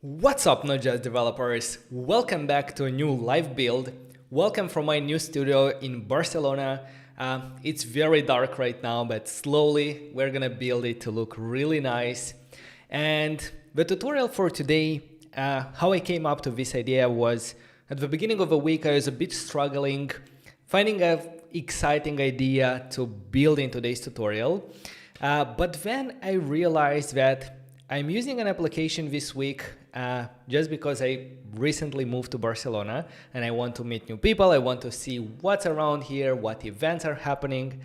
What's up, Notjust developers? Welcome back to a new live build. Welcome from my new studio in Barcelona. It's very dark right now, but slowly we're gonna build it to look really nice. And the tutorial for today, how I came up to this idea was at the beginning of the week, I was a bit struggling finding an exciting idea to build in today's tutorial. But then I realized that I'm using an application this week just because I recently moved to Barcelona and I want to meet new people. I want to see what's around here, what events are happening.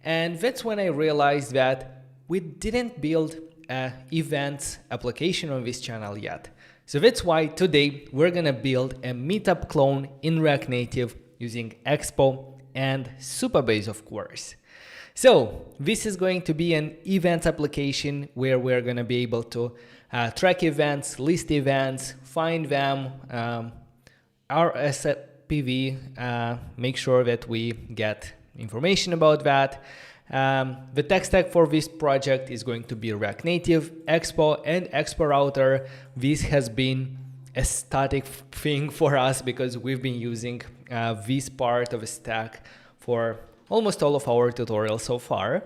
And that's when I realized that we didn't build an events application on this channel yet. So that's why today we're gonna build a Meetup clone in React Native using Expo and Supabase, of course. So this is going to be an events application where we're going to be able to track events, list events, find them, RSVP, make sure that we get information about that. The tech stack for this project is going to be React Native, Expo, and Expo Router. This has been a static thing for us because we've been using this part of a stack for almost all of our tutorials so far.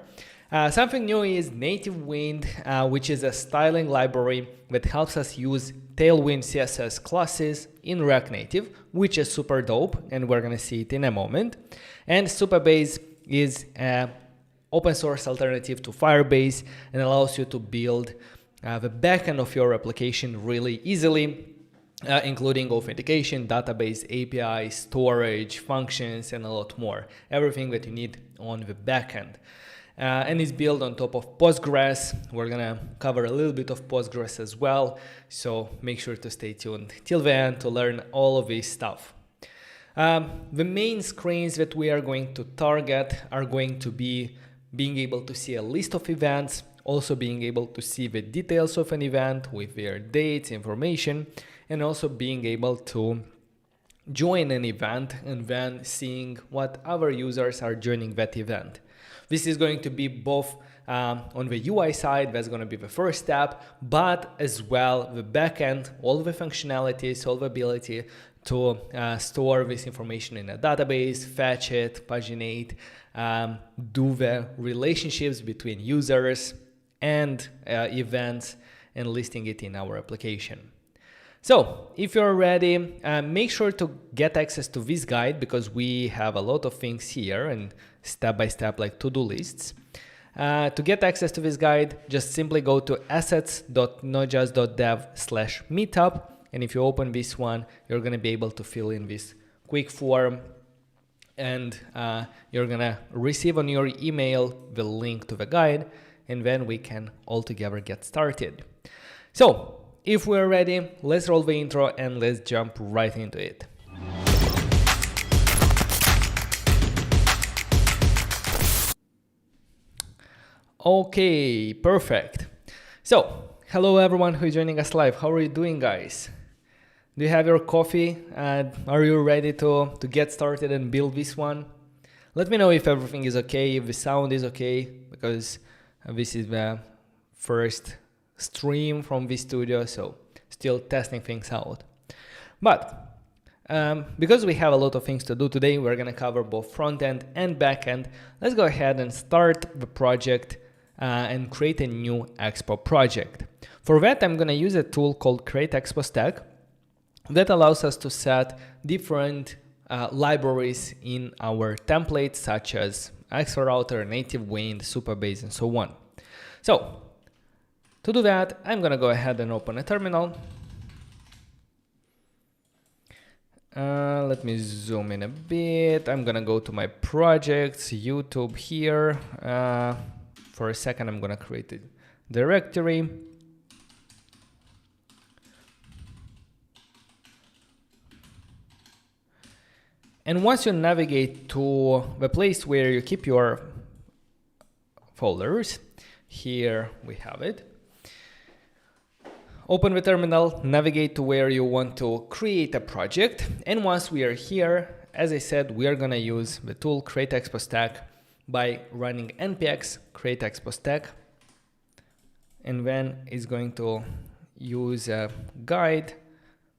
Something new is Nativewind, which is a styling library that helps us use Tailwind CSS classes in React Native, which is super dope, and we're gonna see it in a moment. And Supabase is an open source alternative to Firebase and allows you to build the backend of your application really easily, including authentication, database, API, storage, functions, and a lot more. Everything that you need on the backend. And it's built on top of Postgres. We're gonna cover a little bit of Postgres as well, so make sure to stay tuned till the end to learn all of this stuff. The main screens that we are going to target are going to be being able to see a list of events, also being able to see the details of an event with their dates, information, and also being able to join an event and then seeing what other users are joining that event. This is going to be both on the UI side, that's going to be the first step, but as well the backend, all the functionalities, all the ability to store this information in a database, fetch it, paginate, do the relationships between users and events, and listing it in our application. So if you're ready, make sure to get access to this guide because we have a lot of things here and step-by-step like to-do lists. To get access to this guide, just simply go to assets.notjust.dev/meetup. And if you open this one, you're going to be able to fill in this quick form and you're going to receive on your email the link to the guide, and then we can all together get started. So if we're ready, let's roll the intro and let's jump right into it. Okay, perfect. So, hello everyone who is joining us live. How are you doing, guys? Do you have your coffee? Are you ready to get started and build this one? Let me know if everything is okay, if the sound is okay, because this is the first stream from this studio, so still testing things out. But because we have a lot of things to do today, we're going to cover both front-end and back-end. Let's go ahead and start the project and create a new Expo project. For that, I'm going to use a tool called Create Expo Stack that allows us to set different libraries in our templates, such as Expo Router, Nativewind, Supabase, and so on. So to do that, I'm going to go ahead and open a terminal. Let me zoom in a bit. I'm going to go to my projects, YouTube here. For a second, I'm going to create a directory. And once you navigate to the place where you keep your folders, here we have it. Open the terminal, navigate to where you want to create a project. And once we are here, as I said, we are going to use the tool Create Expo Stack by running npx create expo stack. And then it's going to use a guide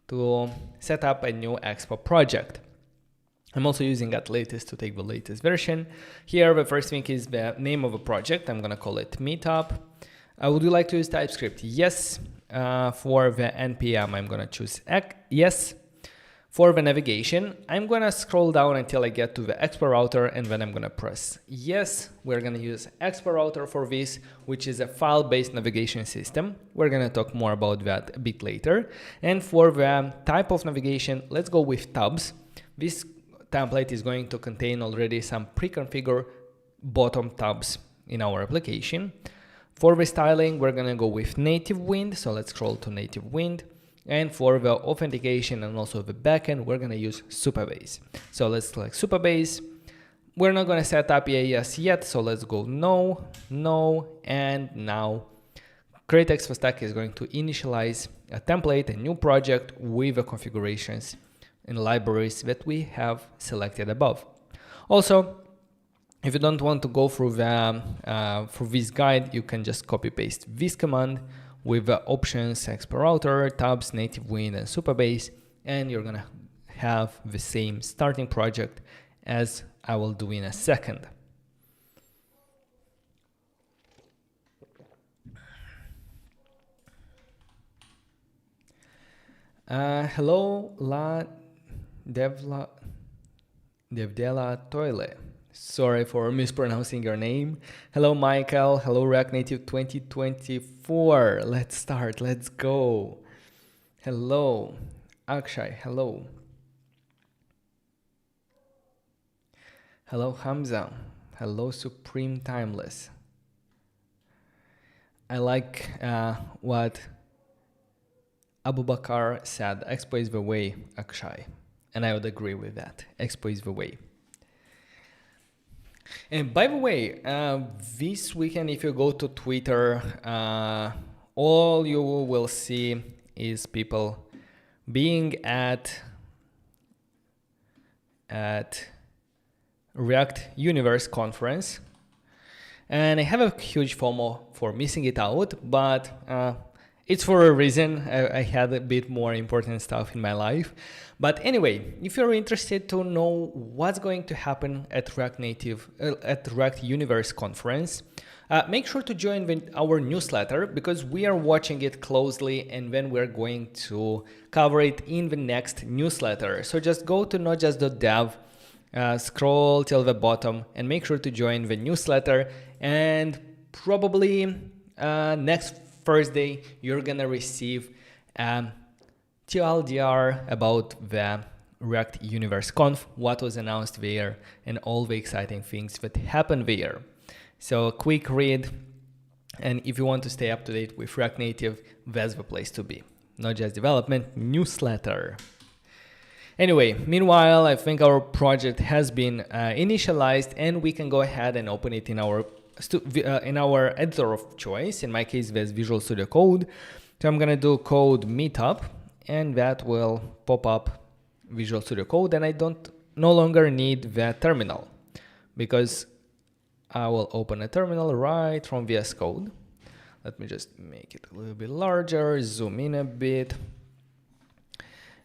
to set up a new Expo project. I'm also using @latest to take the latest version. Here, the first thing is the name of a project. I'm gonna call it Meetup. Would you like to use TypeScript? Yes. For the NPM, I'm gonna choose yes. For the navigation, I'm gonna scroll down until I get to the Expo Router, and then I'm gonna press yes. We're gonna use Expo Router for this, which is a file-based navigation system. We're gonna talk more about that a bit later. And for the type of navigation, let's go with tabs. This template is going to contain already some pre-configured bottom tabs in our application. For the styling, we're gonna go with Nativewind, so let's scroll to Nativewind. And for the authentication and also the backend, we're gonna use Supabase. So let's select Supabase. We're not gonna set up EAS yet, so let's go no, no, and now. Create Expo Stack is going to initialize a template, a new project with the configurations and libraries that we have selected above. Also, if you don't want to go through for this guide, you can just copy paste this command with the options Expo Router, tabs, Nativewind, and Supabase, and you're gonna have the same starting project as I will do in a second. Hello, Devdela Toile. Sorry for mispronouncing your name. Hello, Michael. Hello, React Native 2024. Let's start. Let's go. Hello, Akshay. Hello. Hello, Hamza. Hello, Supreme Timeless. I like what Abu Bakr said. Expo is the way, Akshay. And I would agree with that. Expo is the way. And by the way, this weekend, if you go to Twitter, all you will see is people being at React Universe conference. And I have a huge FOMO for missing it out, but it's for a reason. I had a bit more important stuff in my life. But anyway, if you're interested to know what's going to happen at React Universe conference, make sure to join our newsletter because we are watching it closely and then we're going to cover it in the next newsletter. So just go to notjust.dev, scroll till the bottom and make sure to join the newsletter, and probably next Thursday, you're gonna receive TLDR about the React Universe Conf, what was announced there, and all the exciting things that happened there. So a quick read, and if you want to stay up to date with React Native, that's the place to be. Not just development, newsletter. Anyway, meanwhile, I think our project has been initialized, and we can go ahead and open it in our editor of choice. In my case, there's Visual Studio Code. So I'm gonna do code Meetup, and that will pop up Visual Studio Code, and I no longer need the terminal because I will open a terminal right from VS Code. Let me just make it a little bit larger, zoom in a bit.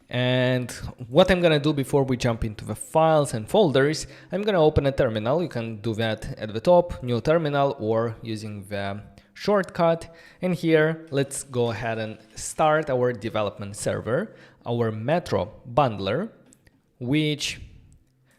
And what I'm gonna do before we jump into the files and folders, I'm gonna open a terminal. You can do that at the top, new terminal, or using the shortcut. And here, let's go ahead and start our development server, our Metro bundler, which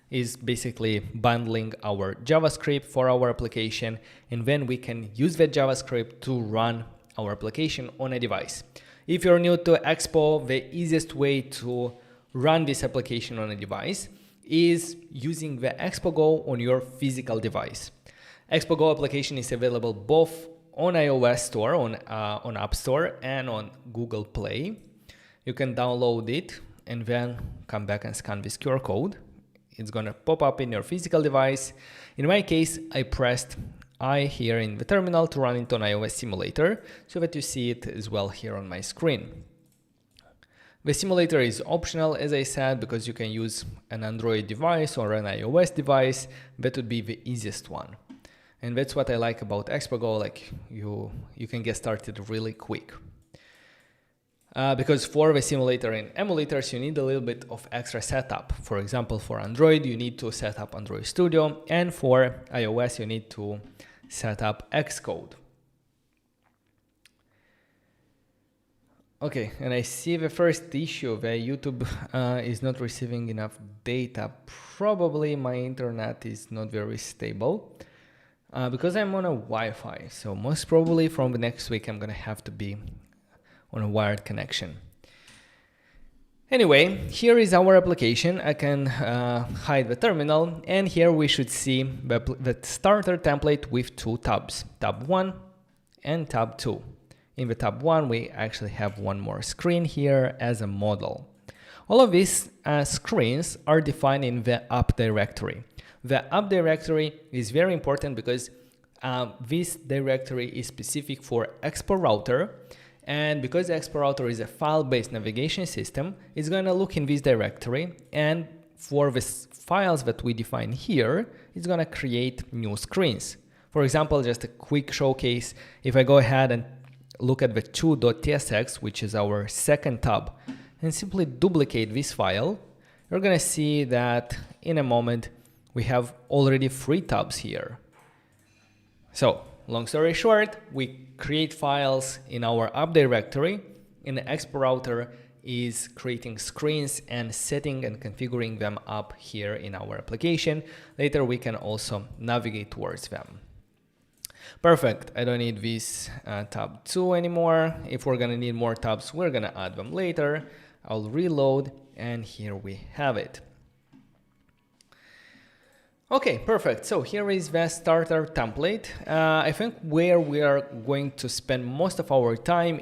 is basically bundling our JavaScript for our application. And then we can use that JavaScript to run our application on a device. If you're new to Expo, the easiest way to run this application on a device is using the Expo Go on your physical device. Expo Go application is available both on iOS store, on App Store, and on Google Play. You can download it and then come back and scan this QR code. It's gonna pop up in your physical device. In my case, I pressed I here in the terminal to run it on iOS simulator so that you see it as well here on my screen. The simulator is optional, as I said, because you can use an Android device or an iOS device. That would be the easiest one. And that's what I like about Expo Go, like you can get started really quick. Because for the simulator and emulators, you need a little bit of extra setup. For example, for Android, you need to set up Android Studio, and for iOS, you need to set up Xcode. Okay, and I see the first issue where YouTube is not receiving enough data. Probably my internet is not very stable because I'm on a Wi-Fi. So most probably from the next week, I'm gonna have to be on a wired connection. Anyway, here is our application. I can hide the terminal, and here we should see the starter template with two tabs, tab 1 and tab 2. In the tab 1, we actually have one more screen here as a model. All of these screens are defined in the app directory. The app directory is very important because this directory is specific for Expo Router. And because Expo Router is a file-based navigation system, it's going to look in this directory, and for the files that we define here, it's going to create new screens. For example, just a quick showcase, if I go ahead and look at the 2.tsx, which is our second tab, and simply duplicate this file, you're going to see that in a moment we have already 3 tabs here. So, long story short, we create files in our app directory, and the Expo Router is creating screens and setting and configuring them up here in our application. Later, we can also navigate towards them. Perfect. I don't need this tab 2 anymore. If we're going to need more tabs, we're going to add them later. I'll reload, and here we have it. Okay, perfect. So here is the starter template. I think where we are going to spend most of our time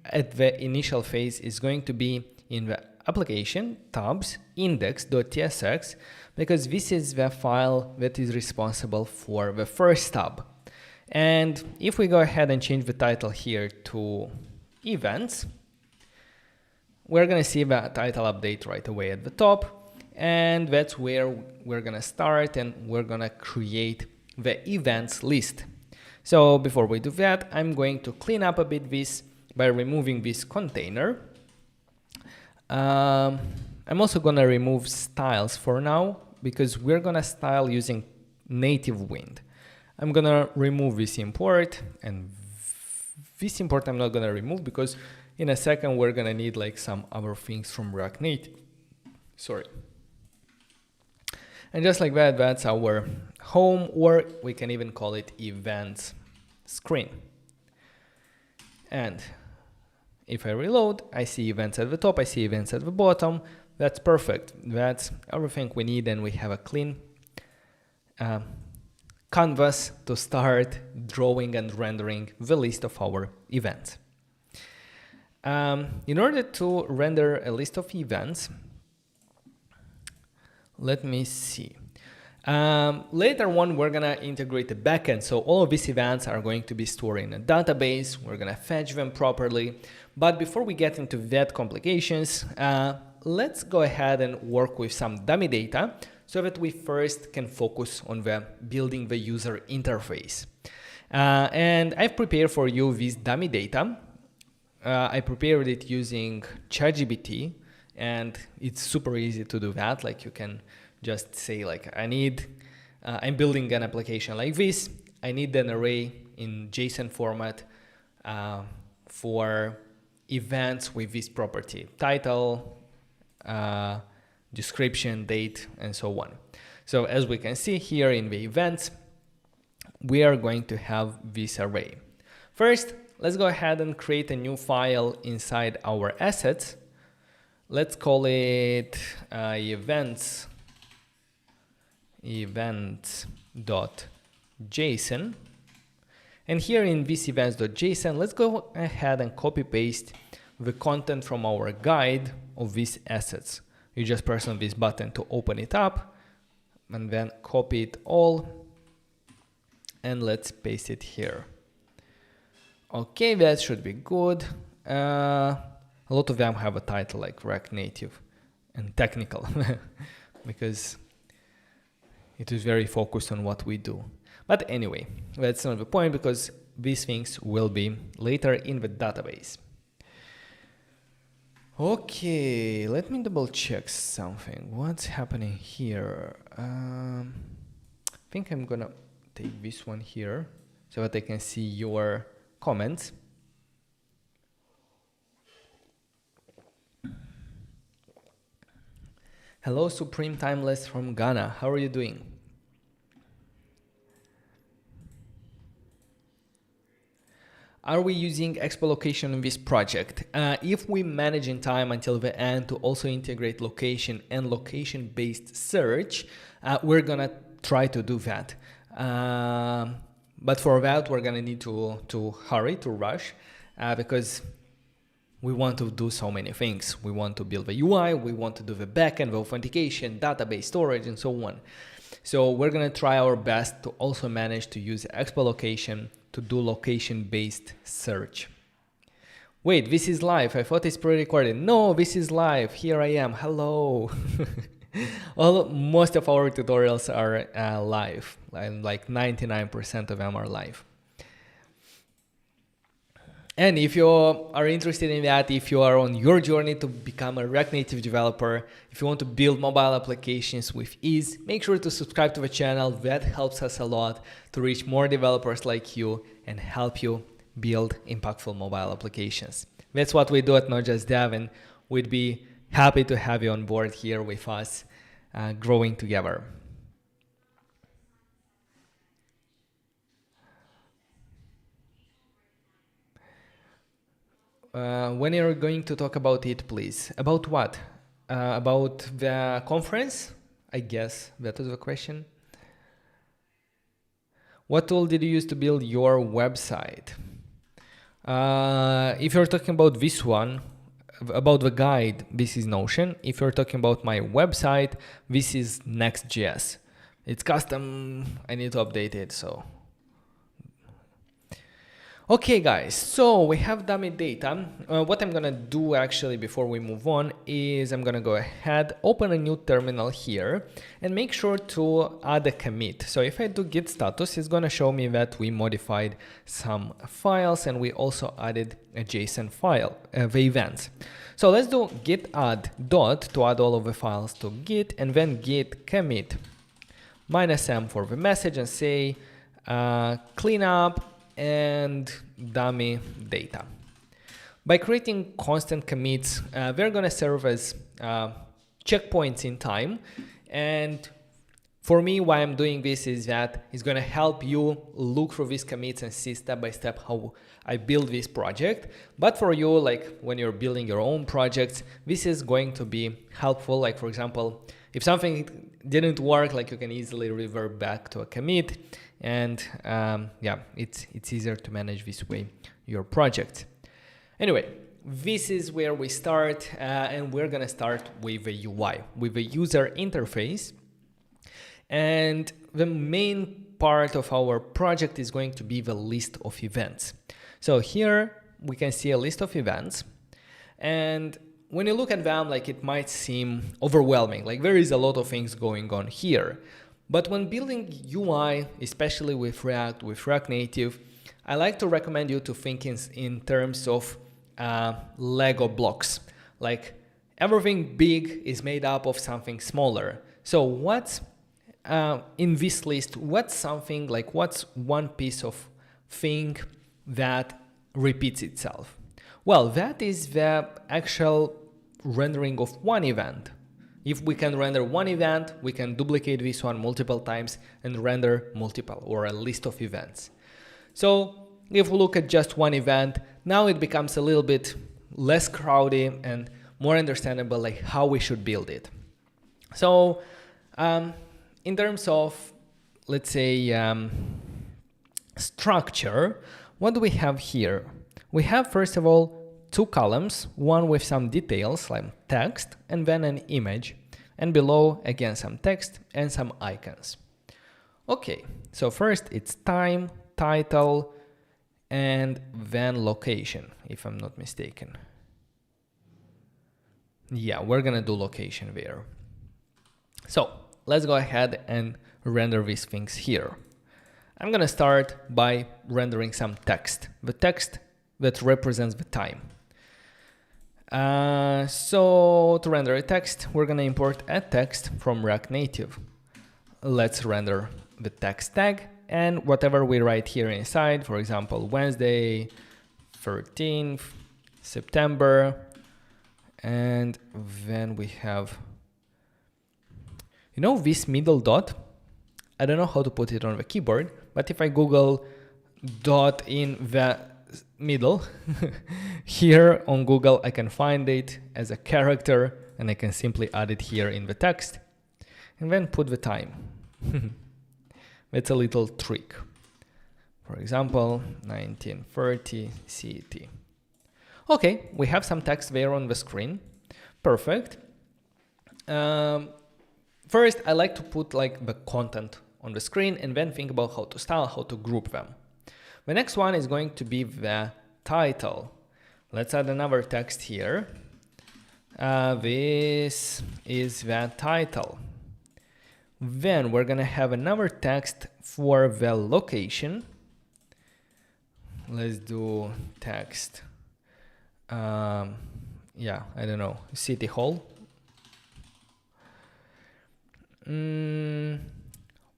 at the initial phase is going to be in the application tabs index.tsx, because this is the file that is responsible for the first tab. And if we go ahead and change the title here to events, we're going to see the title update right away at the top. And that's where we're going to start, and we're going to create the events list. So before we do that, I'm going to clean up a bit this by removing this container. I'm also going to remove styles for now, because we're going to style using Nativewind. I'm going to remove this import, and this import I'm not going to remove because in a second we're going to need like some other things from React Native. Sorry. And just like that, that's our home, or we can even call it events screen. And if I reload, I see events at the top, I see events at the bottom. That's perfect. That's everything we need, and we have a clean canvas to start drawing and rendering the list of our events. In order to render a list of events, let me see. Later on, we're going to integrate the backend. So all of these events are going to be stored in a database. We're going to fetch them properly. But before we get into that complications, let's go ahead and work with some dummy data so that we first can focus on building the user interface. And I've prepared for you this dummy data. I prepared it using ChatGPT. And it's super easy to do that. Like you can just say like, I'm building an application like this. I need an array in JSON format for events with this property, title, description, date, and so on. So as we can see here in the events, we are going to have this array. First, let's go ahead and create a new file inside our assets. Let's call it events.json. And here in this events.json, let's go ahead and copy paste the content from our guide of these assets. You just press on this button to open it up, and then copy it all, and let's paste it here. Okay, that should be good. A lot of them have a title like React Native and technical because it is very focused on what we do. But anyway, that's not the point, because these things will be later in the database. Okay, let me double check something. What's happening here? I think I'm gonna take this one here so that I can see your comments. Hello, Supreme Timeless from Ghana. How are you doing? Are we using Expo location in this project? If we manage in time until the end to also integrate location and location-based search, we're gonna try to do that. But for that, we're gonna need to hurry, to rush, because we want to do so many things. We want to build the UI, we want to do the backend, the authentication, database storage, and so on. So we're gonna try our best to also manage to use Expo location to do location-based search. Wait, this is live. I thought it's pre-recorded. No, this is live. Here I am. Hello. Most of our tutorials are live, and like 99% of them are live. And if you are interested in that, if you are on your journey to become a React Native developer, if you want to build mobile applications with ease, make sure to subscribe to the channel. That helps us a lot to reach more developers like you and help you build impactful mobile applications. That's what we do at notjust.dev, and we'd be happy to have you on board here with us, growing together. When are you going to talk about it, please? About what? About the conference? I guess that was the question. What tool did you use to build your website? If you're talking about this one, about the guide, this is Notion. If you're talking about my website, this is Next.js. It's custom, I need to update it, so. Okay guys, so we have dummy data. What I'm gonna do actually before we move on is I'm gonna go ahead, open a new terminal here and make sure to add a commit. So if I do git status, it's gonna show me that we modified some files and we also added a JSON file, the events. So let's do git add dot to add all of the files to git, and then git commit -m for the message and say cleanup and dummy data. By creating constant commits, they're going to serve as checkpoints in time. And for me, why I'm doing this is that it's going to help you look through these commits and see step by step how I build this project. But for you, like when you're building your own projects, this is going to be helpful. Like for example, if something didn't work, like you can easily revert back to a commit. And yeah, it's easier to manage this way your project. Anyway, this is where we start, and we're gonna start with the UI, with the user interface. And the main part of our project is going to be the list of events. So here we can see a list of events, and when you look at them, like it might seem overwhelming, like there is a lot of things going on here. But when building UI, especially with React Native, I like to recommend you to think in terms of Lego blocks. Like everything big is made up of something smaller. So what's in this list, what's one piece of thing that repeats itself? Well, that is the actual rendering of one event. If we can render one event, we can duplicate this one multiple times and render multiple or a list of events. So if we look at just one event, now it becomes a little bit less crowded and more understandable, like how we should build it. So in terms of, let's say, structure, what do we have here? We have, first of all, two columns, one with some details like text and then an image, and below again some text and some icons. Okay, so first it's time, title, and then location, if I'm not mistaken. Yeah, we're gonna do location there. So let's go ahead and render these things here. I'm gonna start by rendering some text, the text that represents the time. So to render a text, we're gonna import a text from React Native. Let's render the text tag and whatever we write here inside, for example, Wednesday, 13th, September, and then we have, you know, this middle dot. I don't know how to put it on the keyboard, but if I Google dot in the middle, here on Google, I can find it as a character and I can simply add it here in the text and then put the time. That's a little trick. For example, 1930 CET. Okay, we have some text there on the screen. Perfect. First, I like to put like the content on the screen and then think about how to style, how to group them. The next one is going to be the title. Let's add another text here. This is the title. Then we're gonna have another text for the location. Let's do text. Yeah, I don't know, City Hall. On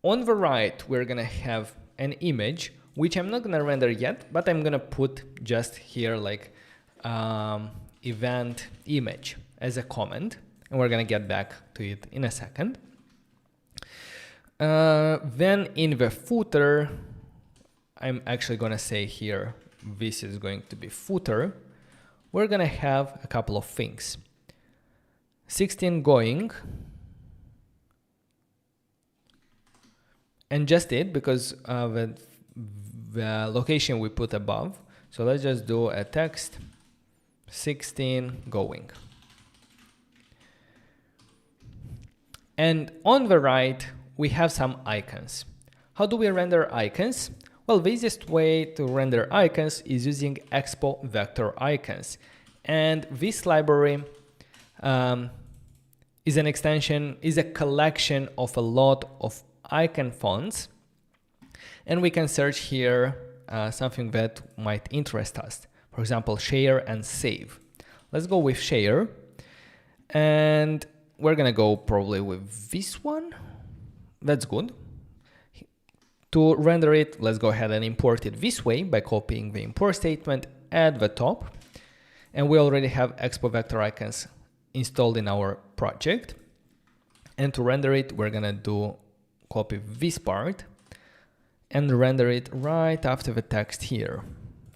the right, we're gonna have an image, which I'm not gonna render yet, but I'm gonna put just here like event image as a comment, and we're gonna get back to it in a second. Then in the footer, I'm actually gonna say here, this is going to be footer. We're gonna have a couple of things. 16 going, and just it, because the location we put above. So let's just do a text 16 going. And on the right, we have some icons. How do we render icons? Well, the easiest way to render icons is using Expo vector icons. And this library is an extension, is a collection of a lot of icon fonts. And we can search here something that might interest us. For example, share and save. Let's go with share. And we're gonna go probably with this one. That's good. To render it, let's go ahead and import it this way by copying the import statement at the top. And we already have Expo vector icons installed in our project. And to render it, we're gonna copy this part and render it right after the text here.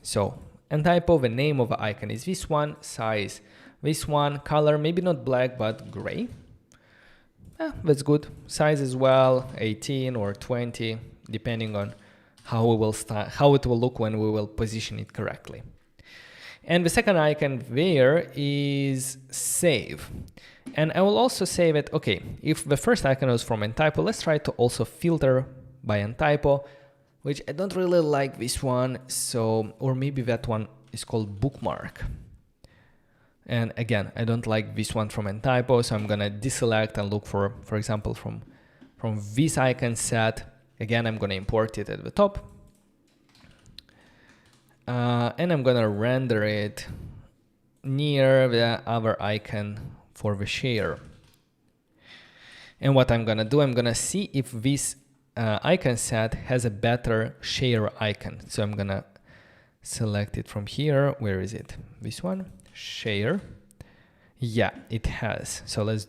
So, and typo, the name of the icon is this one, size this one, color, maybe not black, but gray. That's good. Size as well, 18 or 20, depending on how it will look when we will position it correctly. And the second icon there is save. And I will also say that, okay, if the first icon was from ntypo, let's try to also filter by ntypo, which I don't really like this one. So, or maybe that one is called bookmark. And again, I don't like this one from ntypo, so I'm gonna deselect and look for example, from this icon set. Again, I'm gonna import it at the top. And I'm gonna render it near the other icon for the share. And what I'm gonna do, I'm gonna see if this icon set has a better share icon. So I'm gonna select it from here. Where is it? This one, share. Yeah, it has. So let's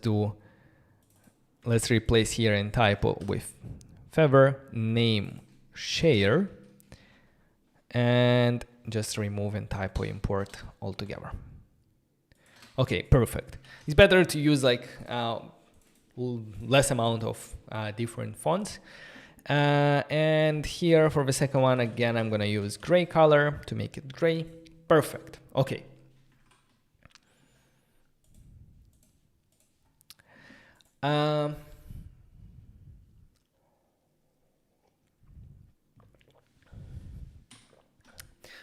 replace here ntypo with feather, name, share, and just remove ntypo import altogether. Okay, perfect. It's better to use like less amount of different fonts. And here for the second one, again, I'm gonna use gray color to make it gray. Perfect. Okay.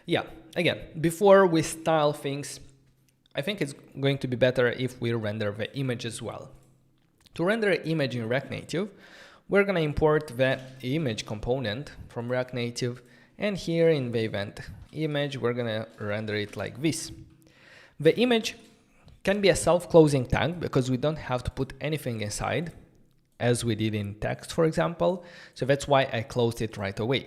Yeah, again, before we style things, I think it's going to be better if we render the image as well. To render an image in React Native, we're going to import the image component from React Native, and here in the event image, we're going to render it like this. The image can be a self-closing tag because we don't have to put anything inside as we did in text, for example. So that's why I closed it right away.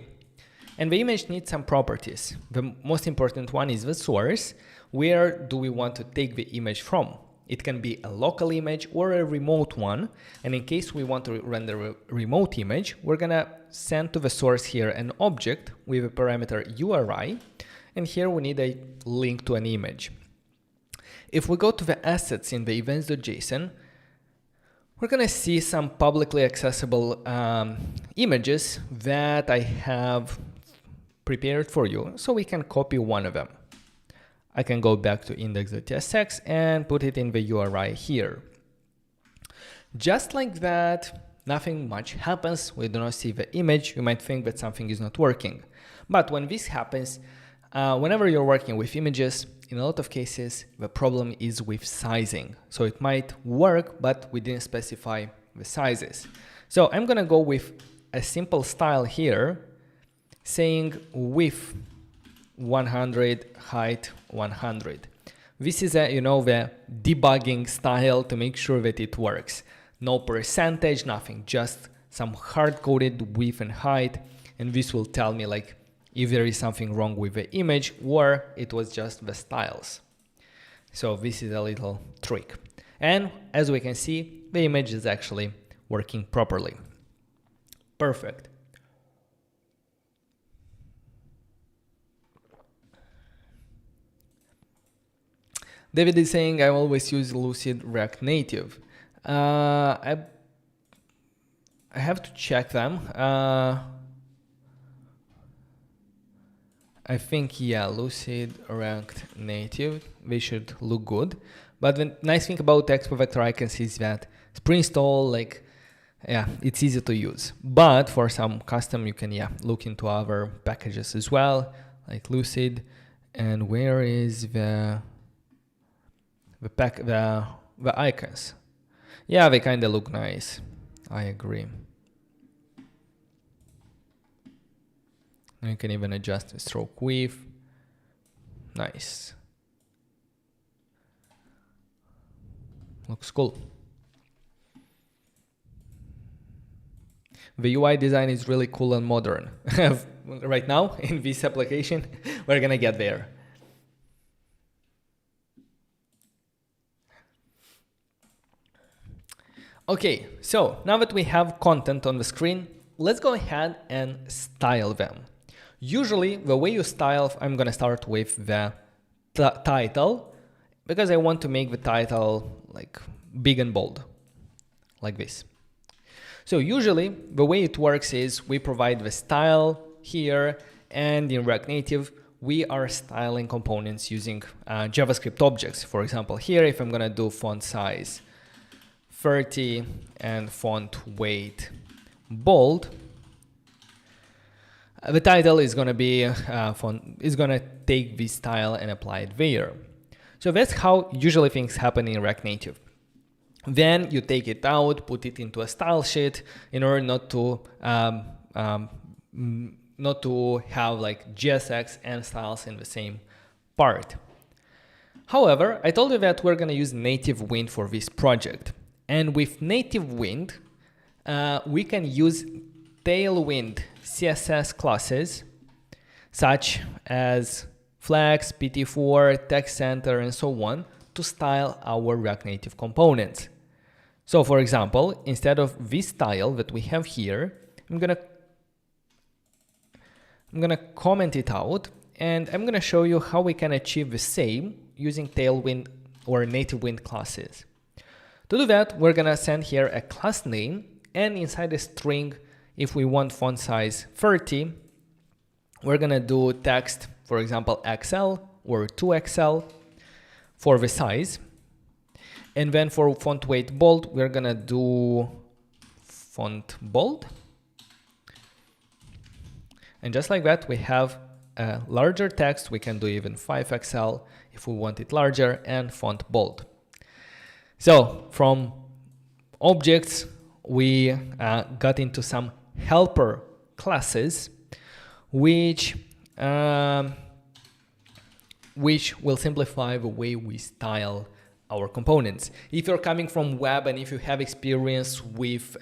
And the image needs some properties. The most important one is the source. Where do we want to take the image from? It can be a local image or a remote one. And in case we want to render a remote image, we're gonna send to the source here an object with a parameter URI. And here we need a link to an image. If we go to the assets in the events.json, we're gonna see some publicly accessible images that I have prepared for you, so we can copy one of them. I can go back to index.tsx and put it in the URI here. Just like that, nothing much happens. We do not see the image. You might think that something is not working. But when this happens, whenever you're working with images, in a lot of cases, the problem is with sizing. So it might work, but we didn't specify the sizes. So I'm gonna go with a simple style here, saying width 100, height 100. This is the debugging style to make sure that it works. No percentage, nothing, just some hard-coded width and height, and this will tell me like if there is something wrong with the image or it was just the styles. So this is a little trick. And as we can see, the image is actually working properly. Perfect. David is saying I always use Lucid React Native. I have to check them. I think, yeah, Lucid React Native, they should look good. But the nice thing about Expo Vector Icons is that it's pre-installed, like, yeah, it's easy to use. But for some custom, you can, yeah, look into other packages as well, like Lucid. And where is the icons? Yeah, they kind of look nice. I agree. You can even adjust the stroke width. Nice. Looks cool. The UI design is really cool and modern. Right now, in this application, we're gonna get there. Okay, so now that we have content on the screen, let's go ahead and style them. Usually, the way you style, I'm gonna start with the title, because I want to make the title like big and bold, like this. So usually, the way it works is we provide the style here, and in React Native, we are styling components using JavaScript objects. For example, here, if I'm gonna do font size 30 and font weight bold, the title is going to be take this style and apply it there. So that's how usually things happen in React Native. Then you take it out, put it into a style sheet in order not to have like JSX and styles in the same part. However, I told you that we're going to use Nativewind for this project. And with Nativewind, we can use Tailwind CSS classes, such as Flex, PT4, Text Center, and so on, to style our React Native components. So for example, instead of this style that we have here, I'm gonna comment it out, and I'm gonna show you how we can achieve the same using Tailwind or Nativewind classes. To do that, we're gonna send here a class name, and inside a string, if we want font size 30, we're gonna do text, for example, XL or 2XL for the size. And then for font weight bold, we're gonna do font bold. And just like that, we have a larger text. We can do even 5XL if we want it larger, and font bold. So from objects, we got into some helper classes, which will simplify the way we style our components. If you're coming from web and if you have experience with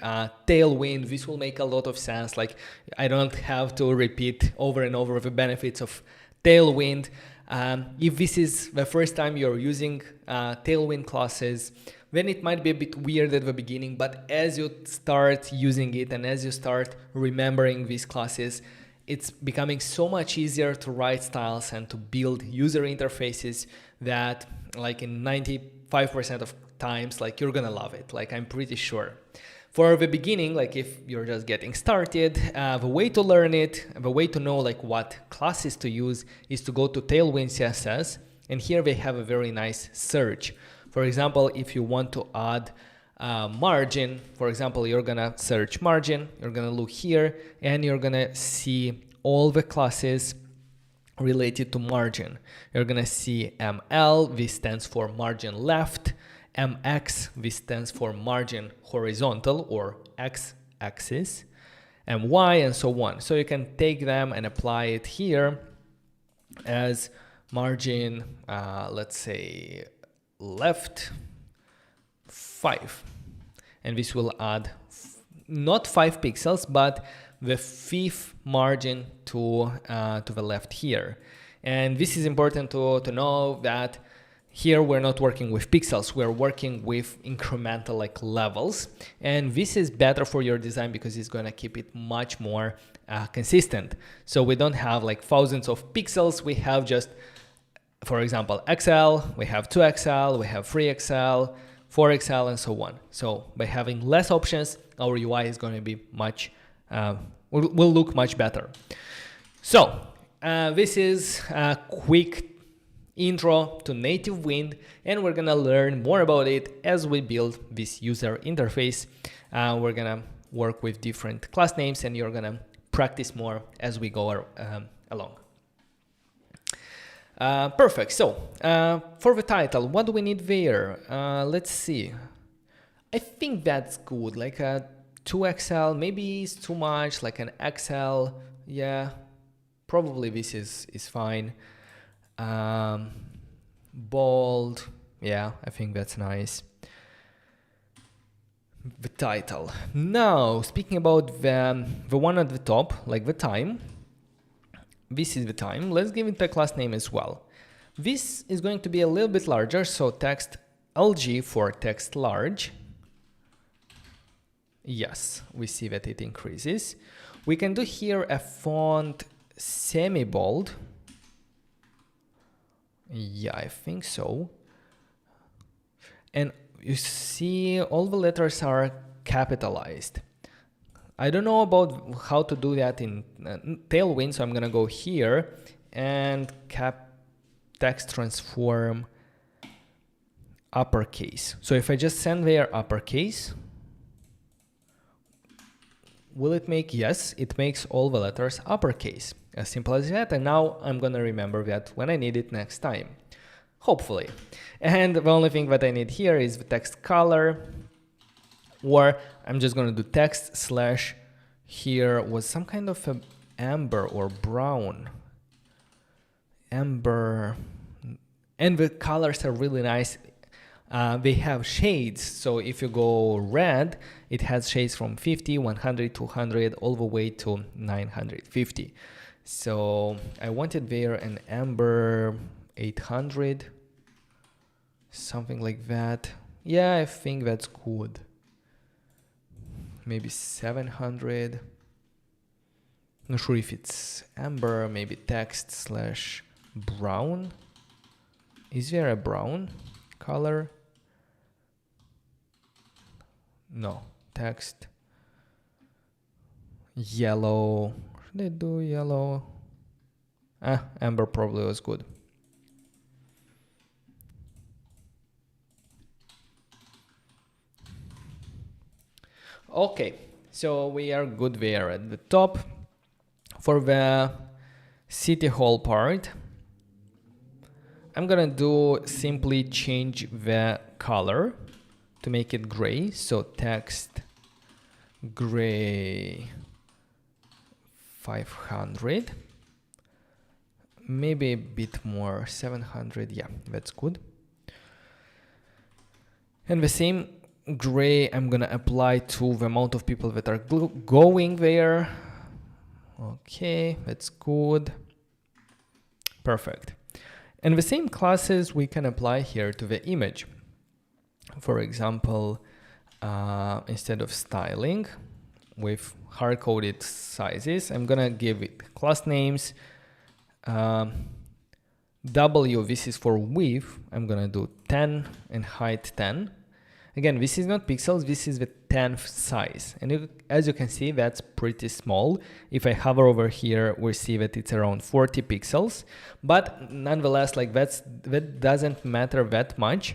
Tailwind, this will make a lot of sense. Like, I don't have to repeat over and over the benefits of Tailwind. If this is the first time you're using Tailwind classes, then it might be a bit weird at the beginning, but as you start using it and as you start remembering these classes, it's becoming so much easier to write styles and to build user interfaces that, like, in 95% of times, like, you're gonna love it. Like, I'm pretty sure. For the beginning, like, if you're just getting started, the way to learn it, the way to know like what classes to use is to go to Tailwind CSS, and here they have a very nice search. For example, if you want to add margin, for example, you're gonna search margin, you're gonna look here, and you're gonna see all the classes related to margin. You're gonna see ML, this stands for margin left, MX, this stands for margin horizontal or x-axis, and Y, and so on. So you can take them and apply it here as margin, let's say left 5, and this will add not 5 pixels but the 5th margin to the left here. And this is important to know that here we're not working with pixels, we're working with incremental like levels, and this is better for your design because it's going to keep it much more consistent. So we don't have like thousands of pixels, we have just, for example, XL, we have 2XL, we have 3XL, 4XL, and so on. So by having less options, our UI is going to be much, will look much better. So this is a quick intro to Nativewind, and we're gonna learn more about it as we build this user interface. We're gonna work with different class names, and you're gonna practice more as we go along. Perfect. So for the title, what do we need there? Let's see. I think that's good. Like a 2XL, maybe it's too much. Like an XL, yeah, probably this is fine. Bold, yeah, I think that's nice. The title. Now, speaking about the one at the top, like the time. This is the time. Let's give it a class name as well. This is going to be a little bit larger, so text LG for text large. Yes, we see that it increases. We can do here a font semi-bold. Yeah, I think so. And you see all the letters are capitalized. I don't know about how to do that in Tailwind, so I'm gonna go here and text transform uppercase. So if I just send there uppercase, will it make? Yes, it makes all the letters uppercase. As simple as that. And now I'm gonna remember that when I need it next time, hopefully. And the only thing that I need here is the text color, or I'm just gonna do text slash, here was some kind of a amber or brown. Amber, and the colors are really nice. They have shades, so if you go red, it has shades from 50, 100, 200, all the way to 950. So I wanted there an amber 800, something like that. Yeah, I think that's good. Maybe 700. Not sure if it's amber, maybe text slash brown. Is there a brown color? No, text yellow. Should I do yellow? Amber probably was good. Okay, so we are good there at the top. For the city hall part, I'm gonna do simply change the color to make it gray. So text gray 500, maybe a bit more, 700. Yeah, that's good. And the same gray I'm gonna apply to the amount of people that are going there. Okay, that's good. Perfect. And the same classes we can apply here to the image. For example, instead of styling with hard-coded sizes, I'm gonna give it class names. W, this is for width. I'm gonna do 10 and height 10. Again, this is not pixels, this is the 10th size. And as you can see, that's pretty small. If I hover over here, we see that it's around 40 pixels. But nonetheless, like that doesn't matter that much,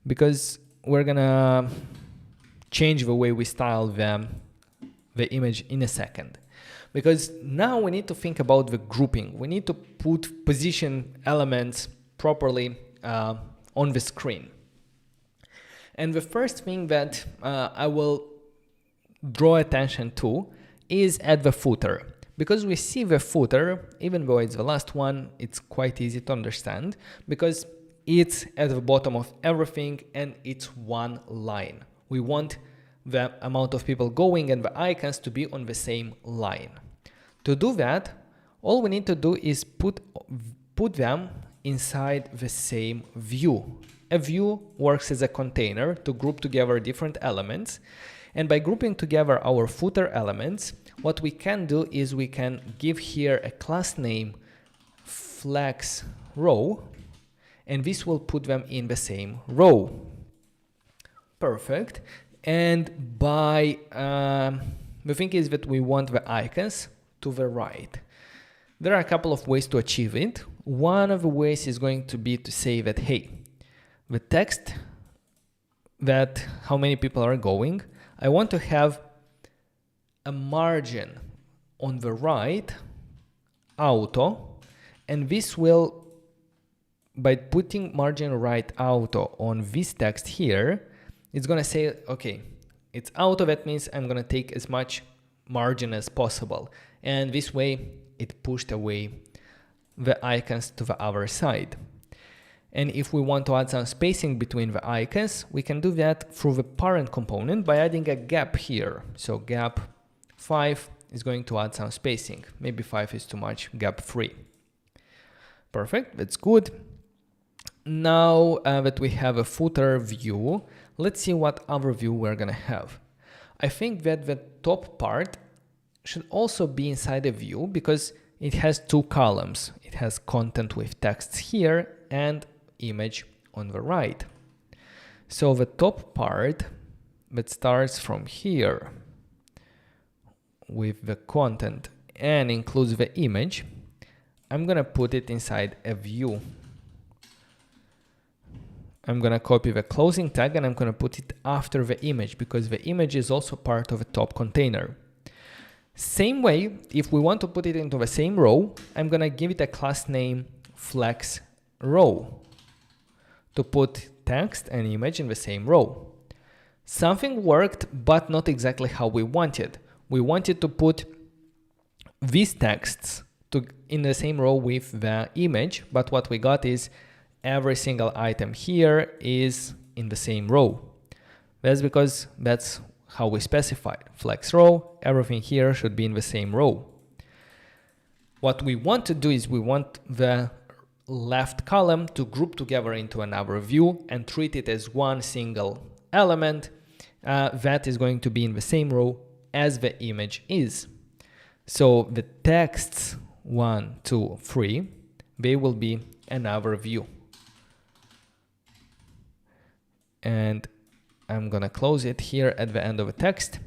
because we're gonna change the way we style the image in a second. Because now we need to think about the grouping. We need to position elements properly on the screen. And the first thing that I will draw attention to is at the footer. Because we see the footer, even though it's the last one, it's quite easy to understand because it's at the bottom of everything and it's one line. We want the amount of people going and the icons to be on the same line. To do that, all we need to do is put them inside the same view. A view works as a container to group together different elements. And by grouping together our footer elements, what we can do is we can give here a class name flex row, and this will put them in the same row. Perfect. And by the thing is that we want the icons to the right. There are a couple of ways to achieve it. One of the ways is going to be to say that, hey, the text that how many people are going, I want to have a margin on the right, auto, and this will, by putting margin right auto on this text here, it's going to say, okay, it's auto, that means I'm going to take as much margin as possible. And this way it pushed away the icons to the other side. And if we want to add some spacing between the icons, we can do that through the parent component by adding a gap here. So gap 5 is going to add some spacing. Maybe 5 is too much, gap 3. Perfect, that's good. Now that we have a footer view, let's see what other view we're gonna have. I think that the top part should also be inside a view because it has two columns. It has content with texts here and image on the right. So the top part that starts from here with the content and includes the image, I'm gonna put it inside a view. I'm gonna copy the closing tag and I'm gonna put it after the image because the image is also part of a top container. Same way, if we want to put it into the same row, I'm gonna give it a class name flex row to put text and image in the same row. Something worked, but not exactly how we wanted. We wanted to put these texts in the same row with the image, but what we got is every single item here is in the same row. That's because that's how we specified. Flex row, everything here should be in the same row. What we want to do is we want the left column to group together into another view and treat it as one single element that is going to be in the same row as the image is. So the texts 1, 2, 3, they will be another view. And I'm gonna close it here at the end of the text.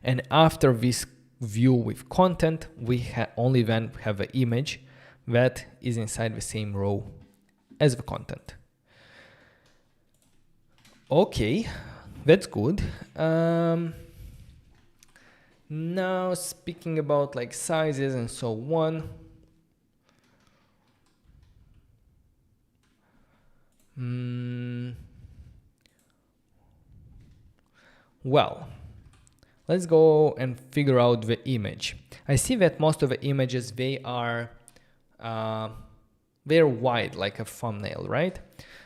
And after this view with content, we only then have an image that is inside the same row as the content. Okay, that's good. Now speaking about like sizes and so on. Well, let's go and figure out the image. I see that most of the images, they're wide like a thumbnail, right?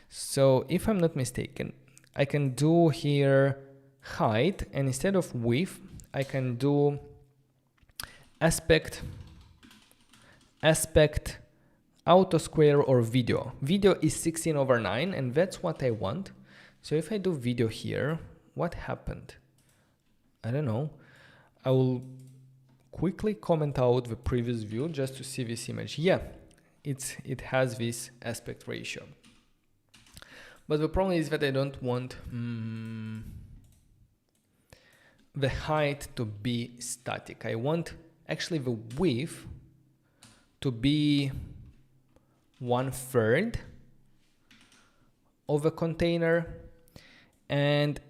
So if I'm not mistaken, I can do here height, and instead of width, I can do aspect, auto square, or video. Video is 16/9, and that's what I want. So if I do video here, what happened? I don't know. I will quickly comment out the previous view just to see this image. Yeah, it has this aspect ratio. But the problem is that I don't want the height to be static. I want actually the width to be 1/3 of a container, and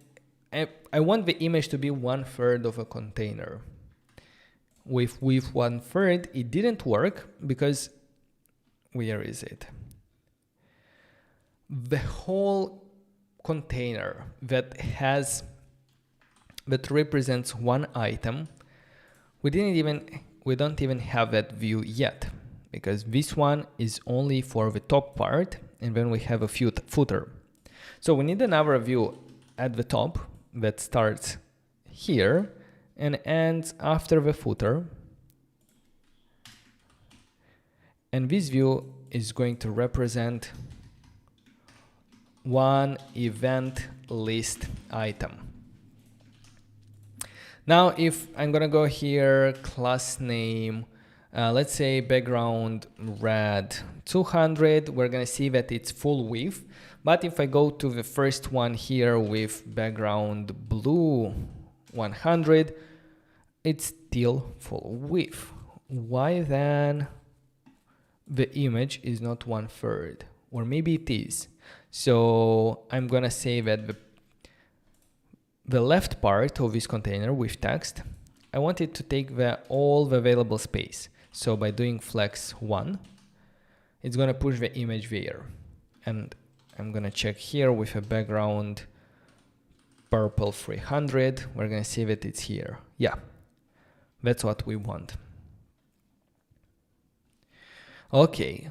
I want the image to be 1/3 of a container. With 1/3, it didn't work because, where is it? The whole container that represents one item, we don't even have that view yet, because this one is only for the top part, and then we have a footer. So we need another view at the top that starts here and ends after the footer. And this view is going to represent one event list item. Now, if I'm gonna go here, class name, let's say background red 200, we're gonna see that it's full width. But if I go to the first one here with background blue 100, it's still full width. Why then the image is not 1/3? Or maybe it is. So I'm gonna say that the left part of this container with text, I want it to take all the available space. So by doing flex 1, it's gonna push the image there. And I'm gonna check here with a background purple 300. We're gonna see that it's here. Yeah, that's what we want. Okay.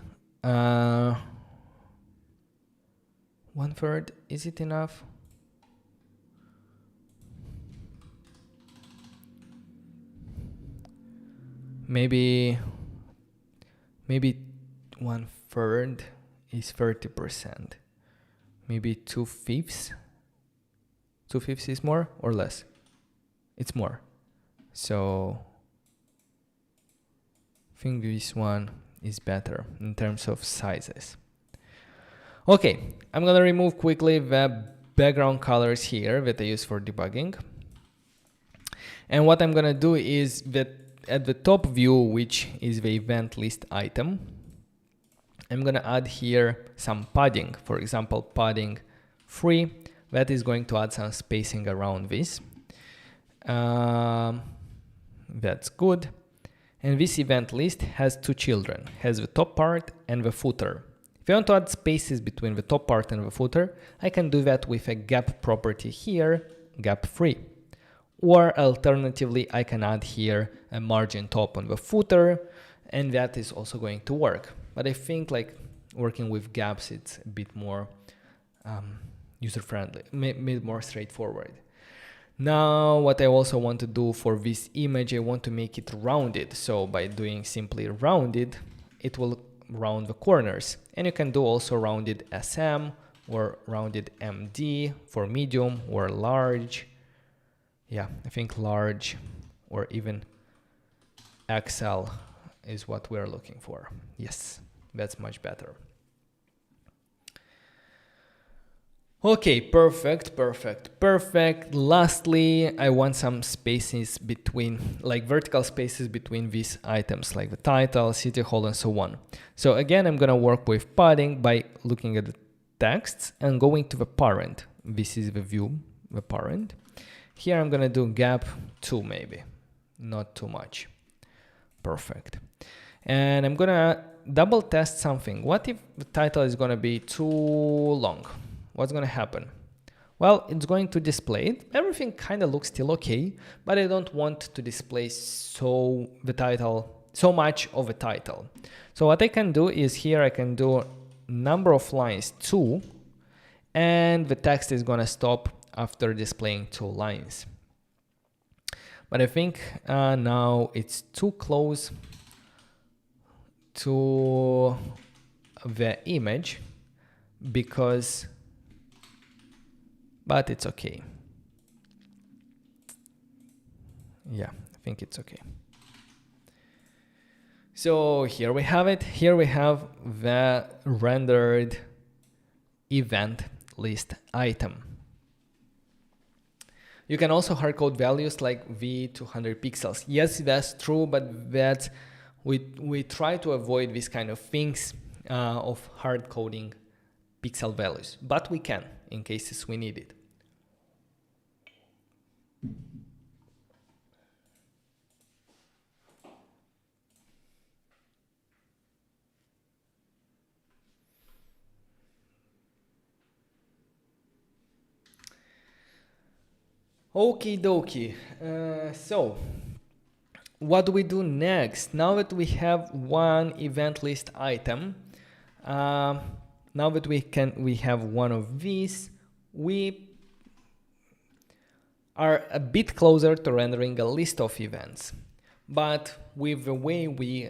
1/3, is it enough? Maybe 1/3 is 30%. Maybe 2/5. 2/5 is more or less? It's more. So I think this one is better in terms of sizes. Okay, I'm gonna remove quickly the background colors here that I use for debugging. And what I'm gonna do is that at the top view, which is the event list item, I'm gonna add here some padding. For example, padding 3, that is going to add some spacing around this. That's good. And this event list has two children, has the top part and the footer. If I want to add spaces between the top part and the footer, I can do that with a gap property here, gap 3. Or alternatively, I can add here a margin top on the footer, and that is also going to work. But I think like working with gaps, it's a bit more user-friendly, more straightforward. Now, what I also want to do for this image, I want to make it rounded. So by doing simply rounded, it will round the corners. And you can do also rounded SM or rounded MD for medium or large. Yeah, I think large or even XL is what we're looking for. Yes, that's much better. Okay, perfect. Lastly, I want some spaces between, like vertical spaces between these items, like the title, city hall, and so on. So again, I'm gonna work with padding by looking at the texts and going to the parent. This is the view, the parent. Here I'm gonna do gap 2 maybe, not too much. Perfect. And I'm gonna double test something. What if the title is gonna be too long? What's gonna happen? Well, it's going to display it. Everything kind of looks still okay, but I don't want to display so much of the title. So what I can do is here I can do number of lines 2, and the text is gonna stop after displaying 2 lines. But I think now it's too close to the image but it's okay. Yeah, I think it's okay. So here we have it. Here we have the rendered event list item. You can also hardcode values like v200 pixels. Yes, that's true, but we try to avoid this kind of things of hard coding pixel values, but we can in cases we need it. Okie dokie. So what do we do next? Now that we have one event list item, now that we have one of these, we are a bit closer to rendering a list of events. But with the way we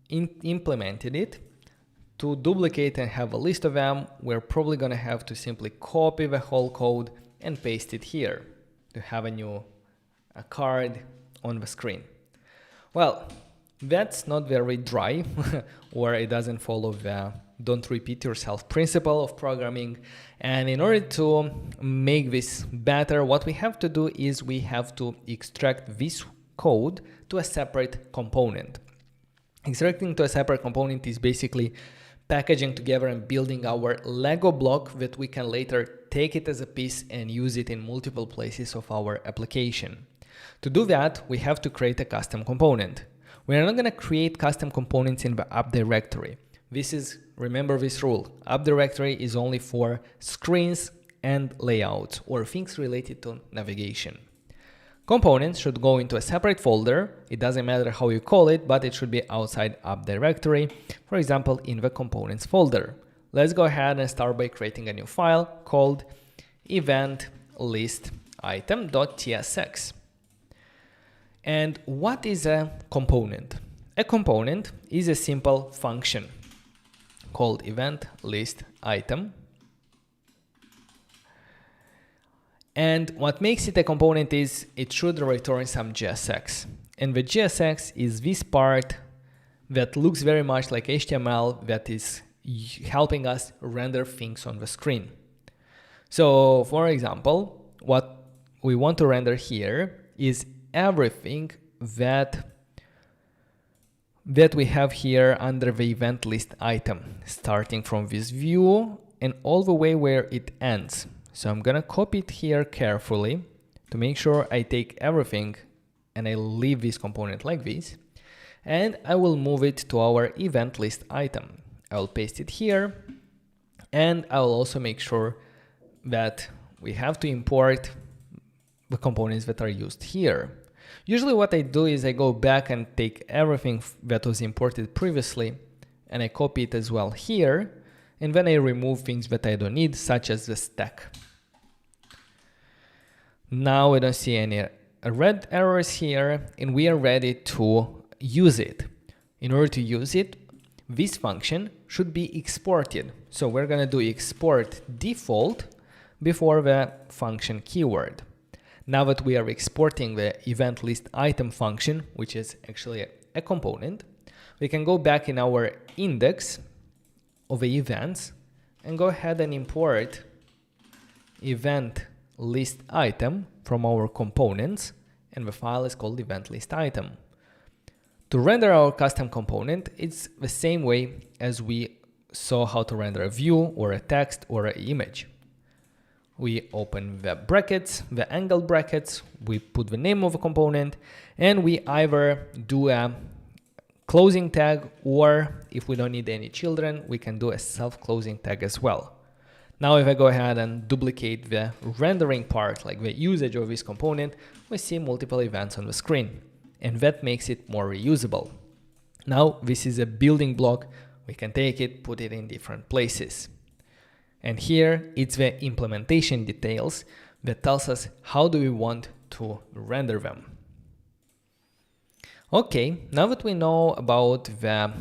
implemented it, to duplicate and have a list of them, we're probably gonna have to simply copy the whole code and paste it here to have a card on the screen. Well, that's not very dry, or it doesn't follow the don't repeat yourself principle of programming. And in order to make this better, what we have to do is we have to extract this code to a separate component. Extracting to a separate component is basically packaging together and building our Lego block that we can later take it as a piece and use it in multiple places of our application. To do that, we have to create a custom component. We are not going to create custom components in the app directory. Remember this rule, app directory is only for screens and layouts or things related to navigation. Components should go into a separate folder. It doesn't matter how you call it, but it should be outside app directory, for example, in the components folder. Let's go ahead and start by creating a new file called event_list_item.tsx. And what is a component? A component is a simple function called event_list_item. And what makes it a component is it should return some JSX. And the JSX is this part that looks very much like HTML that is helping us render things on the screen. So for example, what we want to render here is everything that we have here under the event list item, starting from this view and all the way where it ends. So I'm gonna copy it here carefully to make sure I take everything and I leave this component like this. And I will move it to our event list item. I will paste it here, and I will also make sure that we have to import the components that are used here. Usually what I do is I go back and take everything that was imported previously and I copy it as well here, and then I remove things that I don't need, such as the stack. Now I don't see any red errors here, and we are ready to use it. In order to use it, this function should be exported. So we're going to do export default before the function keyword. Now that we are exporting the event list item function, which is actually a component, we can go back in our index of the events and go ahead and import event list item from our components, and the file is called event list item. To render our custom component, it's the same way as we saw how to render a view or a text or an image. We open the brackets, the angled brackets, we put the name of a component, and we either do a closing tag, or if we don't need any children, we can do a self-closing tag as well. Now if I go ahead and duplicate the rendering part, like the usage of this component, we see multiple events on the screen, and that makes it more reusable. Now this is a building block. We can take it, put it in different places. And here it's the implementation details that tells us how do we want to render them. Okay, now that we know about the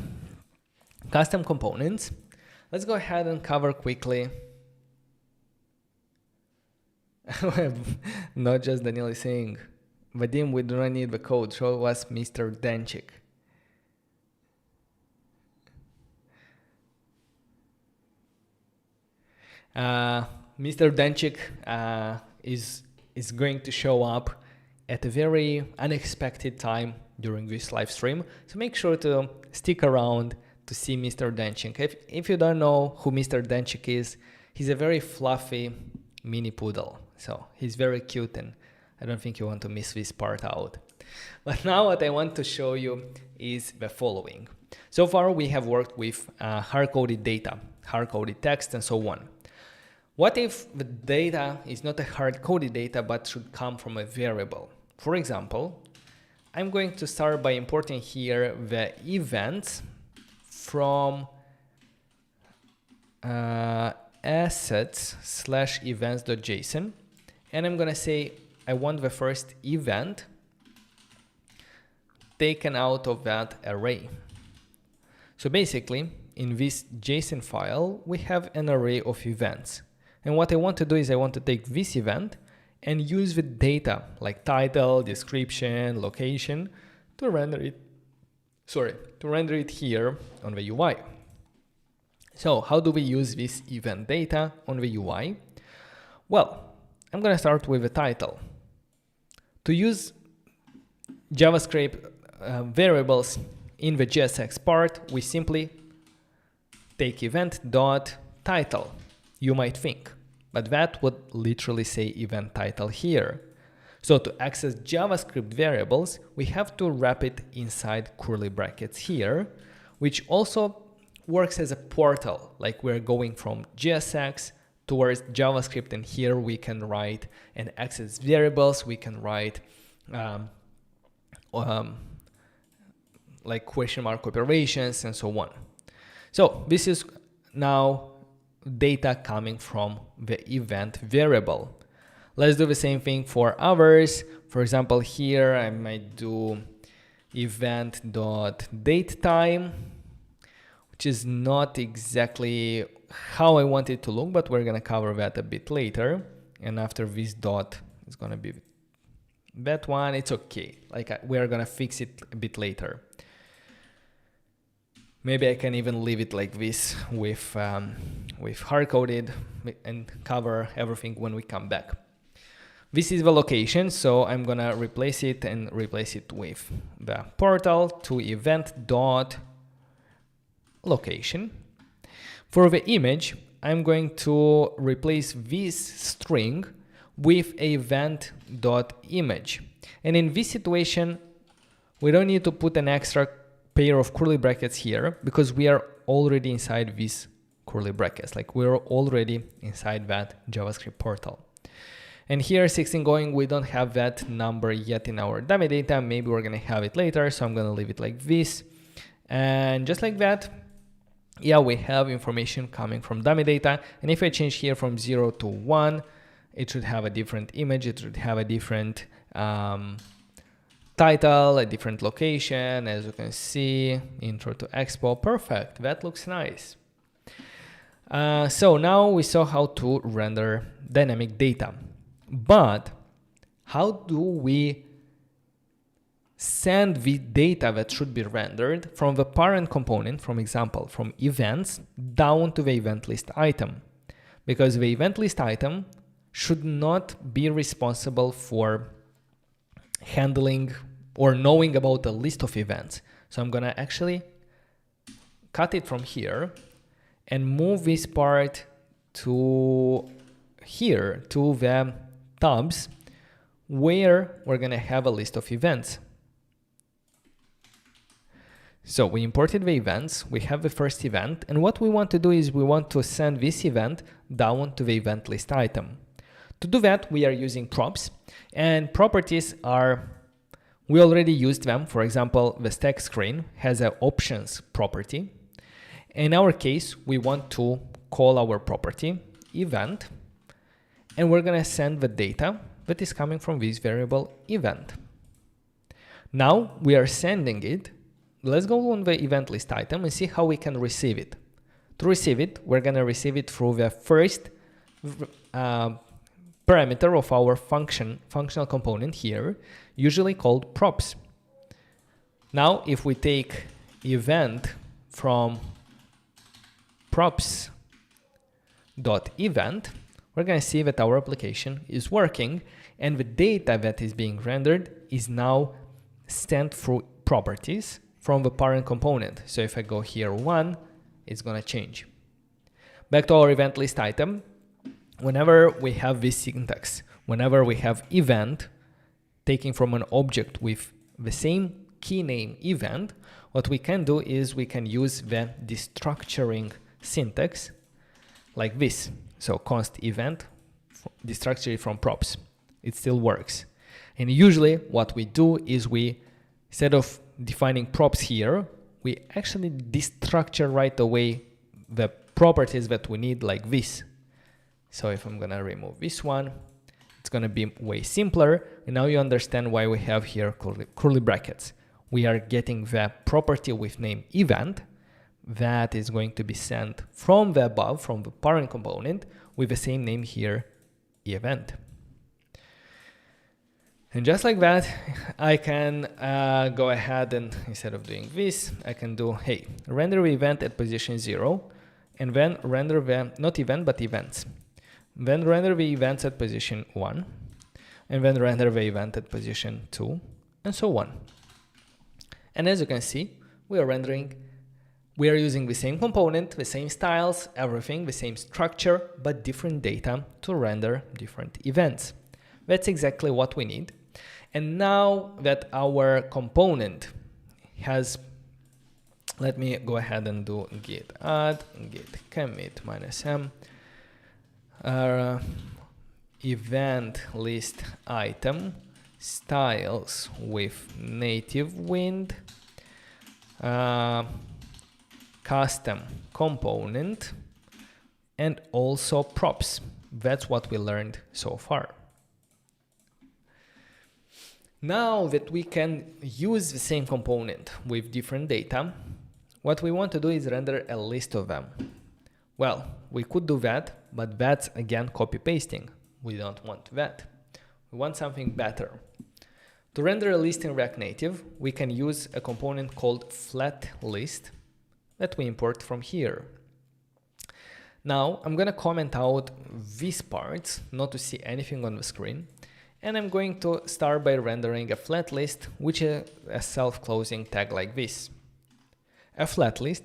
custom components, let's go ahead and cover quickly. Not just Daniel is saying, Vadim, we do not need the code. Show us Mr. Denchik. Mr. Denchik is going to show up at a very unexpected time during this live stream. So make sure to stick around to see Mr. Denchik. If you don't know who Mr. Denchik is, he's a very fluffy mini poodle. So he's very cute, and I don't think you want to miss this part out. But now what I want to show you is the following. So far we have worked with hard-coded data, hard-coded text, and so on. What if the data is not a hard-coded data but should come from a variable? For example, I'm going to start by importing here the events from assets/events.json, and I'm gonna say I want the first event taken out of that array. So basically, in this JSON file, we have an array of events. And what I want to do is I want to take this event and use the data like title, description, location to render it, here on the UI. So how do we use this event data on the UI? Well, I'm going to start with the title. To use JavaScript variables in the JSX part, we simply take event.title. You might think, but that would literally say event title here. So to access JavaScript variables, we have to wrap it inside curly brackets here, which also works as a portal, like we're going from JSX towards JavaScript, and here we can write and access variables. We can write like question mark operations and so on. So this is now data coming from the event variable. Let's do the same thing for others. For example, here I might do event.datetime, which is not exactly how I want it to look, but we're gonna cover that a bit later. And after this dot, it's gonna be that one. It's okay. Like we're gonna fix it a bit later. Maybe I can even leave it like this with hard-coded and cover everything when we come back. This is the location, so I'm gonna replace it with the portal to event.location. For the image, I'm going to replace this string with event.image. And in this situation, we don't need to put an extra pair of curly brackets here because we are already inside these curly brackets, like we're already inside that JavaScript portal. And here 16 going, we don't have that number yet in our dummy data. Maybe we're gonna have it later, so I'm gonna leave it like this. And just like that, yeah, we have information coming from dummy data. And if I change here from 0 to 1, it should have a different image, it should have a different title, a different location, as you can see, intro to Expo. Perfect, that looks nice. So now we saw how to render dynamic data, but how do we send the data that should be rendered from the parent component, from example, from events down to the event list item? Because the event list item should not be responsible for handling or knowing about a list of events. So I'm gonna actually cut it from here and move this part to here, to the tabs, where we're gonna have a list of events. So we imported the events, we have the first event, and what we want to do is we want to send this event down to the event list item. To do that, we are using props, and properties are, we already used them. For example, the stack screen has an options property. In our case, we want to call our property event, and we're gonna send the data that is coming from this variable event. Now we are sending it. Let's go on the event list item and see how we can receive it. To receive it, we're gonna receive it through the first parameter of our functional component here, usually called props. Now, if we take event from props.event, we're going to see that our application is working, and the data that is being rendered is now sent through properties from the parent component. So if I go here 1, it's going to change. Back to our event list item. Whenever we have this syntax, whenever we have event taken from an object with the same key name event, what we can do is we can use the destructuring syntax like this. So const event, destructure from props. It still works. And usually what we do is we, instead of defining props here, we actually destructure right away the properties that we need like this. So if I'm gonna remove this one, it's gonna be way simpler. And now you understand why we have here curly brackets. We are getting the property with name event that is going to be sent from the above, from the parent component, with the same name here, event. And just like that, I can go ahead and instead of doing this, I can do, hey, render the event at position 0, and then render the, not event, but events. Then render the events at position 1, and then render the event at position 2, and so on. And as you can see, we are using the same component, the same styles, everything, the same structure, but different data to render different events. That's exactly what we need. And now that our component has, let me go ahead and do git add, git commit -m, event list item, styles with Nativewind, custom component, and also props. That's what we learned so far. Now that we can use the same component with different data, what we want to do is render a list of them. Well, we could do that, but that's again copy pasting. We don't want that. We want something better. To render a list in React Native, we can use a component called Flatlist that we import from here. Now I'm going to comment out these parts, not to see anything on the screen. And I'm going to start by rendering a flat list, which is a self-closing tag like this. A flat list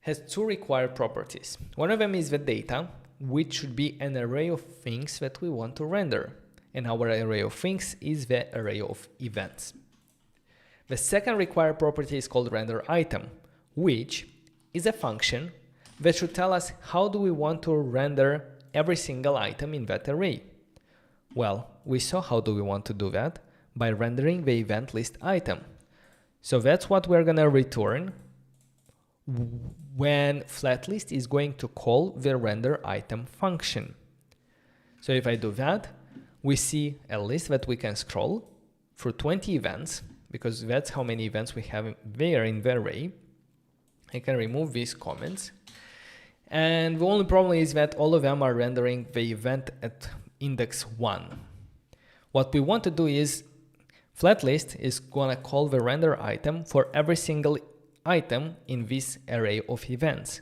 has two required properties. One of them is the data, which should be an array of things that we want to render. And our array of things is the array of events. The second required property is called render item, which is a function that should tell us how do we want to render every single item in that array. Well, we saw how do we want to do that by rendering the event list item. So that's what we're going to return when Flatlist is going to call the render item function. So if I do that, we see a list that we can scroll through 20 events, because that's how many events we have there in the array. I can remove these comments. And the only problem is that all of them are rendering the event at index 1. What we want to do is Flatlist is going to call the render item for every single item in this array of events.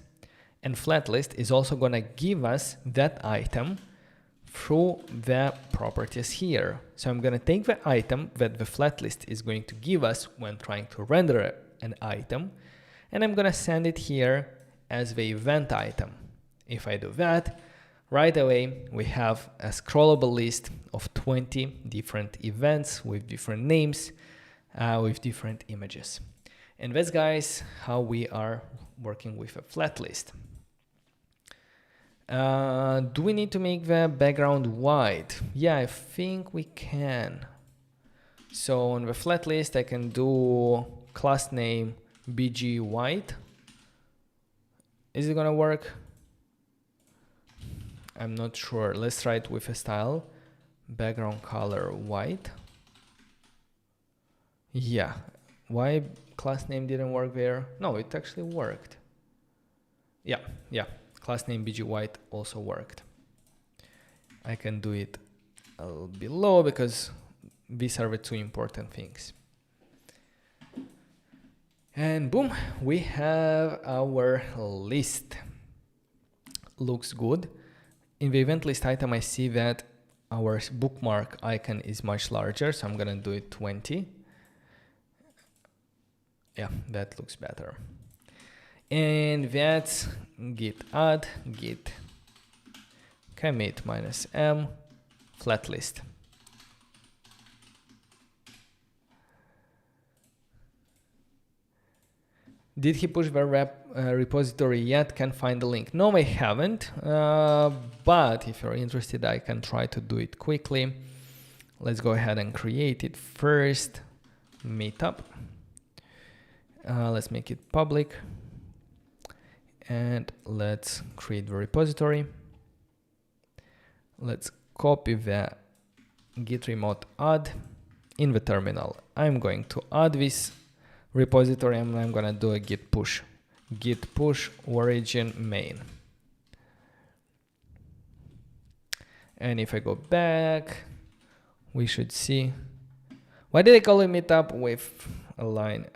And Flatlist is also going to give us that item through the properties here. So I'm going to take the item that the Flatlist is going to give us when trying to render an item, and I'm going to send it here as the event item. If I do that, right away we have a scrollable list of 20 different events with different names, with different images. And that's, guys, how we are working with a flat list. Do we need to make the background white? Yeah, I think we can. So on the flat list, I can do class name bg white. Is it gonna work? I'm not sure. Let's try it with a style. Background color white. Yeah. Why class name didn't work there? No, it actually worked. Yeah. Class name BG white also worked. I can do it a little below because these are the two important things. And boom, we have our list. Looks good. In the event list item, I see that our bookmark icon is much larger, so I'm gonna do it 20. Yeah, that looks better. And that's git add, git commit -m, Flatlist. Did he push the repository yet? Can't find the link. No, I haven't. But if you're interested, I can try to do it quickly. Let's go ahead and create it first. Meetup. Let's make it public. And let's create the repository. Let's copy the git remote add in the terminal. I'm going to add this repository and I'm gonna do a git push origin main. And if I go back, we should see, why did I call it meetup with a line?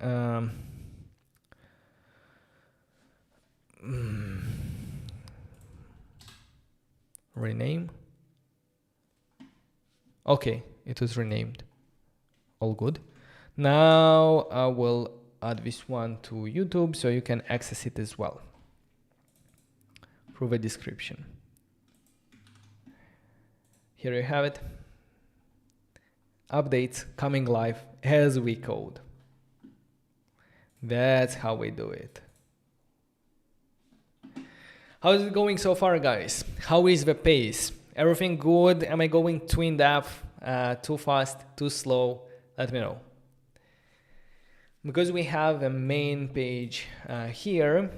Rename. Okay, it was renamed. All good. Now I will add this one to YouTube so you can access it as well through the description. Here you have it. Updates coming live as we code. That's how we do it. How is it going so far, guys? How is the pace? Everything good? Am I going too in depth, too fast, too slow? Let me know. Because we have a main page here,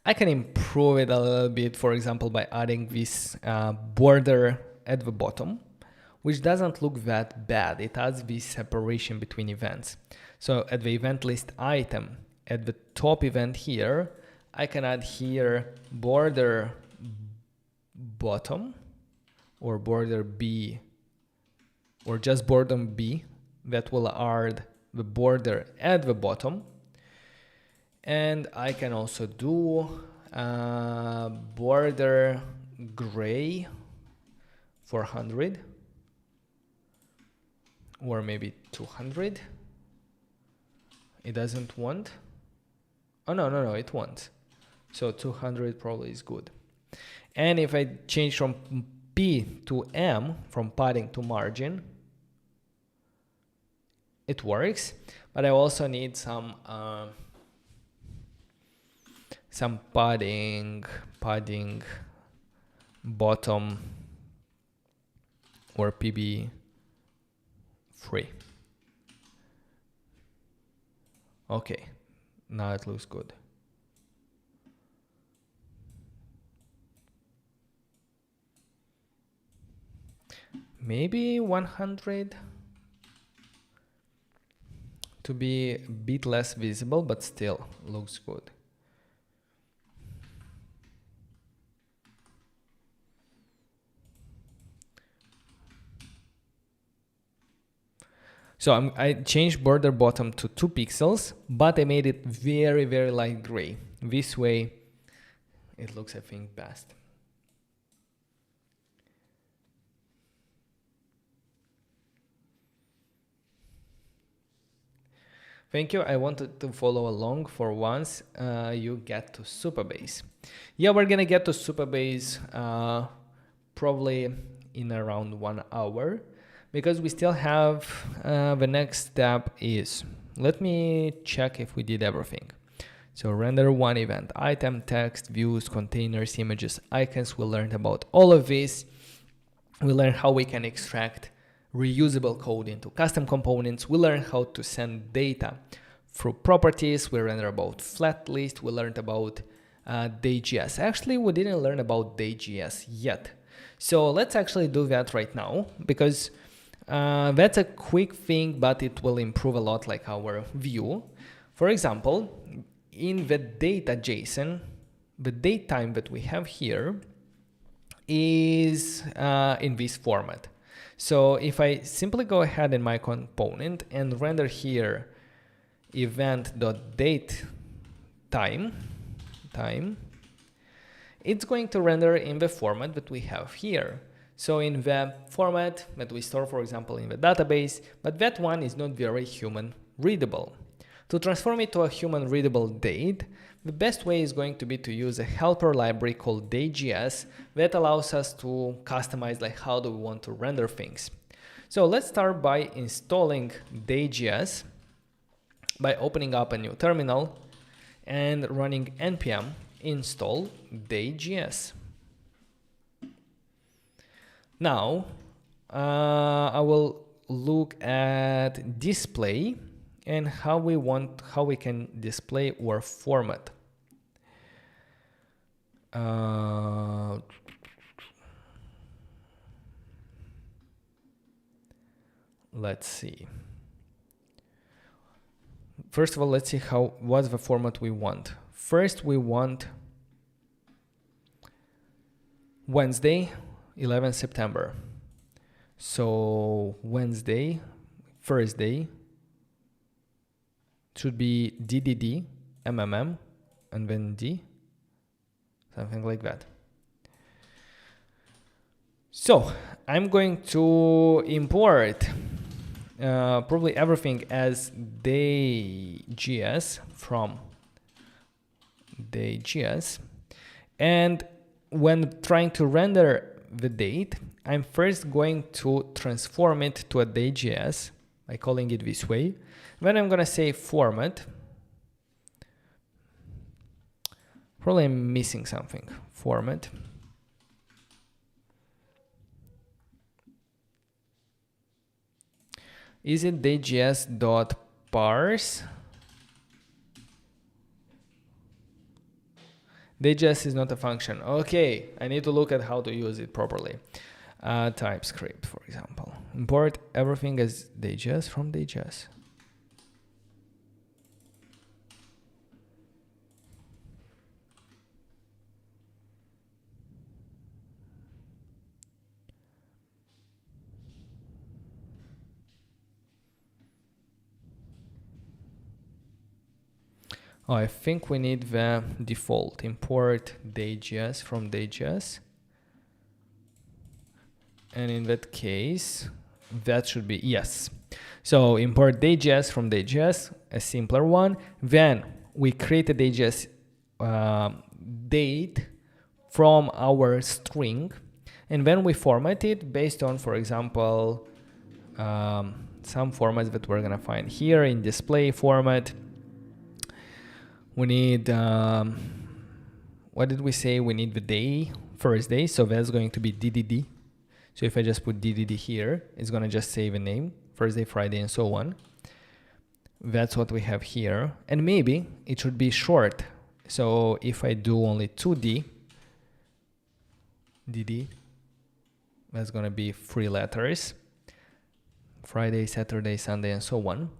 I can improve it a little bit, for example, by adding this border at the bottom, which doesn't look that bad. It adds this separation between events. So at the event list item, at the top event here, I can add here border bottom or border B or just border B that will add the border at the bottom. And I can also do border gray 400 or maybe 200. It doesn't want. Oh, no, it wants. So 200 probably is good. And if I change from P to M, from padding to margin, it works. But I also need some padding bottom or PB free. Okay, now it looks good. Maybe 100 to be a bit less visible, but still looks good. So I changed border bottom to 2 pixels, but I made it very, very light gray. This way it looks, I think, best. Thank you. I wanted to follow along for once you get to Supabase. Yeah, we're gonna get to Supabase probably in around 1 hour because we still have the next step is, let me check if we did everything. So render one event, item, text, views, containers, images, icons. We learned about all of this. We learned how we can extract reusable code into custom components. We learned how to send data through properties. We learned about Flatlist. We learned about Dayjs. Actually, we didn't learn about Dayjs yet. So let's actually do that right now, because that's a quick thing, but it will improve a lot like our view. For example, in the data JSON, the date time that we have here is in this format. So if I simply go ahead in my component and render here event.date time, it's going to render in the format that we have here. So in the format that we store, for example, in the database, but that one is not very human readable. To transform it to a human readable date, the best way is going to be to use a helper library called Dayjs that allows us to customize like how do we want to render things. So let's start by installing Dayjs by opening up a new terminal and running npm install Dayjs. Now I will look at display and how we can display our format. Let's see. First of all, let's see what's the format we want. First, we want Wednesday, 11 September. So Wednesday, Thursday, should be DDD, MMM, and then D, something like that. So I'm going to import probably everything as Dayjs from Dayjs. And when trying to render the date, I'm first going to transform it to a Dayjs by calling it this way. Then I'm going to say format. Probably I'm missing something. Format. Is it Dayjs.parse? Dayjs is not a function. Okay, I need to look at how to use it properly. TypeScript, for example. Import everything as Dayjs from Dayjs. Oh, I think we need the default. Import Dayjs from Dayjs. And in that case, that should be yes. So import Dayjs from Dayjs, a simpler one. Then we create a Dayjs date from our string. And then we format it based on, for example, some formats that we're going to find here in display format. We need, what did we say? We need the day, Thursday. So that's going to be DDD. So if I just put DDD here, it's going to just save a name, Thursday, Friday, and so on. That's what we have here. And maybe it should be short. So if I do only 2D, DD, that's going to be 3 letters. Friday, Saturday, Sunday, and so on.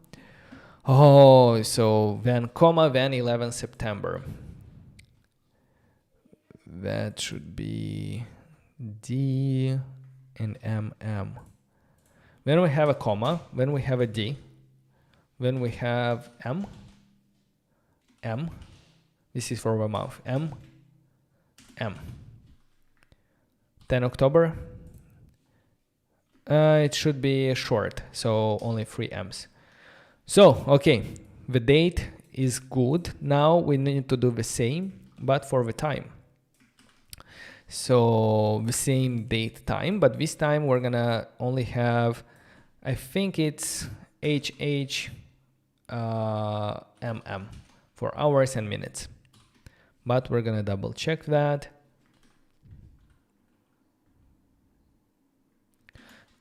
Oh, so then comma, then 11 September. That should be D and MM. Then we have a comma, then we have a D, then we have M. This is for the mouth. M. 10 October. It should be short, so only 3 M's. So, okay, the date is good. Now we need to do the same, but for the time. So the same date time, but this time we're gonna only have, I think it's MM for hours and minutes. But we're gonna double check that.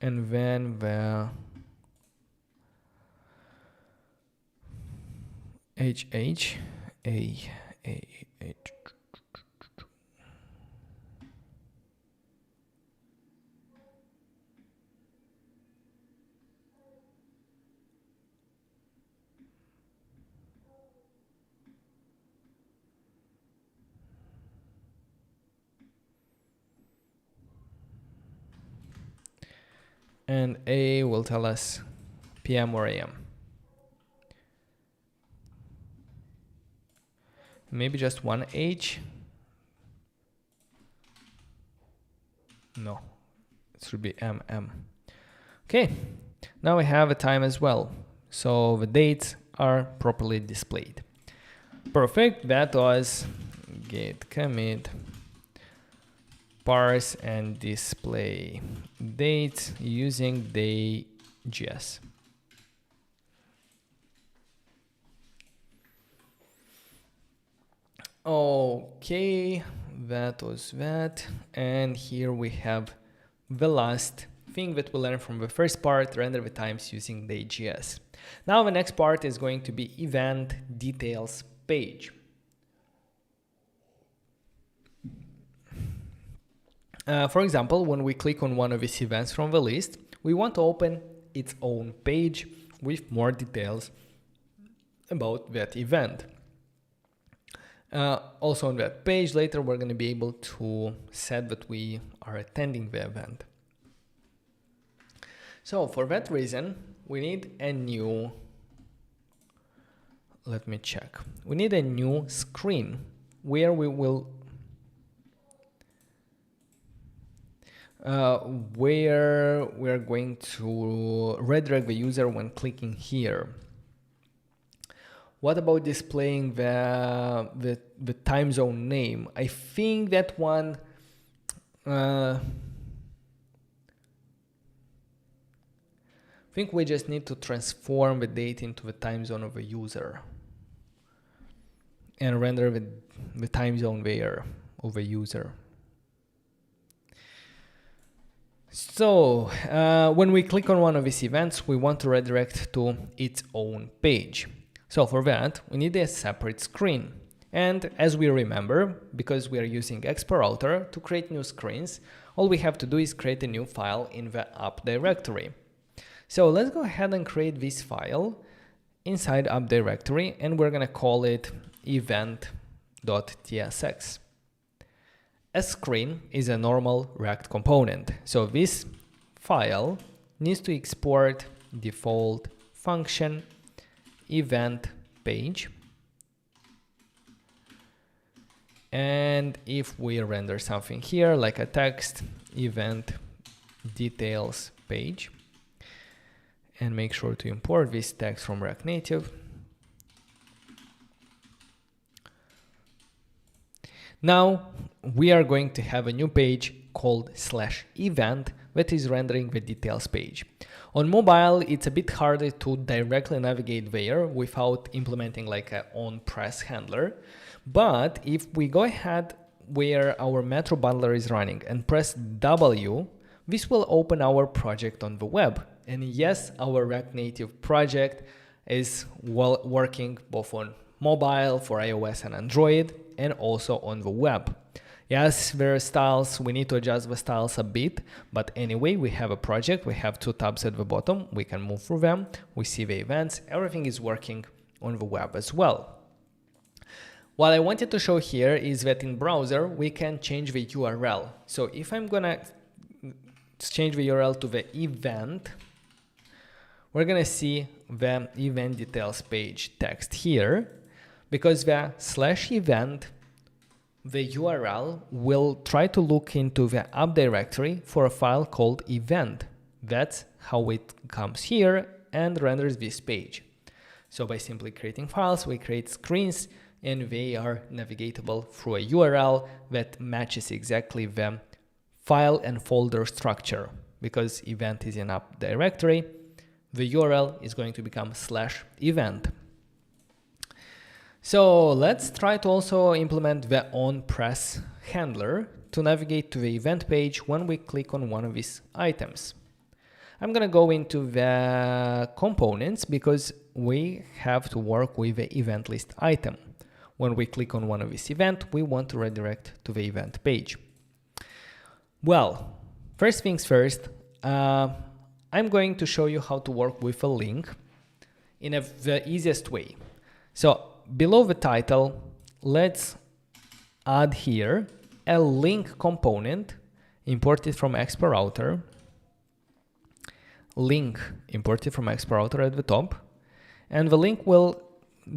And then the and A will tell us PM or AM. Maybe just one H. No, it should be MM. Okay, now we have a time as well. So the dates are properly displayed. Perfect, that was git commit parse and display dates using Dayjs. Okay, that was that. And here we have the last thing that we learned from the first part, render the times using Dayjs. Now the next part is going to be event details page. For example, when we click on one of these events from the list, we want to open its own page with more details about that event. Also on that page later, we're going to be able to set that we are attending the event. So for that reason, we need a new, let me check. We need a new screen where we will where we're going to redirect the user when clicking here. What about displaying the time zone name? I think that one I think we just need to transform the date into the time zone of a user and render the time zone there of a user. So when we click on one of these events, we want to redirect to its own page. So for that, we need a separate screen. And as we remember, because we are using Expo Router to create new screens, all we have to do is create a new file in the app directory. So let's go ahead and create this file inside app directory, and we're going to call it event.tsx. A screen is a normal React component. So this file needs to export default function event page. And if we render something here like a text, event details page, and make sure to import this text from React Native. Now we are going to have a new page called /event that is rendering the details page. On mobile, it's a bit harder to directly navigate there without implementing like an on-press handler. But if we go ahead where our Metro bundler is running and press W, this will open our project on the web. And yes, our React Native project is working both on mobile for iOS and Android, and also on the web. Yes, there are styles, we need to adjust the styles a bit, but anyway, we have a project, we have two tabs at the bottom, we can move through them, we see the events, everything is working on the web as well. What I wanted to show here is that in browser, we can change the URL. So if I'm gonna change the URL to the event, we're gonna see the event details page text here, because the /event, the URL will try to look into the app directory for a file called event. That's how it comes here and renders this page. So by simply creating files, we create screens and they are navigatable through a URL that matches exactly the file and folder structure. Because event is in app directory, the URL is going to become /event. So let's try to also implement the on-press handler to navigate to the event page when we click on one of these items. I'm going to go into the components because we have to work with the event list item. When we click on one of these events, we want to redirect to the event page. Well, first things first, I'm going to show you how to work with a link in the easiest way. So below the title, let's add here a link component imported from Expo Router. link imported from Expo Router at the top, and the link will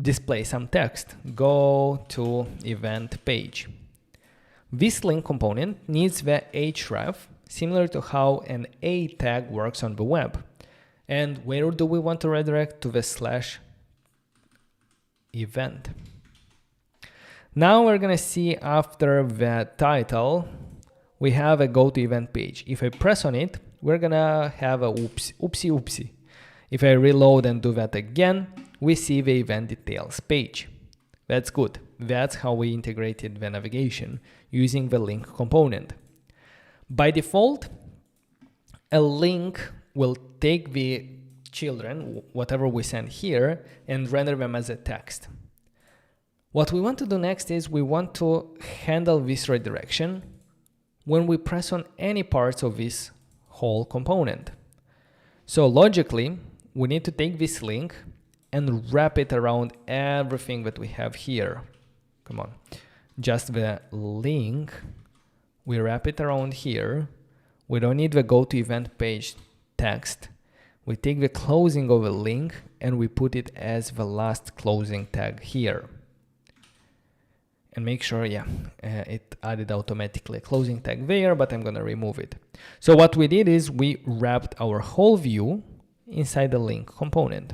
display some text. Go to event page. This link component needs the href, similar to how an A tag works on the web. And where do we want to redirect? To the /event. Now we're gonna see after the title, we have a go to event page. If I press on it, we're gonna have a oopsie. If I reload and do that again, we see the event details page. That's good. That's how we integrated the navigation using the link component. By default, a link will take the children, whatever we send here, and render them as a text. What we want to do next is we want to handle this redirection when we press on any parts of this whole component. So logically, we need to take this link and wrap it around everything that we have here. Come on, just the link, we wrap it around here. We don't need the go to event page text. We take the closing of a link and we put it as the last closing tag here. And make sure, it added automatically a closing tag there, but I'm gonna remove it. So what we did is we wrapped our whole view inside the link component.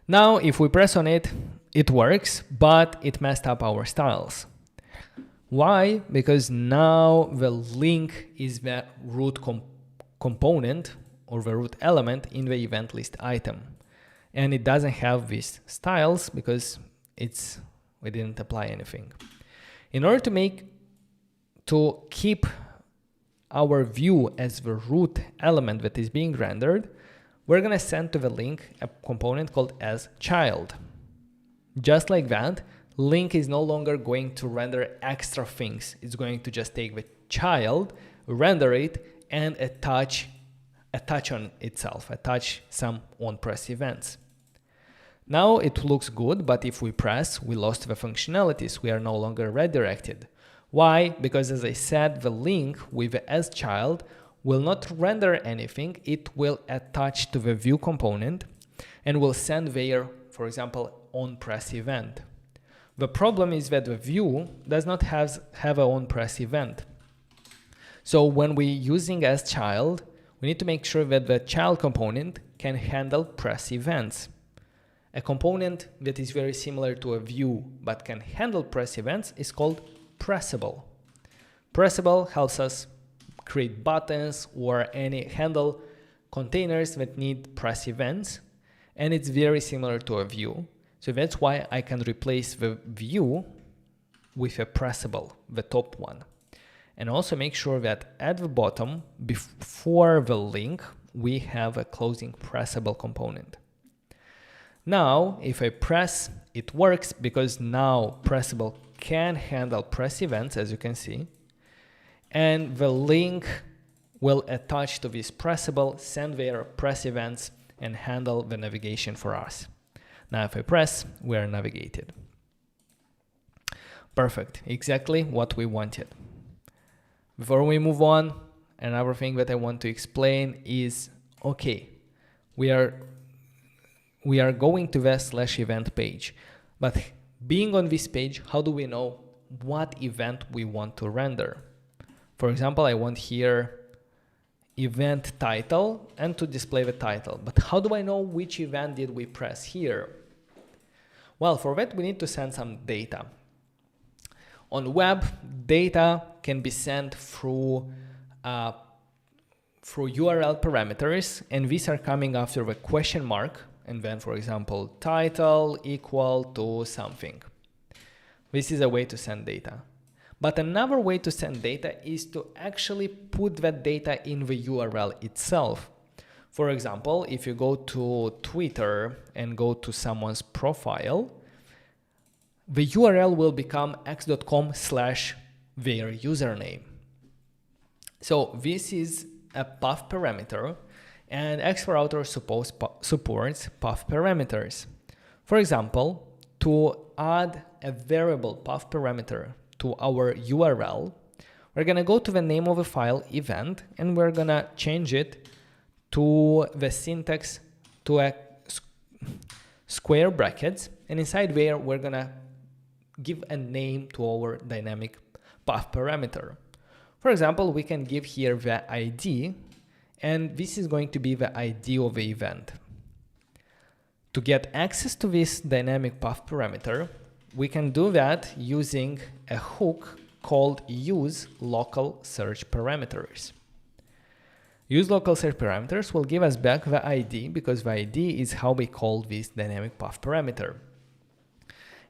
Now, if we press on it, it works, but it messed up our styles. Why? Because now the link is the root component or the root element in the event list item. And it doesn't have these styles because we didn't apply anything. In order to keep our view as the root element that is being rendered, we're gonna send to the link a component called as child. Just like that, link is no longer going to render extra things. It's going to just take the child, render it, and attach on itself, attach some on-press events. Now it looks good, but if we press, we lost the functionalities. We are no longer redirected. Why? Because as I said, the link with the as child will not render anything. It will attach to the view component and will send there, for example, on-press event. The problem is that the view does not have an on-press event. So when we're using as child, we need to make sure that the child component can handle press events. A component that is very similar to a view but can handle press events is called pressable. Pressable helps us create buttons or handle containers that need press events, and it's very similar to a view. So that's why I can replace the view with a pressable, the top one. And also make sure that at the bottom, before the link, we have a closing pressable component. Now, if I press, it works because now pressable can handle press events, as you can see, and the link will attach to this pressable, send their press events, and handle the navigation for us. Now, if I press, we are navigated. Perfect, exactly what we wanted. Before we move on, another thing that I want to explain is, okay, we are going to the /event page, but being on this page, how do we know what event we want to render? For example, I want here event title and to display the title, but how do I know which event did we press here? Well, for that, we need to send some data. On web, data can be sent through URL parameters, and these are coming after the question mark, and then, for example, title equal to something. This is a way to send data. But another way to send data is to actually put that data in the URL itself. For example, if you go to Twitter and go to someone's profile, the URL will become x.com/their username. So this is a path parameter, and Expo Router supports path parameters. For example, to add a variable path parameter to our URL, we're gonna go to the name of a file event, and we're gonna change it to the syntax to a square brackets, and inside there we're gonna give a name to our dynamic path parameter. For example, we can give here the ID, and this is going to be the ID of the event. To get access to this dynamic path parameter, we can do that using a hook called use local search parameters. Use local search parameters will give us back the ID, because the ID is how we call this dynamic path parameter.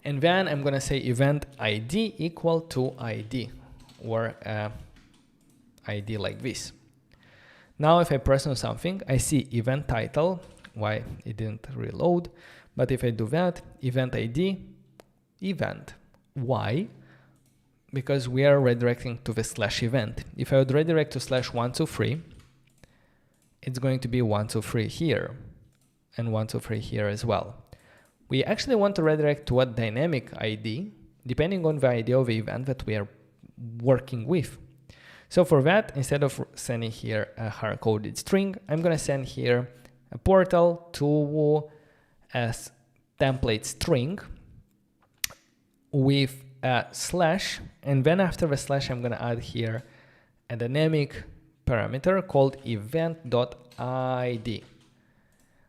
And then I'm gonna say event ID equal to ID, or ID like this. Now if I press on something, I see event title. Why it didn't reload? But if I do that, event ID, event. Why? Because we are redirecting to the slash event. If I would redirect to slash 123, it's going to be 123 here and 123 here as well. We actually want to redirect to a dynamic ID, depending on the ID of the event that we are working with. So for that, instead of sending here a hard-coded string, I'm going to send here a portal to a template string with a slash, and then after the slash I'm going to add here a dynamic parameter called event.id.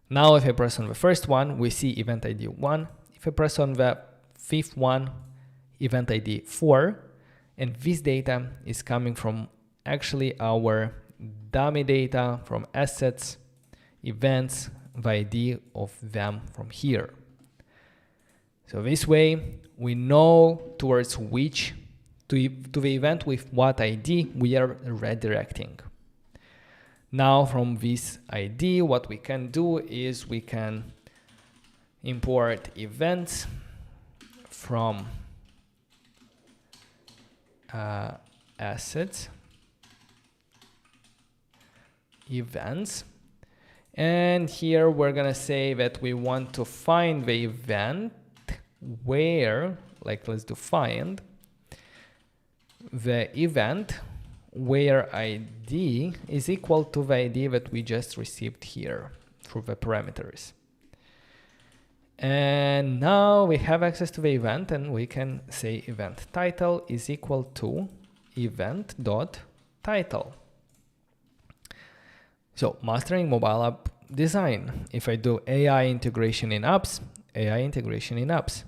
Now if I press on the first one, we see event ID 1. If I press on the fifth one, event ID 4, and this data is coming from actually our dummy data from assets, events, the ID of them from here. So this way we know towards which to the event with what ID we are redirecting. Now from this ID, what we can do is we can import events from assets, events, and here we're gonna say that we want to find the event where, like let's do find the event where ID is equal to the ID that we just received here through the parameters. And now we have access to the event, and we can say event title is equal to event.title. So mastering mobile app design. If I do AI integration in apps, AI integration in apps.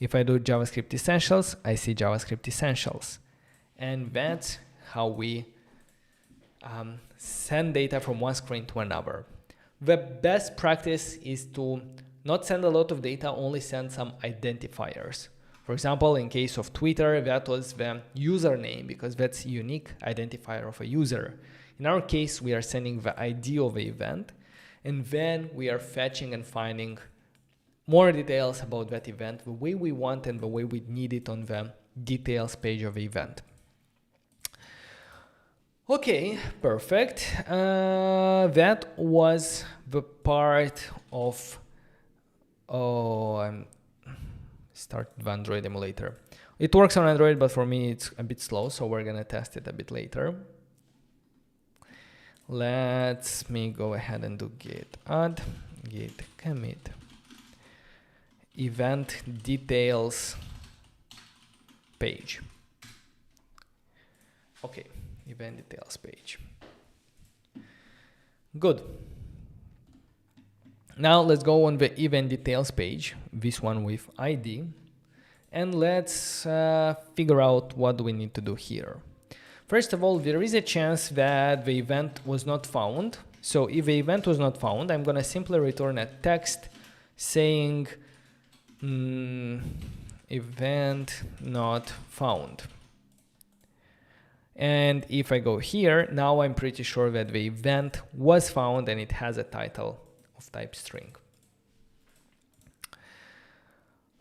If I do JavaScript essentials, I see JavaScript essentials. And that's how we send data from one screen to another. The best practice is to not send a lot of data, only send some identifiers. For example, in case of Twitter, that was the username, because that's a unique identifier of a user. In our case, we are sending the ID of the event, and then we are fetching and finding more details about that event, the way we want and the way we need it on the details page of the event. Okay, perfect. That was the part of, I'm started the Android emulator. It works on Android, but for me it's a bit slow, so we're gonna test it a bit later. Let me go ahead and do git add, git commit, event details page. Okay, event details page. Good. Now let's go on the event details page, this one with ID, and let's figure out what do we need to do here. First of all, there is a chance that the event was not found. So if the event was not found, I'm going to simply return a text saying event not found. And if I go here, now I'm pretty sure that the event was found and it has a title of type string.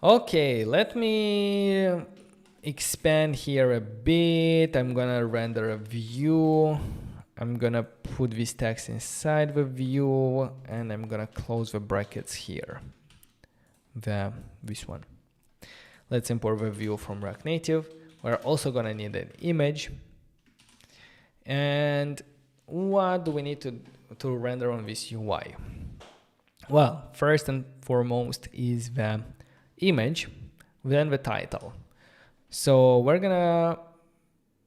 Okay, let me expand here a bit. I'm gonna render a view. I'm gonna put this text inside the view, and I'm gonna close the brackets here. This one. Let's import the view from React Native. We're also gonna need an image. And what do we need to render on this UI? Well, first and foremost is the image, then the title. So we're gonna,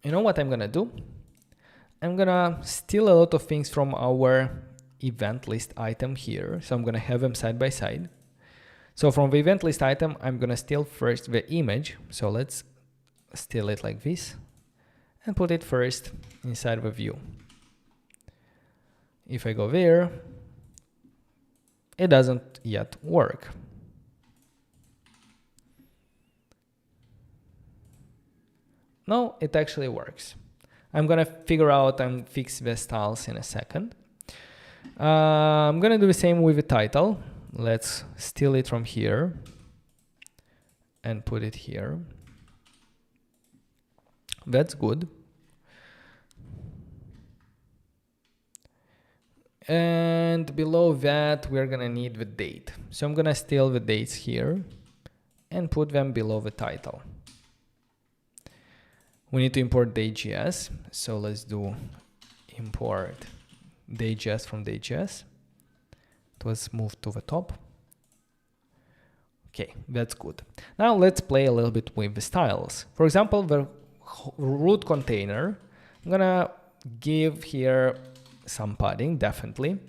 you know what I'm gonna do? I'm gonna steal a lot of things from our event list item here. So I'm gonna have them side by side. So from the event list item, I'm gonna steal first the image. So let's steal it like this and put it first inside the view. If I go there, it doesn't yet work. No, it actually works. I'm gonna figure out and fix the styles in a second. I'm gonna do the same with the title. Let's steal it from here and put it here. That's good. And below that, we're gonna need the date. So I'm gonna steal the dates here and put them below the title. We need to import Dayjs. So let's do import Dayjs from Dayjs. It was moved to the top. Okay, that's good. Now let's play a little bit with the styles. For example, the root container, I'm gonna give here some padding, definitely.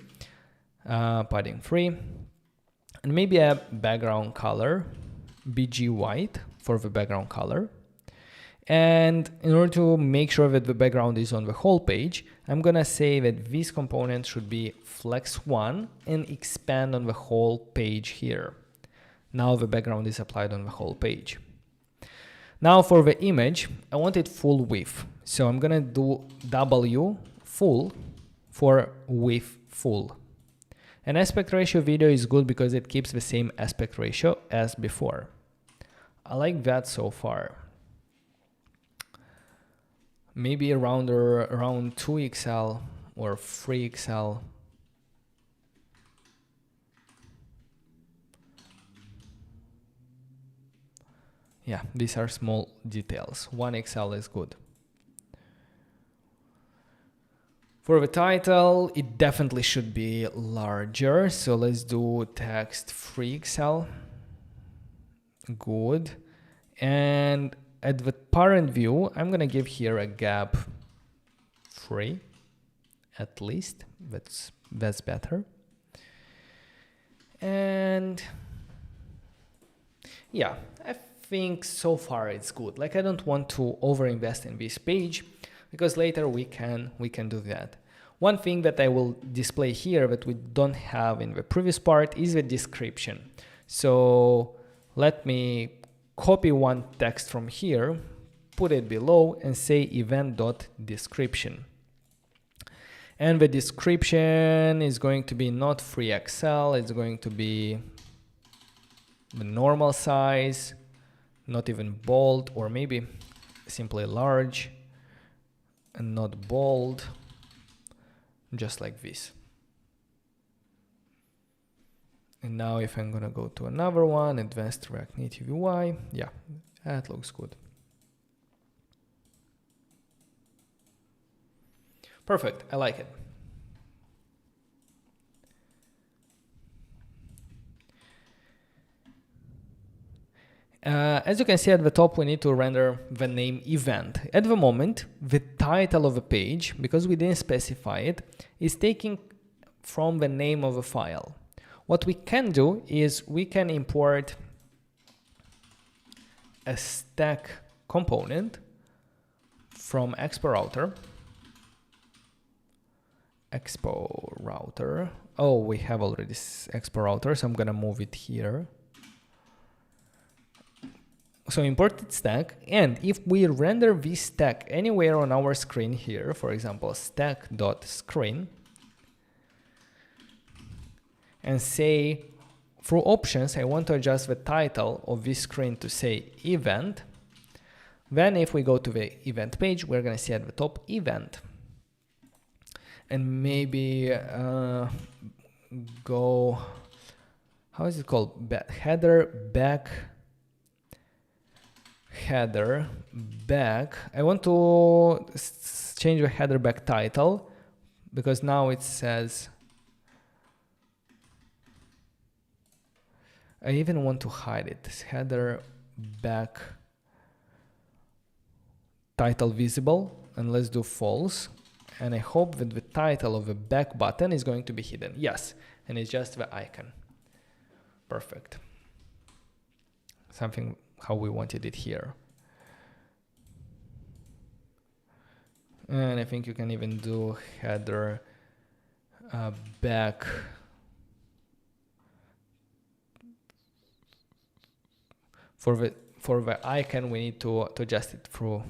Padding 3. And maybe a background color, BG white for the background color. And in order to make sure that the background is on the whole page, I'm gonna say that this component should be flex1 and expand on the whole page here. Now the background is applied on the whole page. Now for the image, I want it full width. So I'm gonna do W full for width full. An aspect ratio video is good because it keeps the same aspect ratio as before. I like that so far. Maybe around 2XL or 3XL. Yeah, these are small details. 1XL is good. For the title, it definitely should be larger. So let's do text 3XL. Good. And at the parent view, I'm gonna give here a gap 3, at least. That's better. And yeah, I think so far it's good. Like I don't want to overinvest in this page because later we can do that. One thing that I will display here that we don't have in the previous part is the description. So let me copy one text from here, put it below and say event.description. And the description is going to be not 3XL, it's going to be the normal size, not even bold, or maybe simply large and not bold, just like this. And now if I'm gonna go to another one, Advanced React Native UI, yeah, that looks good. Perfect, I like it. As you can see at the top, we need to render the name event. At the moment, the title of the page, because we didn't specify it, is taken from the name of a file. What we can do is we can import a stack component from Expo Router. Expo Router. Oh, we have already this Expo Router, so I'm gonna move it here. So imported stack, and if we render this stack anywhere on our screen here, for example, stack.screen, and say through options, I want to adjust the title of this screen to say event, then if we go to the event page, we're gonna see at the top event. And maybe go, how is it called? Header header back. I want to change the header back title because now it says, I even want to hide it. This header back title visible, and let's do false. And I hope that the title of the back button is going to be hidden. Yes, and it's just the icon. Perfect. Something how we wanted it here. And I think you can even do header back for the icon. We need to adjust it through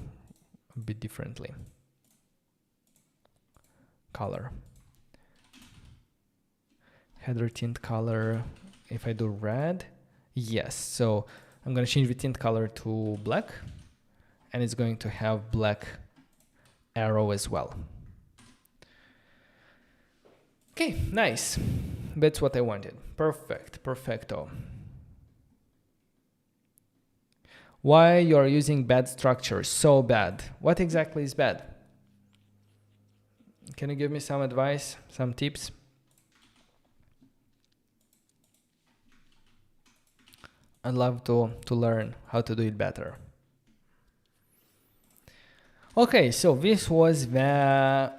a bit differently. Color. Header tint color. If I do red, yes. So I'm going to change the tint color to black, and it's going to have black arrow as well. Okay, nice. That's what I wanted. Perfect, perfecto. Why you're using bad structure? So bad. What exactly is bad? Can you give me some advice, some tips? I'd love to learn how to do it better. Okay, so this was the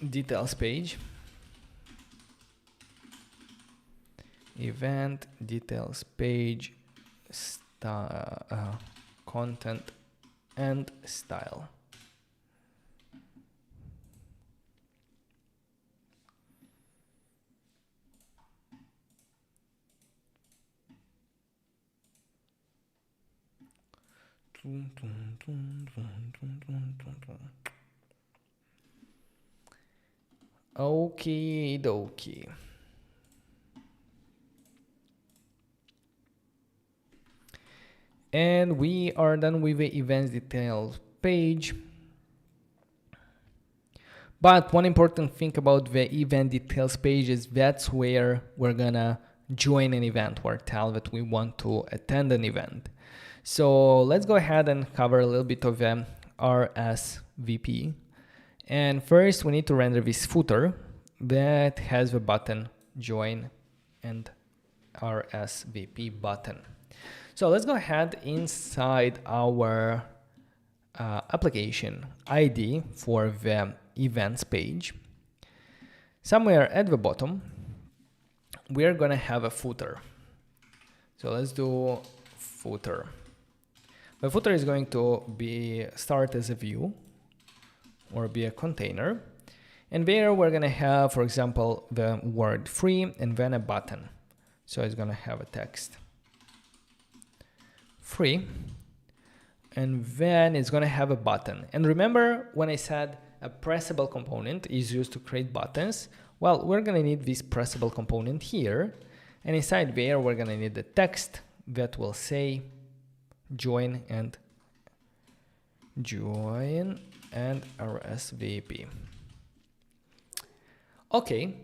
details page. Event details page, content and style. Okay, dokie. And we are done with the events details page. But one important thing about the event details page is that's where we're gonna join an event or tell that we want to attend an event. So let's go ahead and cover a little bit of the RSVP. And first we need to render this footer that has the button join and RSVP button. So let's go ahead inside our application ID for the events page. Somewhere at the bottom, we're gonna have a footer. So let's do footer. The footer is going to start as a view or be a container. And there we're gonna have, for example, the word free and then a button. So it's gonna have a text. Free, and then it's going to have a button. And remember when I said a pressable component is used to create buttons? Well, we're going to need this pressable component here, and inside there we're going to need the text that will say join and RSVP. Okay.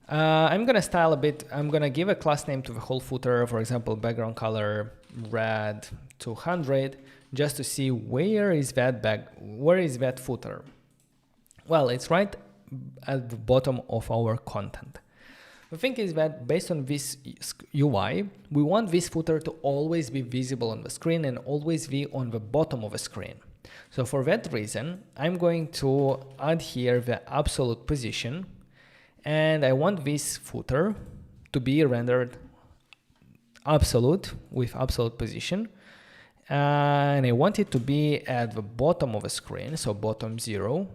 I'm going to style a bit. I'm going to give a class name to the whole footer, for example, background color red 200, just to see where is that footer. Well, it's right at the bottom of our content. The thing is that based on this UI, we want this footer to always be visible on the screen and always be on the bottom of the screen. So for that reason, I'm going to add here the absolute position. And I want this footer to be rendered absolute with absolute position. And I want it to be at the bottom of the screen. So bottom 0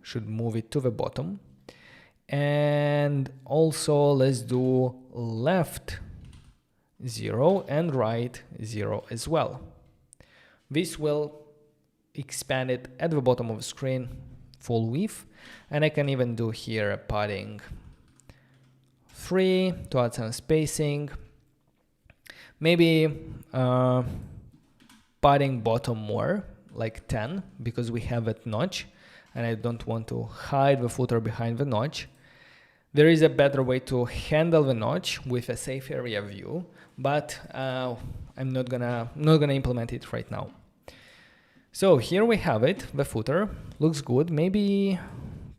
should move it to the bottom. And also let's do left 0 and right 0 as well. This will expand it at the bottom of the screen full width. And I can even do here a padding 3 to add some spacing. Maybe padding bottom more, like 10, because we have that notch. And I don't want to hide the footer behind the notch. There is a better way to handle the notch with a safe area view. But I'm not gonna implement it right now. So here we have it. The footer looks good. Maybe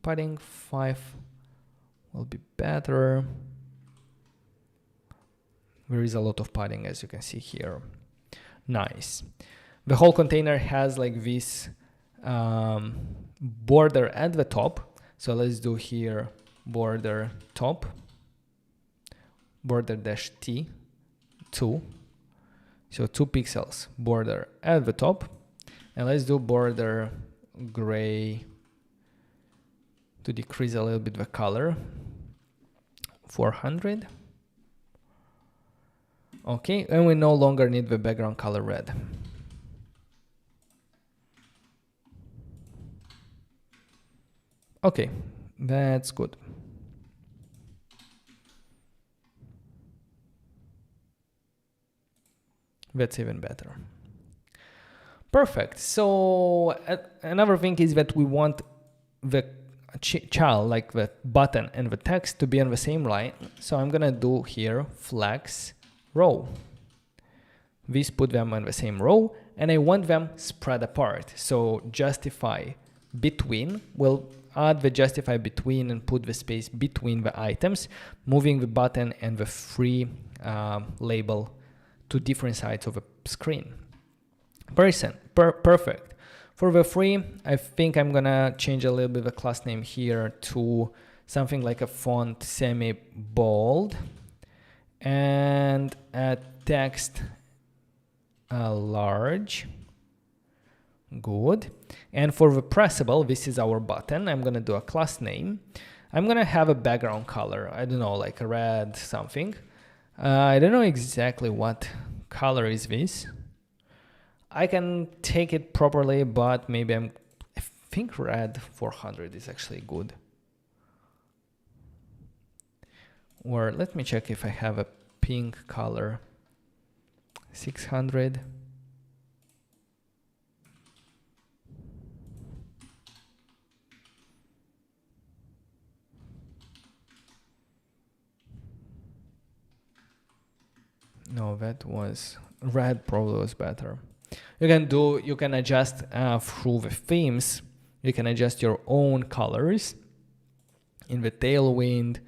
padding 5 will be better. There is a lot of padding, as you can see here. Nice. The whole container has like this border at the top. So let's do here border top, border dash T, 2. So 2 pixels border at the top. And let's do border gray to decrease a little bit the color. 400. Okay, and we no longer need the background color red. Okay, that's good. That's even better. Perfect. So another thing is that we want the child, like the button and the text, to be on the same line. So I'm gonna do here flex row. These put them on the same row, and I want them spread apart. So justify between will add the justify between and put the space between the items, moving the button and the free label to different sides of the screen. Perfect. For the free, I think I'm gonna change a little bit the class name here to something like a font semi-bold and a text large. Good. And for the pressable, this is our button. I'm gonna do a class name. I'm gonna have a background color. I don't know, like a red something. I don't know exactly what color is this. I can take it properly, but maybe I think red 400 is actually good. Or let me check if I have a pink color. 600. No, that was red, probably was better. You can adjust through the themes. You can adjust your own colors in the tailwind.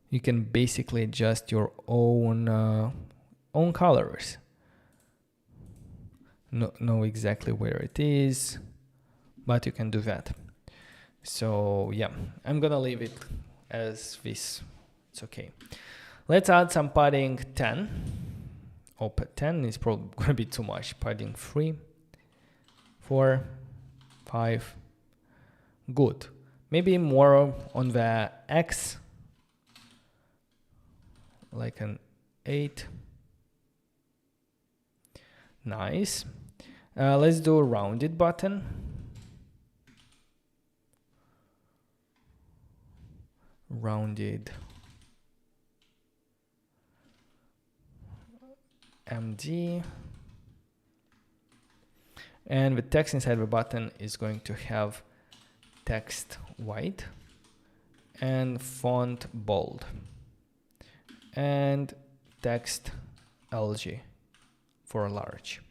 You can basically adjust your own colors. Know exactly where it is, but you can do that. So yeah, I'm gonna leave it as this. It's okay. Let's add some padding 10. Oh, 10 is probably going to be too much. Padding 3, 4, 5. Good. Maybe more on the X, like an 8. Nice. Let's do a rounded button. Rounded MD, and the text inside the button is going to have text white and font bold and text LG for large.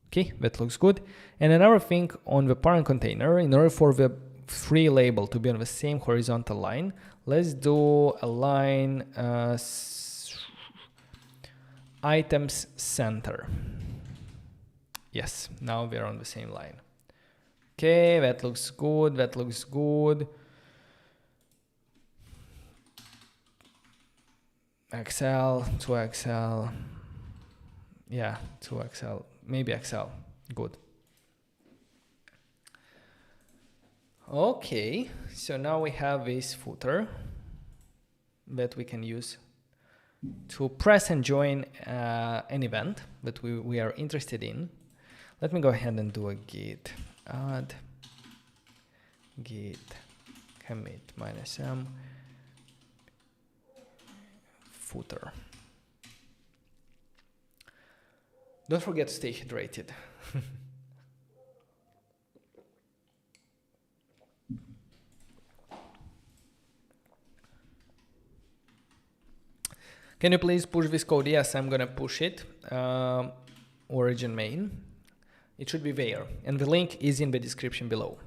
Okay, that looks good. And another thing on the parent container, in order for the free label to be on the same horizontal line, let's do a line items center. Yes, now we're on the same line. Okay, that looks good. That looks good. XL, 2XL. Yeah, 2XL. Maybe XL. Good. Okay, so now we have this footer that we can use to press and join an event that we are interested in. Let me go ahead and do a git add git commit -m footer. Don't forget to stay hydrated. Can you please push this code? Yes, I'm gonna push it. Origin main. It should be there, and the link is in the description below.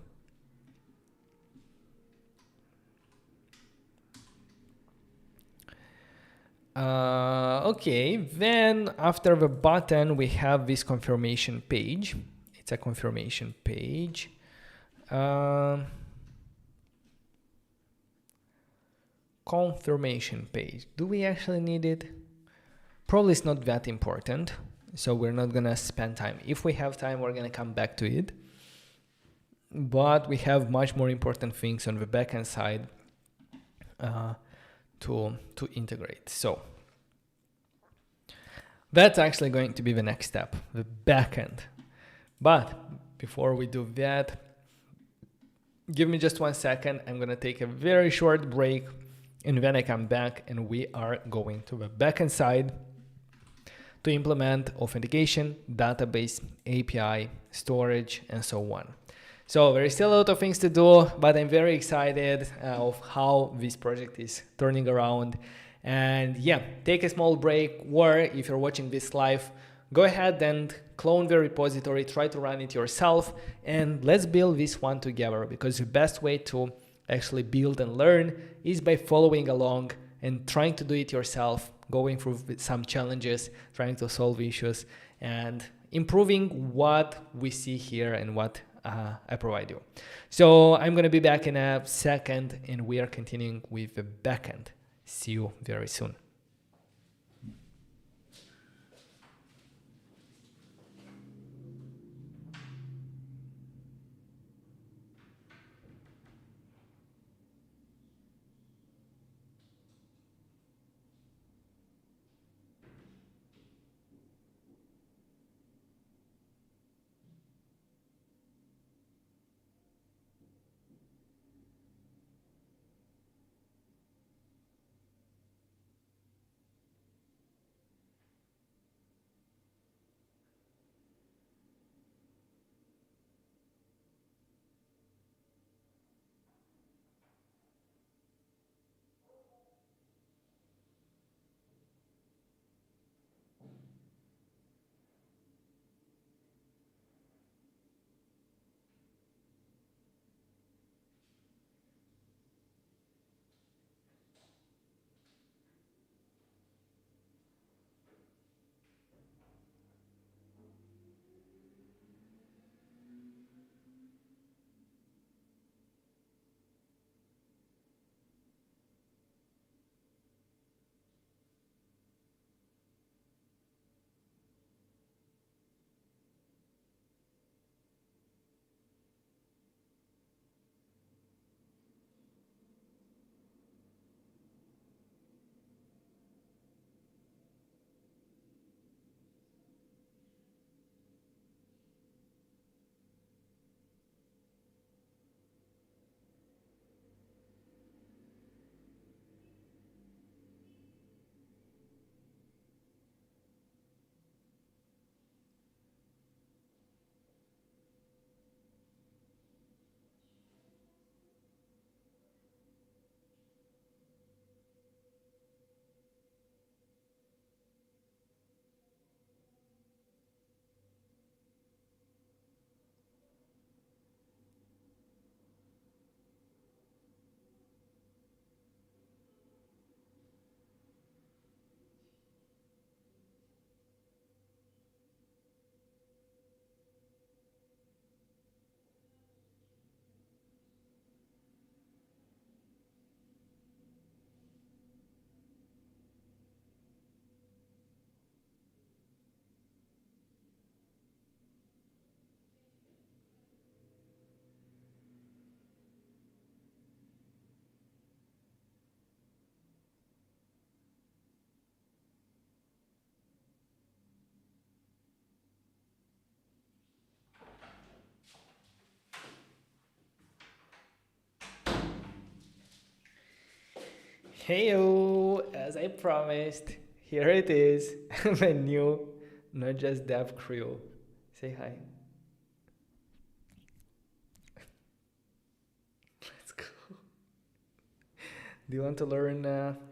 Okay, then after the button, we have this confirmation page. It's a confirmation page. Confirmation page. Do we actually need it? Probably it's not that important, so we're not gonna spend time. If we have time, we're gonna come back to it. But we have much more important things on the backend side to integrate. So that's actually going to be the next step, the backend. But before we do that, give me just 1 second. I'm gonna take a very short break, and then I come back and we are going to the backend side to implement authentication, database, API, storage, and so on. So there is still a lot of things to do, but I'm very excited of how this project is turning around. And yeah, take a small break, or if you're watching this live, go ahead and clone the repository, try to run it yourself, and let's build this one together, because the best way to actually build and learn is by following along and trying to do it yourself, going through some challenges, trying to solve issues, and improving what we see here and what I provide you. So I'm going to be back in a second, and we are continuing with the backend. See you very soon. Heyo, as I promised, here it is, the new notjust.dev crew. Say hi. Let's go. Do you want to learn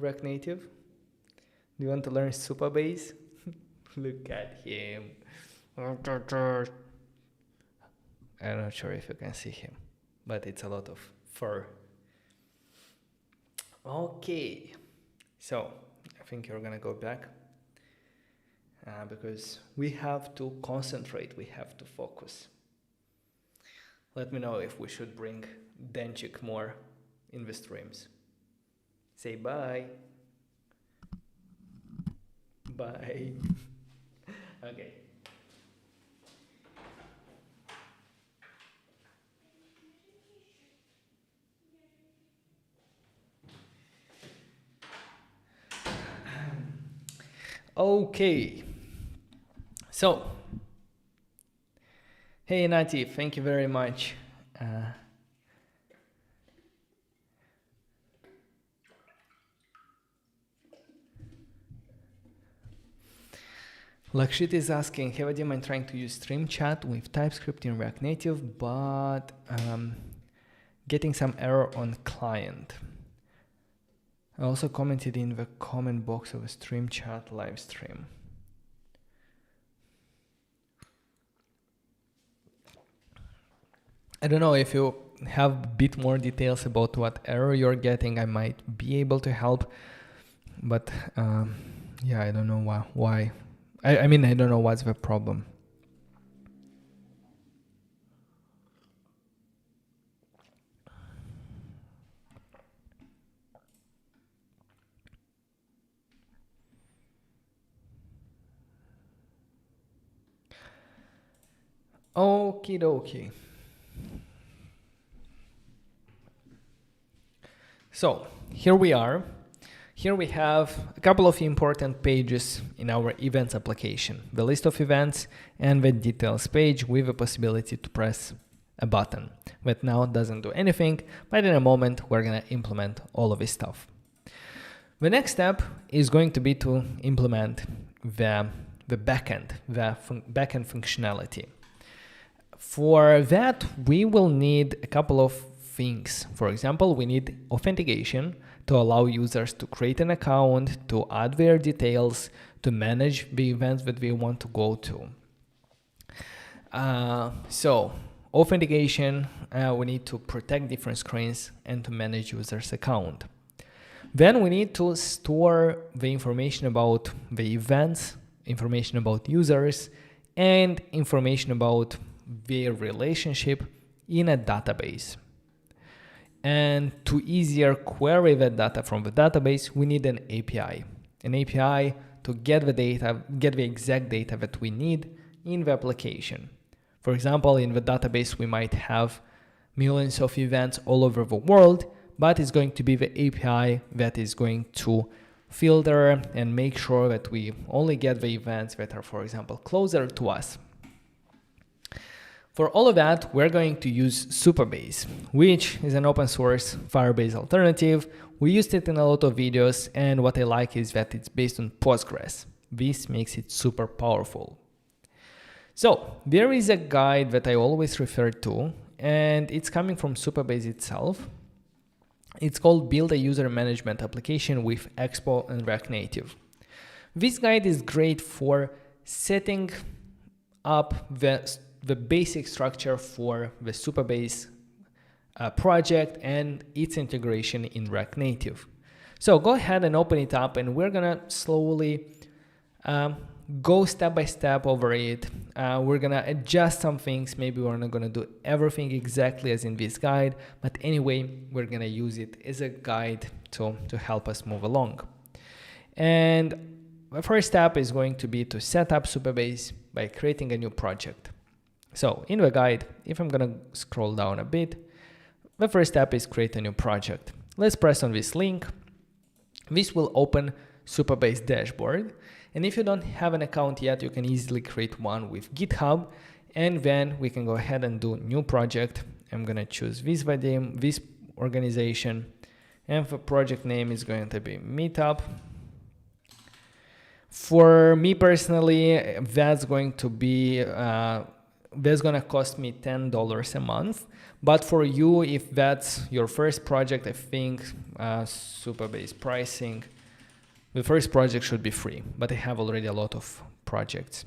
React Native? Do you want to learn Supabase? Look at him. I'm not sure if you can see him, but it's a lot of fur. Okay, so I think you're gonna go back because we have to concentrate, we have to focus. Let me know if we should bring Denchik more in the streams. Say bye. Bye. Okay. Okay. So, hey Nati, thank you very much. Lakshit is asking, have a I'm trying to use Stream Chat with TypeScript in React Native, but getting some error on client. I also commented in the comment box of a Stream Chat live stream. I don't know if you have a bit more details about what error you're getting, I might be able to help, but yeah, I don't know why. I mean, I don't know what's the problem. Okie dokie. So here we are. Here we have a couple of important pages in our events application, the list of events and the details page with the possibility to press a button that now doesn't do anything, but in a moment we're going to implement all of this stuff. The next step is going to be to implement the backend, backend functionality. For that, we will need a couple of things. For example, we need authentication to allow users to create an account, to add their details, to manage the events that they want to go to. So authentication, we need to protect different screens and to manage users' account. Then we need to store the information about the events, information about users, and information about their relationship in a database. And to easier query the data from the database, we need an API. An API to get the data, get the exact data that we need in the application. For example, in the database, we might have millions of events all over the world, but it's going to be the API that is going to filter and make sure that we only get the events that are, for example, closer to us. For all of that, we're going to use Supabase, which is an open source Firebase alternative. We used it in a lot of videos, and what I like is that it's based on Postgres. This makes it super powerful. So there is a guide that I always refer to, and it's coming from Supabase itself. It's called Build a User Management Application with Expo and React Native. This guide is great for setting up the basic structure for the Supabase project and its integration in React Native. So go ahead and open it up, and we're gonna slowly go step by step over it. We're gonna adjust some things. Maybe we're not gonna do everything exactly as in this guide, but anyway, we're gonna use it as a guide to help us move along. And the first step is going to be to set up Supabase by creating a new project. So in the guide, if I'm gonna scroll down a bit, the first step is create a new project. Let's press on this link. This will open Supabase dashboard. And if you don't have an account yet, you can easily create one with GitHub. And then we can go ahead and do new project. I'm gonna choose this name, this organization. And the project name is going to be Meetup. For me personally, that's going to be that's gonna cost me $10 a month. But for you, if that's your first project, I think Supabase pricing The first project should be free, but I have already a lot of projects.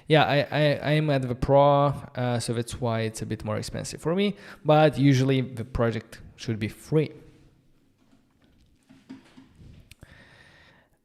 Yeah, I'm at the Pro, so that's why it's a bit more expensive for me, but usually the project should be free.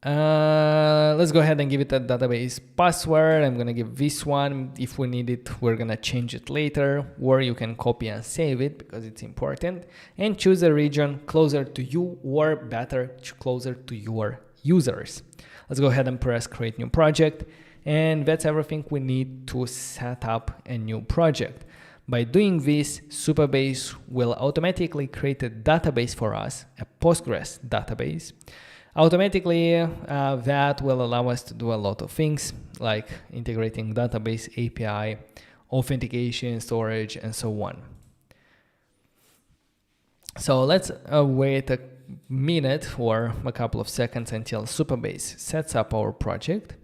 Let's go ahead and give it a database password. I'm gonna give this one. If we need it, we're gonna change it later, or you can copy and save it because it's important, and choose a region closer to you, or better, closer to your users. Let's go ahead and press create new project. And that's everything we need to set up a new project. By doing this, Supabase will automatically create a database for us, a Postgres database. Automatically, that will allow us to do a lot of things like integrating database API, authentication, storage, and so on. So let's wait a minute or a couple of seconds until Supabase sets up our project.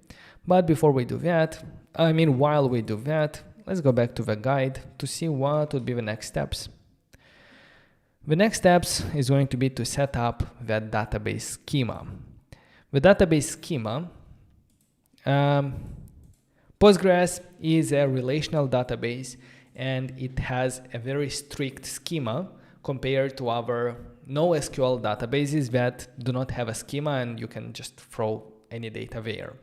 But before we do that, while we do that, let's go back to the guide to see what would be the next steps. The next steps is going to be to set up that database schema. The database schema, Postgres is a relational database, and it has a very strict schema compared to other NoSQL databases that do not have a schema and you can just throw any data there.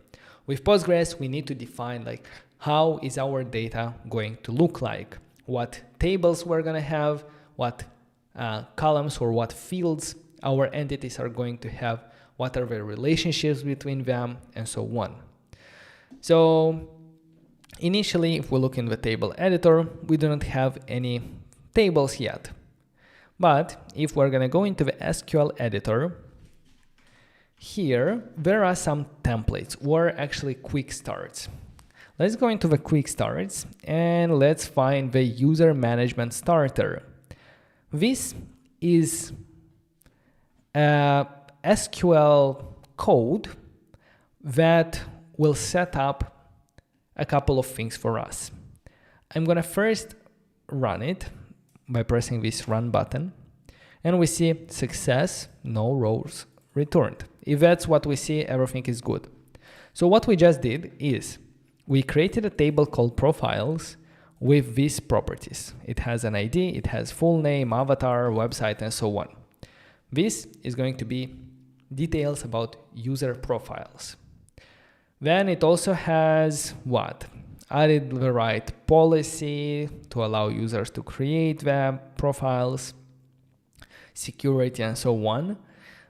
With Postgres, we need to define like how is our data going to look like, what tables we're going to have, what columns or what fields our entities are going to have, what are the relationships between them, and so on. So initially, if we look in the table editor, we do not have any tables yet. But if we're going to go into the SQL editor, here, there are some templates, or actually quick starts. Let's go into the quick starts and let's find the user management starter. This is a SQL code that will set up a couple of things for us. I'm going to first run it by pressing this run button, and we see success, no rows returned. If that's what we see, everything is good. So what we just did is we created a table called profiles with these properties. It has an ID, it has full name, avatar, website, and so on. This is going to be details about user profiles. Then it also has what? Added the right policy to allow users to create their profiles, security, and so on.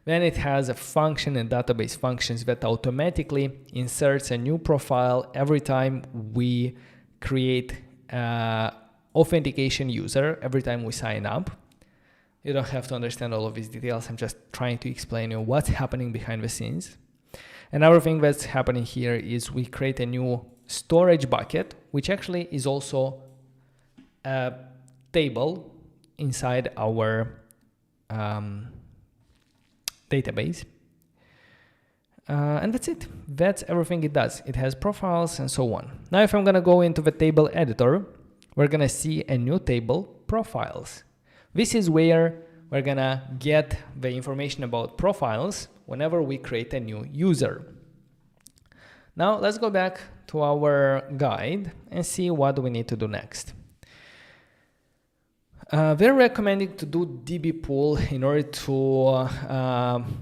Then it has a function and database functions that automatically inserts a new profile every time we create authentication user, every time we sign up. You don't have to understand all of these details. I'm just trying to explain you what's happening behind the scenes. Another thing that's happening here is we create a new storage bucket, which actually is also a table inside our database. And that's it. That's everything it does. It has profiles and so on. Now, if I'm going to go into the table editor, we're going to see a new table, profiles. This is where we're going to get the information about profiles whenever we create a new user. Now, let's go back to our guide and see what we need to do next. They're recommending to do DB pull in order to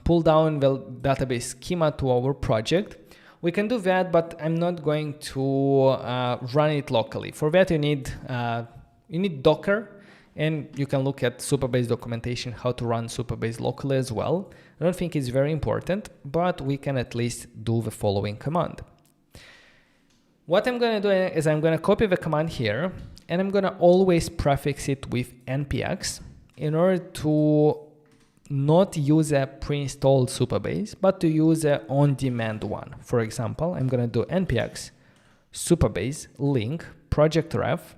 pull down the database schema to our project. We can do that, but I'm not going to run it locally. For that, you need Docker, and you can look at Supabase documentation how to run Supabase locally as well. I don't think it's very important, but we can at least do the following command. What I'm going to do is I'm going to copy the command here, and I'm going to always prefix it with npx in order to not use a pre-installed Supabase, but to use an on-demand one. For example, I'm going to do npx Supabase link project ref,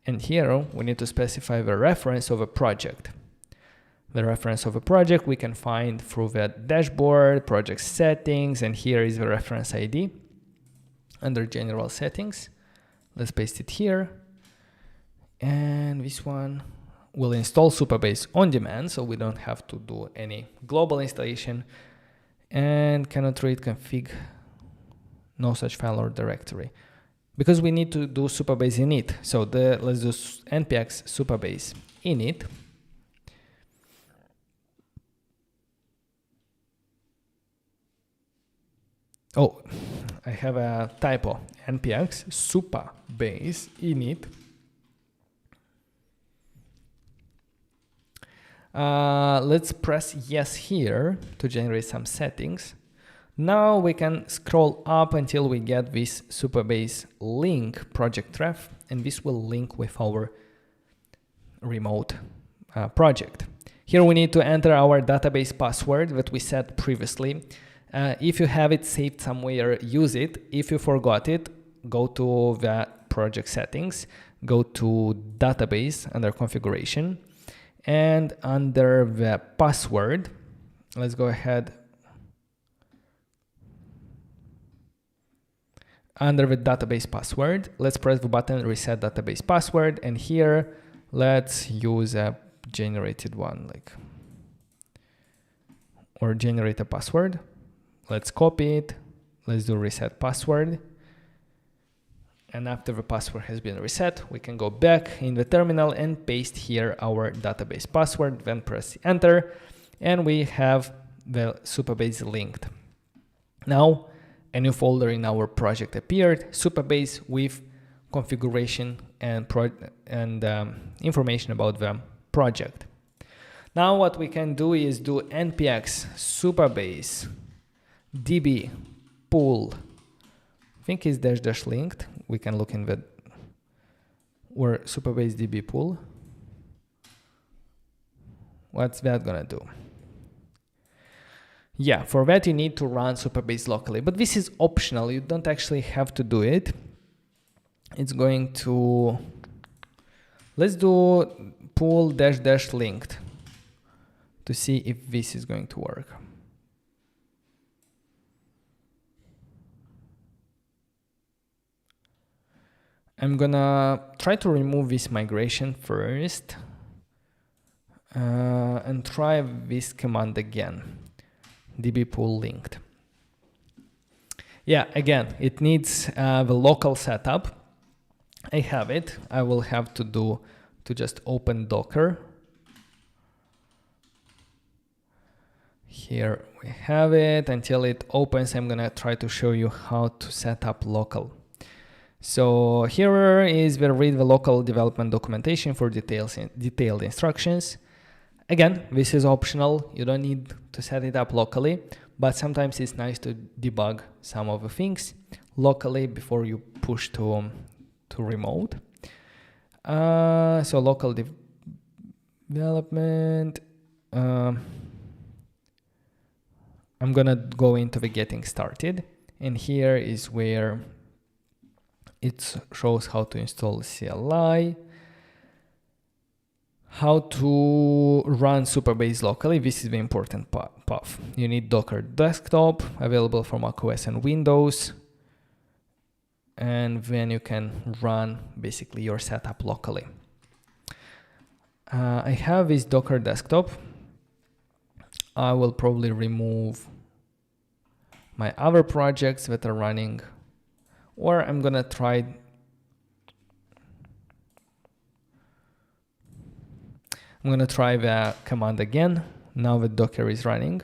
and here we need to specify the reference of a project. The reference of a project we can find through the dashboard, project settings, and here is the reference ID under general settings. Let's paste it here. And this one will install Supabase on demand, so we don't have to do any global installation. And cannot read config, no such file or directory, because we need to do Supabase init. So let's do npx Supabase init. Oh, I have a typo. npx Supabase init. Let's press yes here to generate some settings. Now we can scroll up until we get this Supabase link project ref, and this will link with our remote project. Here we need to enter our database password that we set previously. If you have it saved somewhere, use it. If you forgot it, go to the project settings, go to database under configuration, and under the password, let's go ahead. Under the database password, let's press the button reset database password, and here let's use a generated one, or generate a password. Let's copy it. Let's do reset password. And after the password has been reset, we can go back in the terminal and paste here our database password, then press enter, and we have the Supabase linked. Now, a new folder in our project appeared, Supabase, with configuration and information about the project. Now what we can do is do npx Supabase db pool. I think it's -- linked. We can look in the or Supabase db pool. What's that gonna do? Yeah, for that you need to run Supabase locally, but this is optional. You don't actually have to do it. It's going to, let's do pool -- linked to see if this is going to work. I'm gonna try to remove this migration first and try this command again. db pool linked. Yeah, again, it needs the local setup. I have it. I will have to just open Docker. Here we have it. Until it opens, I'm gonna try to show you how to set up local. So here is where read the local development documentation for detailed instructions. Again, this is optional. You don't need to set it up locally, but sometimes it's nice to debug some of the things locally before you push to remote. So local development. I'm gonna go into the getting started, and here is where it shows how to install CLI, how to run Supabase locally. This is the important path. You need Docker desktop available for macOS and Windows, and then you can run basically your setup locally. I have this Docker desktop. I will probably remove my other projects that are running, or I'm gonna try. I'm gonna try the command again, now that Docker is running.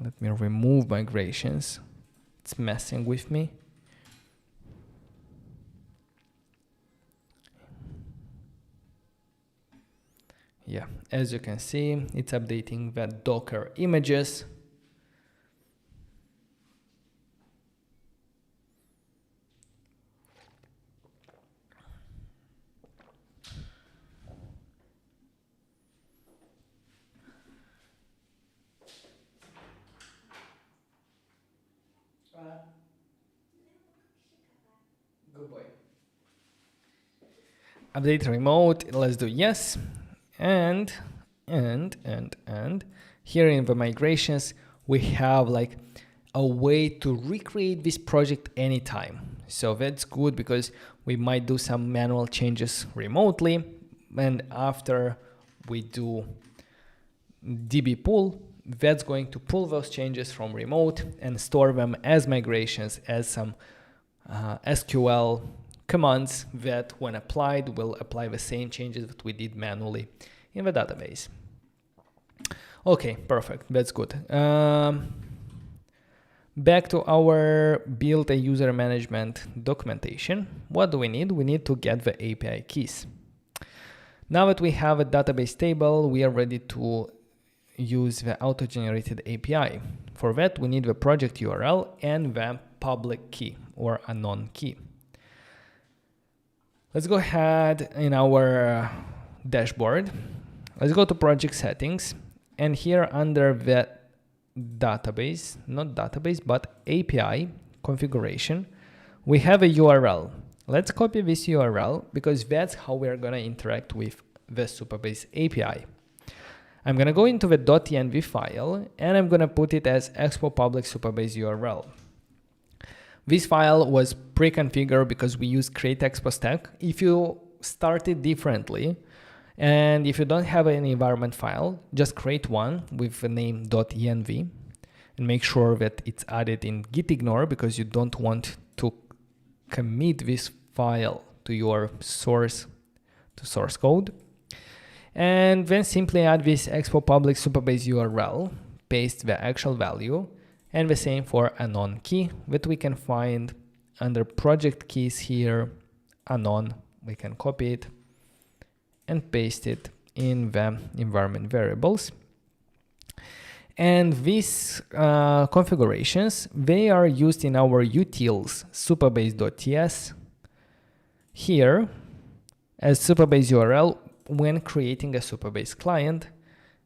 Let me remove migrations. It's messing with me. Yeah, as you can see, it's updating the Docker images. Good boy. Update remote, let's do yes. And here in the migrations, we have like a way to recreate this project anytime. So that's good because we might do some manual changes remotely. And after we do DB pull, that's going to pull those changes from remote and store them as migrations, as some SQL commands that when applied will apply the same changes that we did manually in the database. Okay, perfect. That's good. Back to our build a user management documentation. What do we need? We need to get the API keys. Now that we have a database table, we are ready to use the auto-generated API. For that, we need the project URL and the public key or unknown key. Let's go ahead in our dashboard. Let's go to project settings, and here under the database, not database, but API configuration, we have a URL. Let's copy this URL because that's how we're going to interact with the Supabase API. I'm going to go into the .env file and I'm going to put it as Expo public Supabase URL. This file was pre-configured because we use create Expo stack. If you start it differently, and if you don't have any environment file, just create one with the name .env and make sure that it's added in gitignore because you don't want to commit this file to your source code. And then simply add this Expo public Supabase URL, paste the actual value, and the same for unknown key that we can find under project keys here, unknown. We can copy it and paste it in the environment variables. And these configurations, they are used in our utils supabase.ts here as Supabase URL when creating a Supabase client.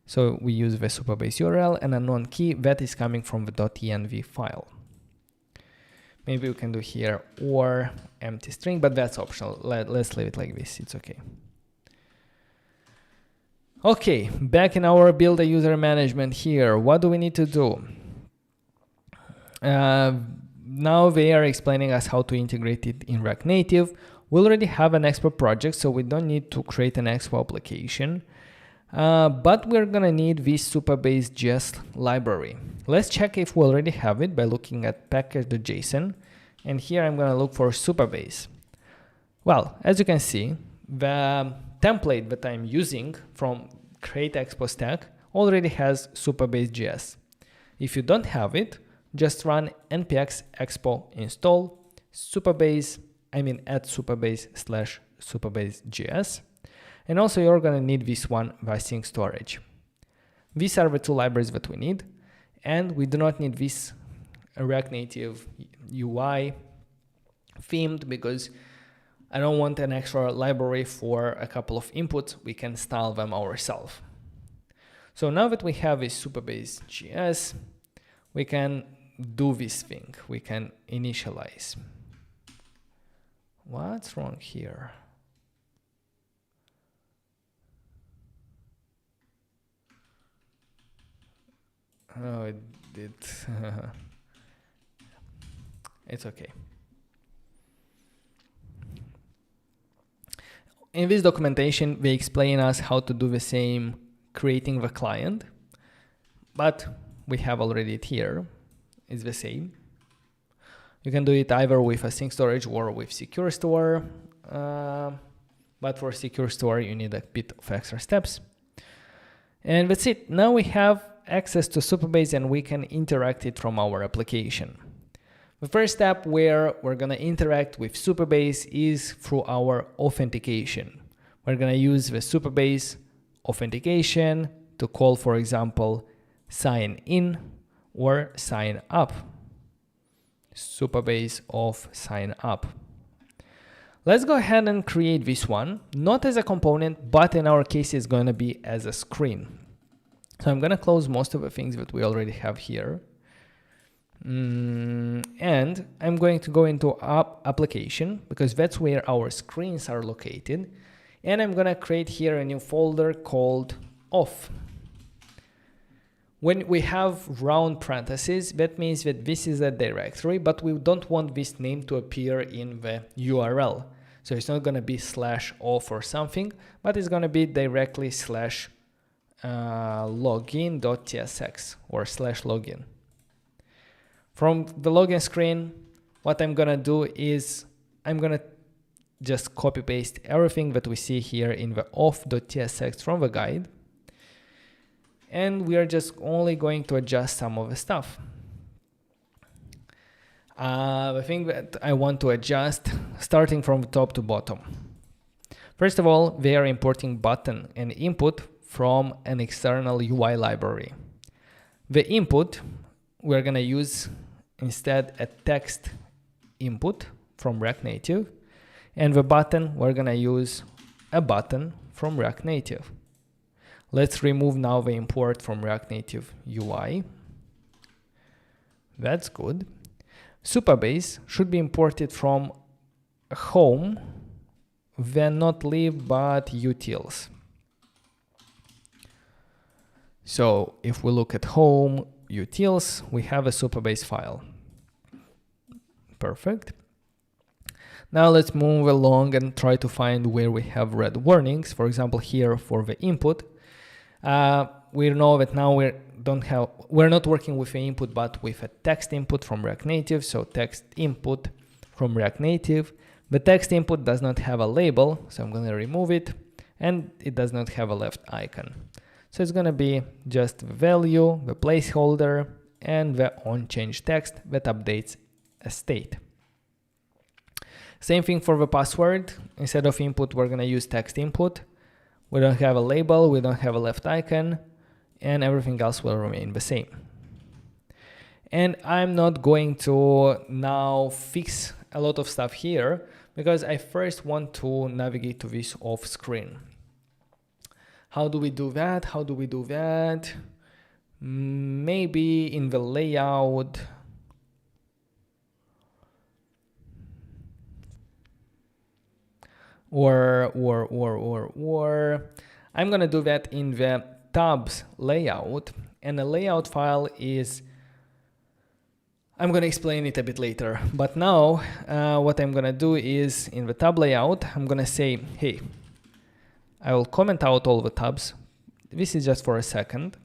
So we use the Supabase URL and unknown key that is coming from the .env file. Maybe we can do here or empty string, but that's optional. Let's leave it like this. It's okay. Okay, back in our build a user management here. What do we need to do? Now they are explaining us how to integrate it in React Native. We already have an Expo project, so we don't need to create an Expo application. But we're gonna need this Supabase.js library. Let's check if we already have it by looking at package.json. And here I'm gonna look for Supabase. Well, as you can see, the template that I'm using from create Expo stack already has Supabase.js. If you don't have it, just run npx expo install Supabase, add Supabase/Supabase.js. And also you're gonna need this one, Vasync storage. These are the two libraries that we need, and we do not need this React Native UI themed because I don't want an extra library for a couple of inputs. We can style them ourselves. So now that we have a Supabase.js, we can do this thing. We can initialize. What's wrong here? Oh, it did. It's okay. In this documentation, they explain us how to do the same creating the client, but we have already it here. It's the same. You can do it either with Async storage or with Secure Store, but for Secure Store, you need a bit of extra steps. And that's it. Now we have access to Supabase and we can interact it from our application. The first step where we're going to interact with Supabase is through our authentication. We're going to use the Supabase authentication to call, for example, sign in or sign up. Supabase of sign up. Let's go ahead and create this one, not as a component, but in our case, it's going to be as a screen. So I'm going to close most of the things that we already have here. And I'm going to go into application because that's where our screens are located. And I'm going to create here a new folder called auth. When we have round parentheses, that means that this is a directory, but we don't want this name to appear in the URL. So it's not going to be /auth or something, but it's going to be directly /login.tsx or /login. From the login screen, what I'm going to do is I'm going to just copy paste everything that we see here in the auth.tsx from the guide. And we are just only going to adjust some of the stuff. The thing that I want to adjust, starting from top to bottom. First of all, they are importing button and input from an external UI library. The input, we're going to use instead a text input from React Native. And the button, we're going to use a button from React Native. Let's remove now the import from React Native UI. That's good. Supabase should be imported from home, then not live, but utils. So if we look at home, utils, we have a Supabase file. Perfect. Now let's move along and try to find where we have red warnings. For example, here for the input. We know that now we're not working with the input, but with a text input from React Native. So text input from React Native. The text input does not have a label, so I'm going to remove it, and it does not have a left icon. So it's going to be just the value, the placeholder, and the onChange text that updates a state. Same thing for the password. Instead of input, we're going to use text input. We don't have a label, we don't have a left icon, and everything else will remain the same. And I'm not going to now fix a lot of stuff here because I first want to navigate to this off screen. How do we do that? How do we do that? Maybe in the layout. Or I'm going to do that in the tabs layout, and the layout file is, I'm going to explain it a bit later, but now what I'm going to do is in the tab layout, I'm going to say, hey, I will comment out all the tabs. This is just for a second.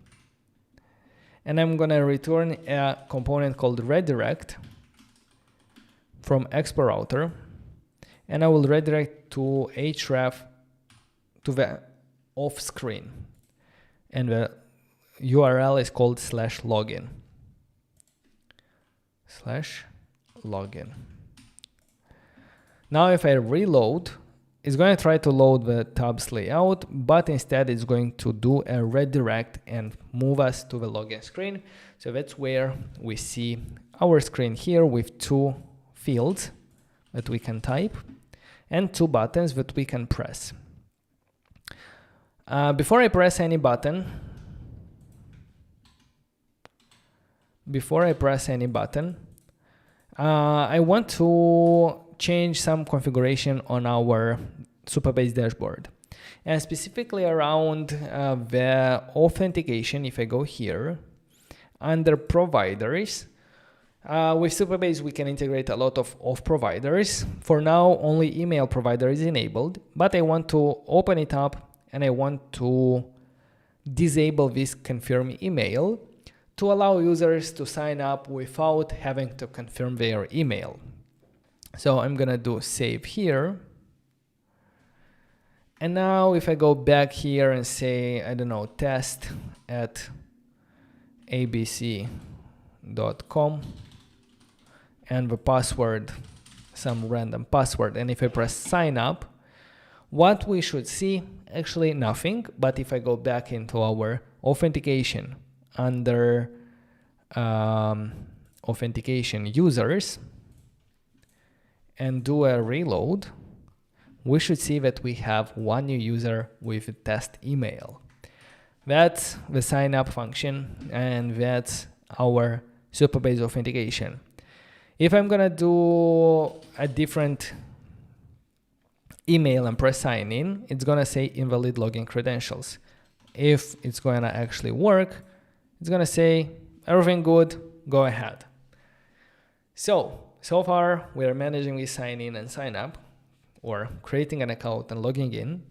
And I'm going to return a component called redirect from Expo Router. And I will redirect to href to the off screen. And the URL is called /login. /login. Now if I reload, it's going to try to load the tabs layout, but instead it's going to do a redirect and move us to the login screen. So that's where we see our screen here with two fields that we can type and two buttons that we can press. Before I press any button, I want to change some configuration on our Supabase dashboard. And specifically around the authentication, if I go here, under providers, with Supabase, we can integrate a lot of providers. For now, only email provider is enabled, but I want to open it up and I want to disable this confirm email to allow users to sign up without having to confirm their email. So I'm going to do save here. And now if I go back here and say, I don't know, test@abc.com and the password, some random password. And if I press sign up, what we should see, actually nothing. But if I go back into our authentication under authentication users and do a reload, we should see that we have one new user with a test email. That's the sign up function, and that's our Supabase authentication. If I'm gonna do a different email and press sign in, it's gonna say invalid login credentials. If it's gonna actually work, It's gonna say everything good, go ahead. So far we're managing with sign in and sign up, or creating an account and logging in.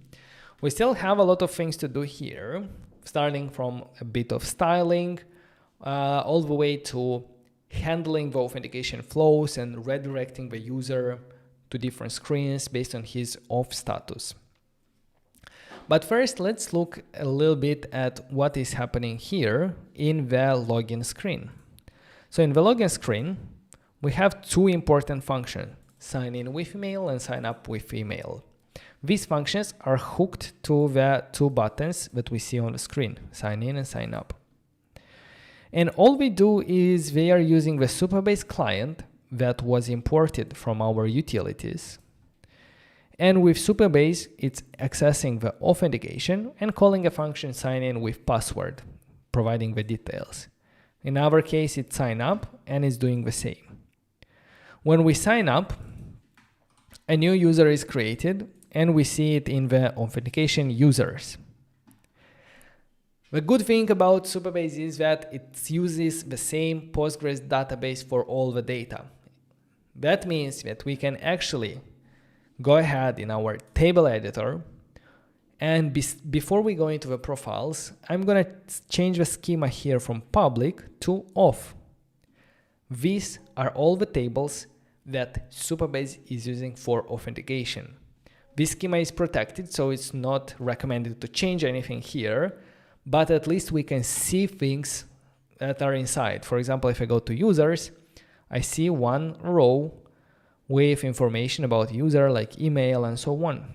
We still have a lot of things to do here, starting from a bit of styling, all the way to handling the authentication flows and redirecting the user to different screens based on his off status. But first, let's look a little bit at what is happening here in the login screen. So in the login screen, we have two important functions: sign in with email and sign up with email. These functions are hooked to the two buttons that we see on the screen, sign in and sign up. And all we do is we are using the Supabase client that was imported from our utilities. And with Supabase, it's accessing the authentication and calling a function sign in with password, providing the details. In our case, it's sign up and it's doing the same. When we sign up, a new user is created and we see it in the authentication users. The good thing about Supabase is that it uses the same Postgres database for all the data. That means that we can actually go ahead in our table editor, and before we go into the profiles, I'm gonna change the schema here from public to off. These are all the tables that Supabase is using for authentication. This schema is protected, so it's not recommended to change anything here, but at least we can see things that are inside. For example, if I go to users, I see one row with information about user like email and so on.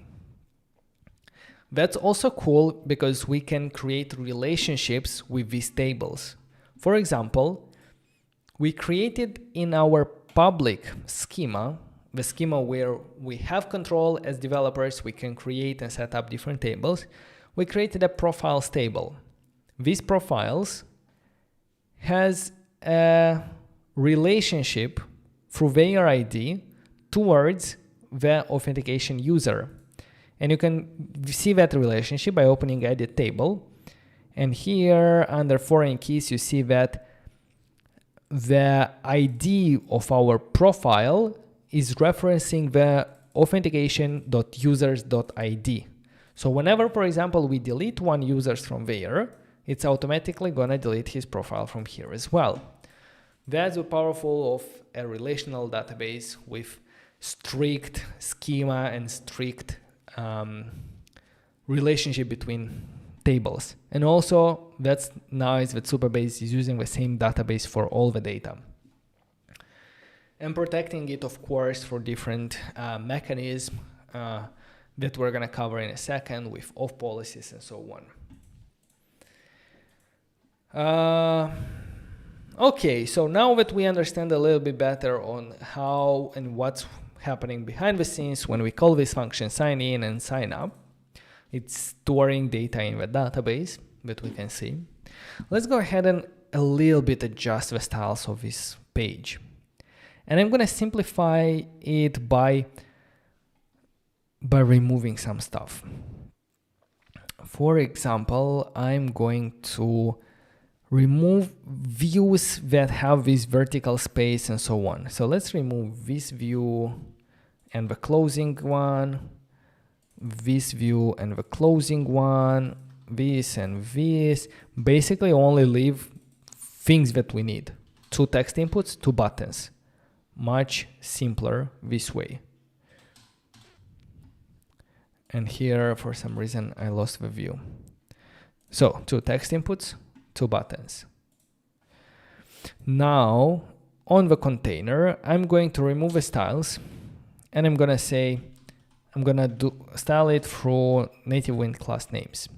That's also cool because we can create relationships with these tables. For example, we created in our public schema, the schema where we have control as developers, we can create and set up different tables. We created a profiles table. These profiles has a relationship through their ID towards the authentication user. And you can see that relationship by opening edit table. And here under foreign keys, you see that the ID of our profile is referencing the authentication.users.id. So whenever, for example, we delete one user from there, it's automatically gonna delete his profile from here as well. That's the powerful of a relational database with strict schema and strict relationship between tables. And also that's nice that Supabase is using the same database for all the data. And protecting it, of course, for different mechanisms that we're gonna cover in a second with off policies and so on. Okay, so now that we understand a little bit better on how and what's happening behind the scenes when we call this function sign in and sign up, it's storing data in the database that we can see. Let's go ahead and a little bit adjust the styles of this page. And I'm gonna simplify it by removing some stuff. For example, I'm going to remove views that have this vertical space and so on. So let's remove this view and the closing one, this view and the closing one, this and this. Basically only leave things that we need. 2 text inputs, 2 buttons. Much simpler this way. And here, for some reason, I lost the view. So 2 text inputs, 2 buttons. Now, on the container, I'm going to remove the styles, and I'm gonna say, I'm gonna style it through Nativewind class names.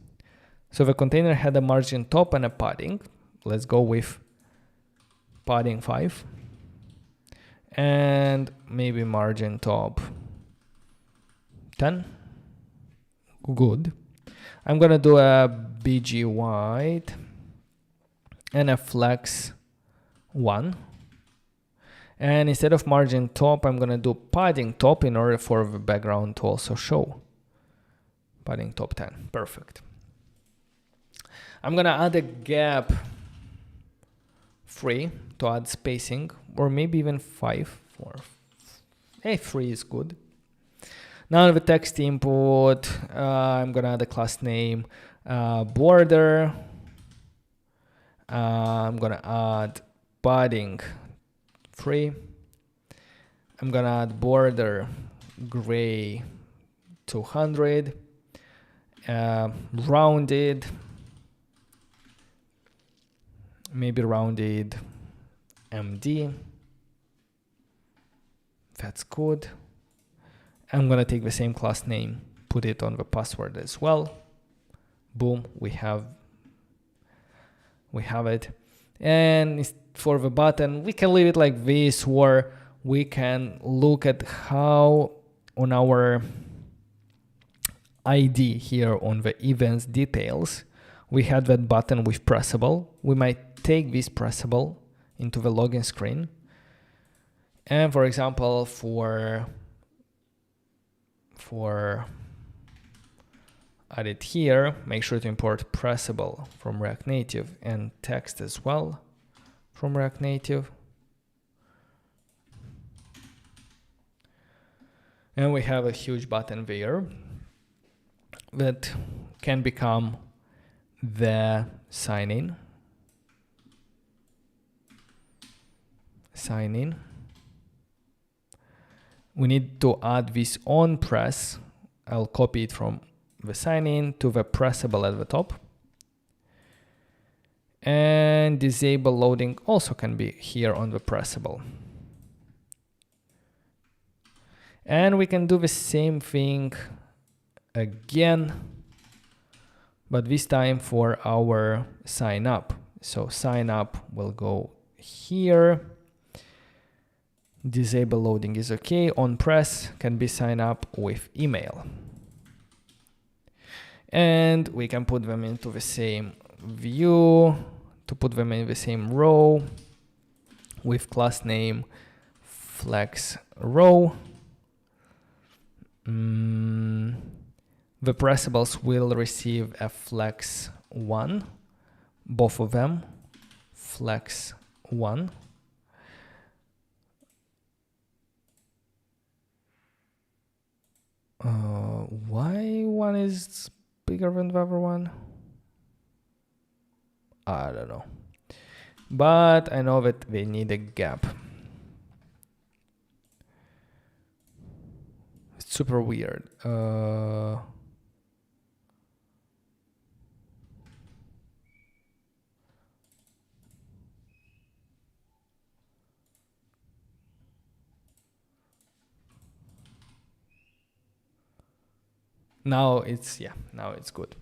So the container had a margin top and a padding. Let's go with padding 5. And maybe margin top 10. Good. I'm gonna do a BG white and a flex 1. And instead of margin top, I'm gonna do padding top in order for the background to also show. Padding top 10, perfect. I'm gonna add a gap 3 to add spacing, or maybe even 5. 4. Hey, 3 is good. Now the text input, I'm gonna add a class name border. I'm gonna add padding 3. I'm gonna add border gray 200, rounded, maybe rounded MD. That's good. I'm gonna take the same class name, put it on the password as well. Boom, we have it. And for the button, we can leave it like this, or we can look at how on our ID here on the events details, we had that button with pressable. We might take this pressable into the login screen. And for example, for add it here, make sure to import pressable from React Native and text as well from React Native. And we have a huge button there that can become the sign in. We need to add this on press. I'll copy it from the sign in to the pressable at the top. And disable loading also can be here on the pressable. And we can do the same thing again, but this time for our sign up. So sign up will go here. Disable loading is okay. On press can be sign up with email. And we can put them into the same view to put them in the same row with class name flex row. The pressables will receive a flex 1, both of them, flex 1. Why one is bigger than the other one? I don't know. But I know that they need a gap. It's super weird. Now it's good.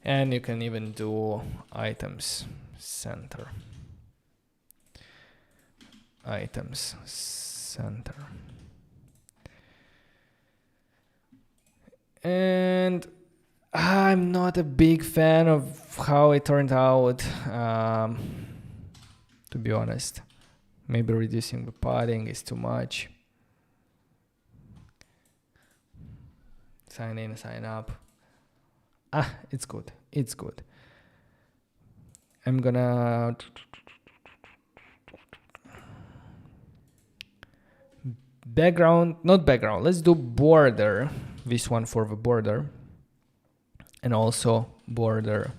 And you can even do items center. Items center. And I'm not a big fan of how it turned out, to be honest. Maybe reducing the padding is too much. Sign in, sign up. It's good. It's good. I'm gonna not background. Let's do border. This one for the border. And also border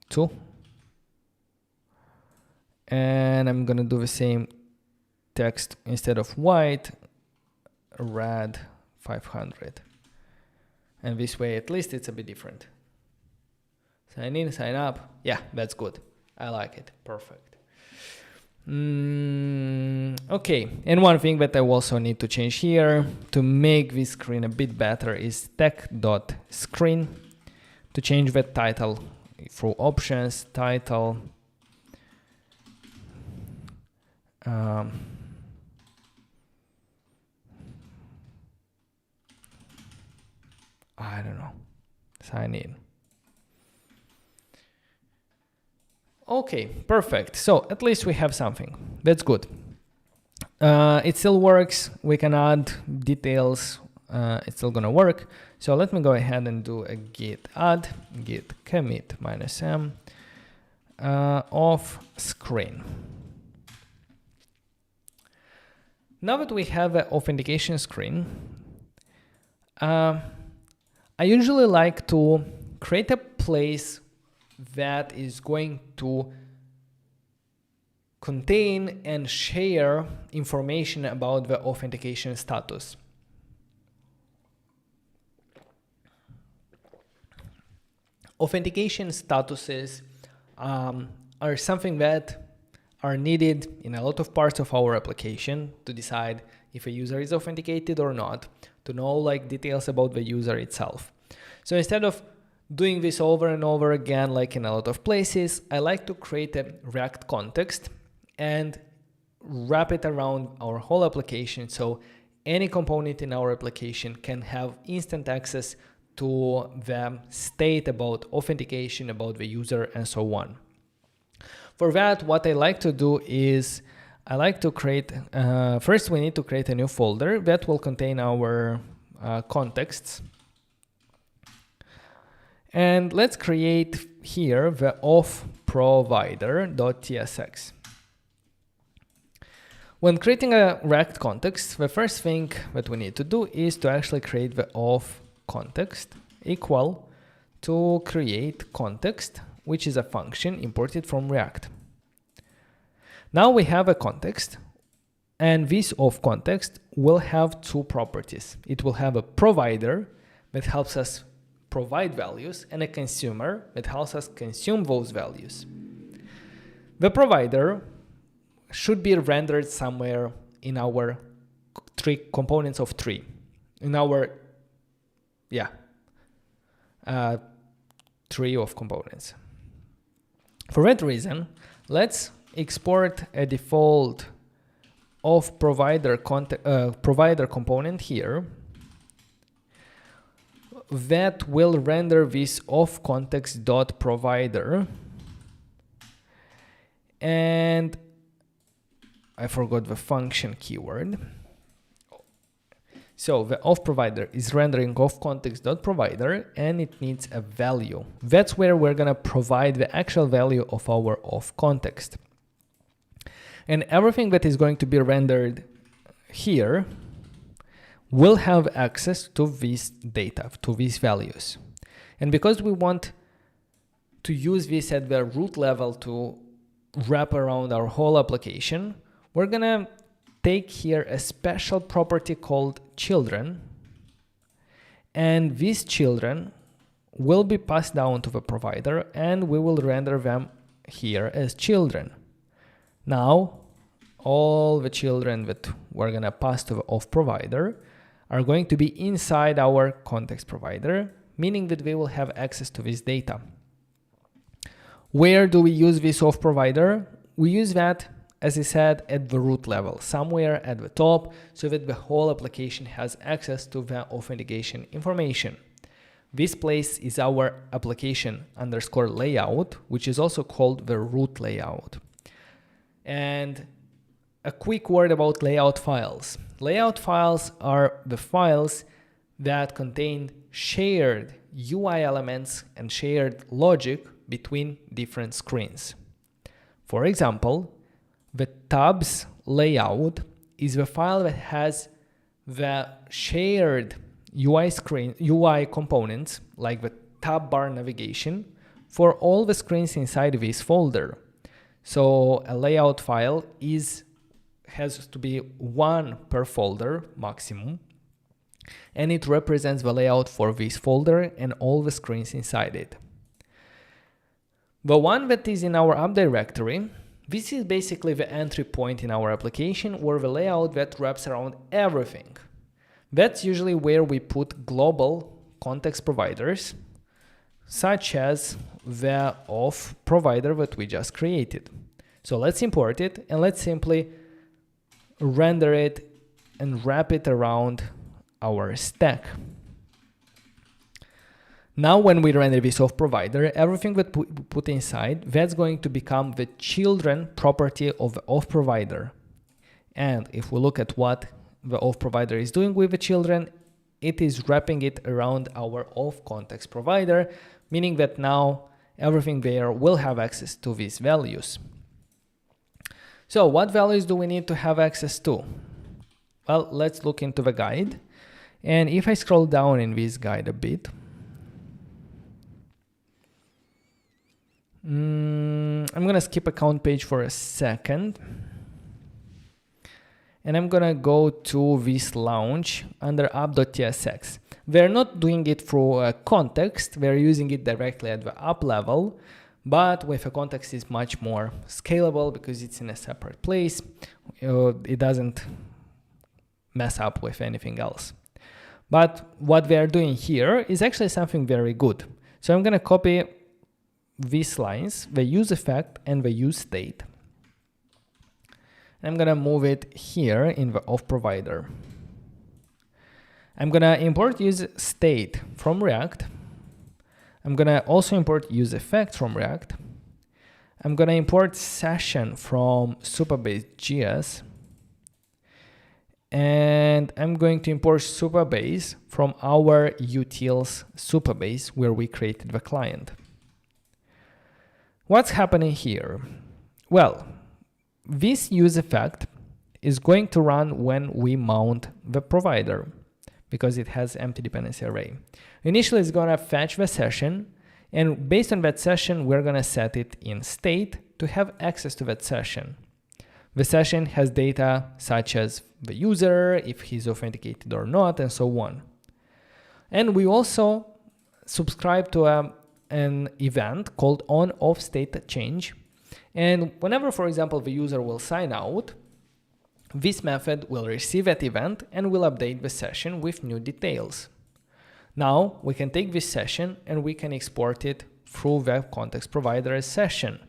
2. And I'm gonna do the same text instead of white, red 500. And this way, at least it's a bit different. Sign in, sign up. Yeah, that's good. I like it. Perfect. Okay, and one thing that I also need to change here to make this screen a bit better is tech.screen. To change the title through options, title. I don't know. Sign in. Okay, perfect. So at least we have something. That's good. It still works. We can add details. It's still gonna work. So let me go ahead and do a git add, git commit -m. off screen. Now that we have an authentication screen, I usually like to create a place that is going to contain and share information about the authentication status. Authentication statuses are something that are needed in a lot of parts of our application to decide if a user is authenticated or not, to know like details about the user itself. So instead of doing this over and over again, like in a lot of places, I like to create a React context and wrap it around our whole application, so any component in our application can have instant access to the state about authentication, about the user, and so on. For that, what I like to do is I like to create, first we need to create a new folder that will contain our contexts. And let's create here the auth provider.tsx. When creating a React context, the first thing that we need to do is to actually create the auth context equal to create context, which is a function imported from React. Now we have a context, and this auth context will have two properties. It will have a provider that helps us provide values and a consumer that helps us consume those values. The provider should be rendered somewhere in our components of tree, in our tree of components. For that reason, let's export a default of provider component here that will render this of context.provider. And I forgot the function keyword. So the of provider is rendering of context.provider, and it needs a value. That's where we're gonna provide the actual value of our of context. And everything that is going to be rendered here will have access to this data, to these values. And because we want to use this at the root level to wrap around our whole application, we're gonna take here a special property called children, and these children will be passed down to the provider, and we will render them here as children. Now, all the children that we're gonna pass to the auth provider are going to be inside our context provider, meaning that they will have access to this data. Where do we use this auth provider? We use that, as I said, at the root level, somewhere at the top, so that the whole application has access to the authentication information. This place is our application underscore layout, which is also called the root layout. And a quick word about layout files. Layout files are the files that contain shared UI elements and shared logic between different screens. For example, the tabs layout is the file that has the shared UI components, like the tab bar navigation, for all the screens inside this folder. So a layout file has to be one per folder maximum, and it represents the layout for this folder and all the screens inside it. The one that is in our app directory, this is basically the entry point in our application, or the layout that wraps around everything. That's usually where we put global context providers, such as the auth provider that we just created. So let's import it, and let's simply render it and wrap it around our stack. Now when we render this auth provider, everything that we put inside, that's going to become the children property of the auth provider. And if we look at what the auth provider is doing with the children, it is wrapping it around our auth context provider, meaning that now everything there will have access to these values. So what values do we need to have access to? Well, let's look into the guide. And if I scroll down in this guide a bit, I'm going to skip account page for a second. And I'm going to go to this launch under app.tsx. We're not doing it through a context. We're using it directly at the app level. But with a context, it's much more scalable because it's in a separate place. It doesn't mess up with anything else. But what we are doing here is actually something very good. So I'm going to copy these lines, the use effect and the use state. I'm going to move it here in the auth provider. I'm going to import use state from React. I'm going to also import use effect from React. I'm going to import session from Supabase.js. And I'm going to import Supabase from our utils Supabase where we created the client. What's happening here? Well, this use effect is going to run when we mount the provider because it has empty dependency array. Initially, it's going to fetch the session, and based on that session, we're going to set it in state to have access to that session. The session has data such as the user, if he's authenticated or not, and so on. And we also subscribe to an event called on-off state change. And whenever, for example, the user will sign out, this method will receive that event and will update the session with new details. Now we can take this session and we can export it through the context provider as session.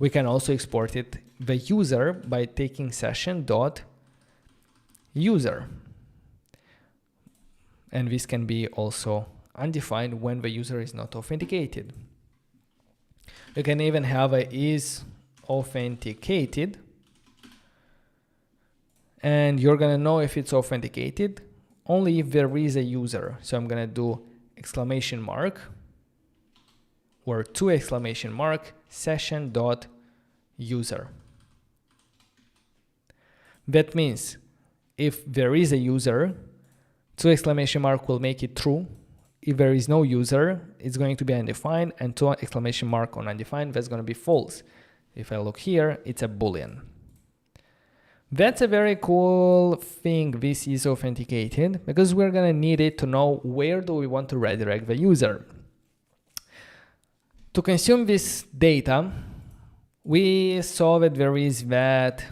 We can also export it the user by taking session.user. And this can be also undefined when the user is not authenticated. You can even have a is authenticated, and you're gonna know if it's authenticated only if there is a user. So I'm gonna do exclamation mark or 2 exclamation mark session.user. That means if there is a user, 2 exclamation mark will make it true. If there is no user, it's going to be undefined, and 2 exclamation mark on undefined, that's going to be false. If I look here, it's a boolean. That's a very cool thing, this is authenticated, because we're going to need it to know where do we want to redirect the user. To consume this data, we saw that there is that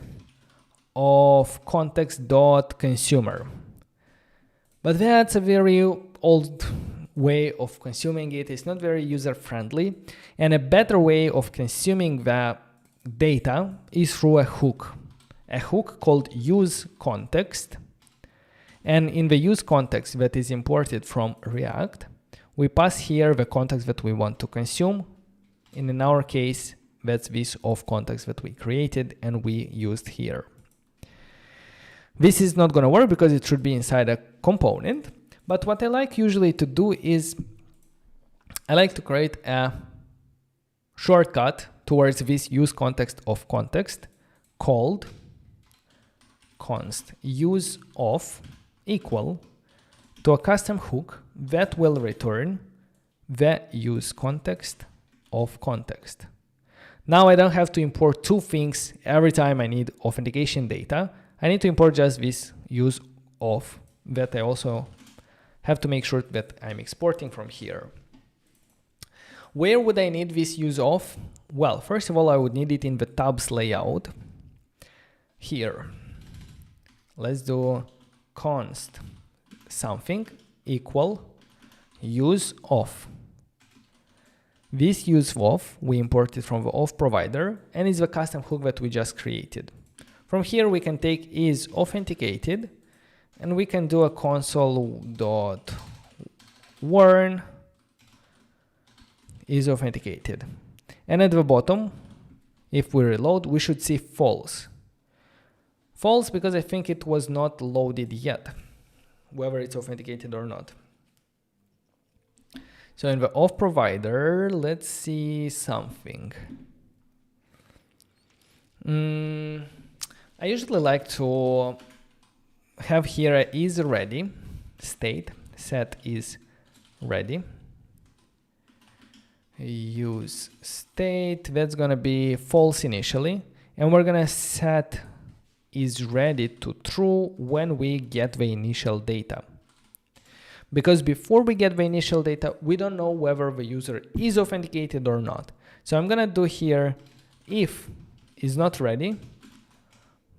of context.consumer. But that's a very old way of consuming it. It's not very user-friendly. And a better way of consuming the data is through a hook called useContext. And in the useContext that is imported from React, we pass here the context that we want to consume. And in our case, that's this of context that we created and we used here. This is not going to work because it should be inside a component. But what I like usually to do is I like to create a shortcut towards this use context of context called const use of equal to a custom hook that will return the use context of context. Now I don't have to import 2 things every time I need authentication data. I need to import just this use of that I also have to make sure that I'm exporting from here. Where would I need this use of? Well, first of all, I would need it in the tabs layout. Here, let's do const something equal use of. This use of we imported from the auth provider and is the custom hook that we just created. From here, we can take is authenticated and we can do a console.warn is authenticated. And at the bottom, if we reload, we should see false. False because I think it was not loaded yet, whether it's authenticated or not. So in the auth provider, let's see something. I usually like to have here a is ready state, set is ready. Use state, that's gonna be false initially, and we're gonna set is ready to true when we get the initial data. Because before we get the initial data, we don't know whether the user is authenticated or not. So I'm gonna do here, if is not ready,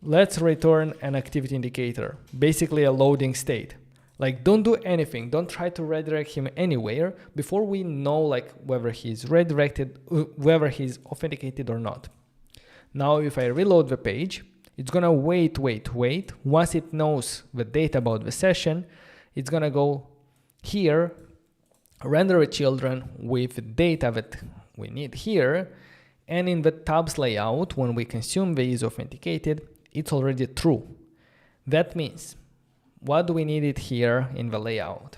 let's return an activity indicator, basically a loading state. Like, don't do anything, don't try to redirect him anywhere before we know like whether he's redirected, whether he's authenticated or not. Now if I reload the page, it's gonna wait. Once it knows the data about the session, it's gonna go here, render a children with data that we need here, and in the tabs layout, when we consume the is authenticated, it's already true. That means, what do we need it here in the layout?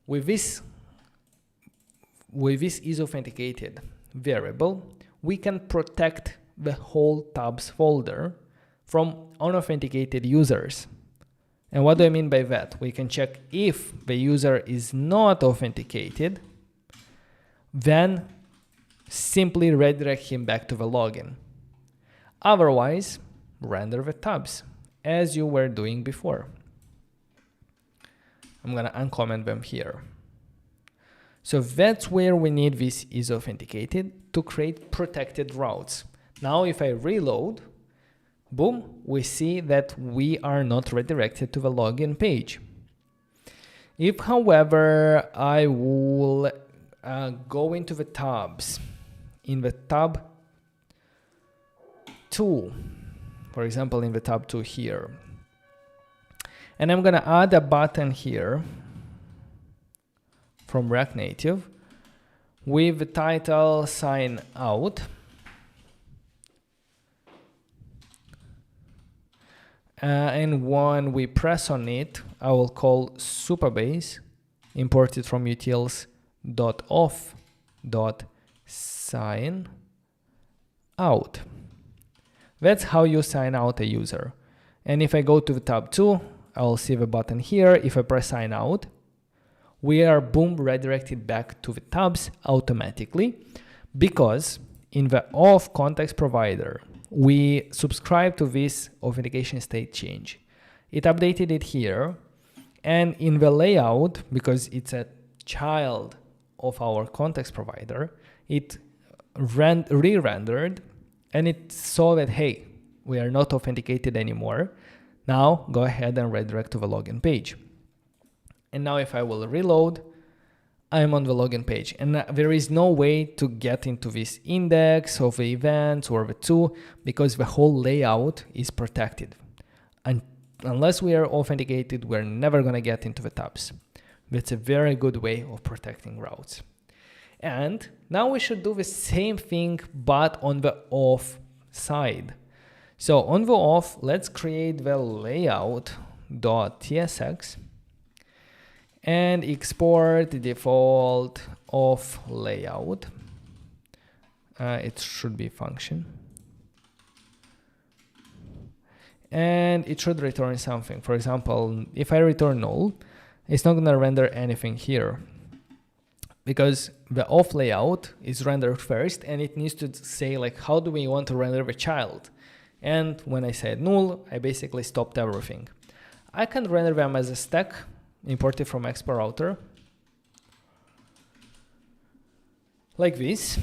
With this is authenticated variable, we can protect the whole tabs folder from unauthenticated users. And what do I mean by that? We can check if the user is not authenticated, then simply redirect him back to the login. Otherwise, render the tabs as you were doing before. I'm gonna uncomment them here. So that's where we need this is authenticated to create protected routes. Now if I reload, boom, we see that we are not redirected to the login page. If, however, I will go into the tabs, in the tab 2, for example, in the tab 2 here, and I'm gonna add a button here from React Native with the title sign out. And when we press on it, I will call Supabase, imported from utils.auth.sign out. That's how you sign out a user. And if I go to the tab 2, I will see the button here. If I press sign out, we are boom redirected back to the tabs automatically, because in the auth context provider, we subscribe to this authentication state change. It updated it here, and in the layout, because it's a child of our context provider, it re-rendered, and it saw that, hey, we are not authenticated anymore. Now go ahead and redirect to the login page. And now if I will reload, I'm on the login page, and there is no way to get into this index of the events or the two, because the whole layout is protected. And unless we are authenticated, we're never going to get into the tabs. That's a very good way of protecting routes. And now we should do the same thing, but on the auth side. So on the auth, let's create the layout.tsx and export the default auth layout. It should be function. And it should return something. For example, if I return null, it's not going to render anything here, because the auth layout is rendered first, and it needs to say like, how do we want to render the child? And when I said null, I basically stopped everything. I can render them as a stack, imported from Expo Router, like this.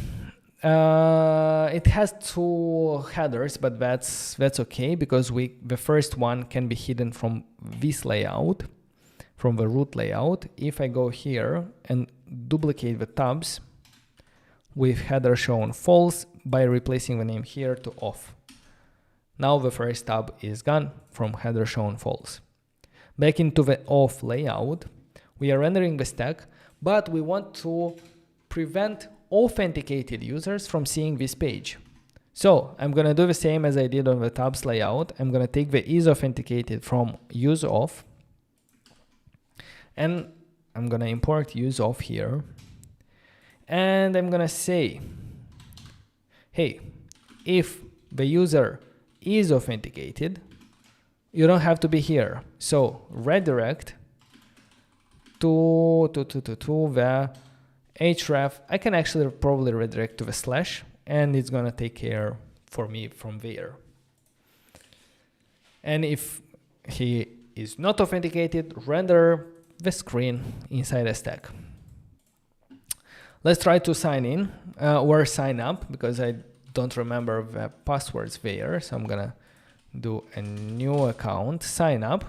It has two headers, but that's okay, because the first one can be hidden from this layout, from the root layout. If I go here and duplicate the tabs with header shown false by replacing the name here to auth. Now the first tab is gone from header shown false. Back into the auth layout, we are rendering the stack, but we want to prevent authenticated users from seeing this page. So I'm going to do the same as I did on the tabs layout. I'm going to take the is authenticated from use auth, and I'm gonna import use of here, and I'm gonna say, hey, if the user is authenticated, you don't have to be here. So redirect to the href. I can actually probably redirect to the slash, and it's gonna take care for me from there. And if he is not authenticated, render the screen inside a stack. Let's try to sign in or sign up, because I don't remember the passwords there. So I'm gonna do a new account, sign up,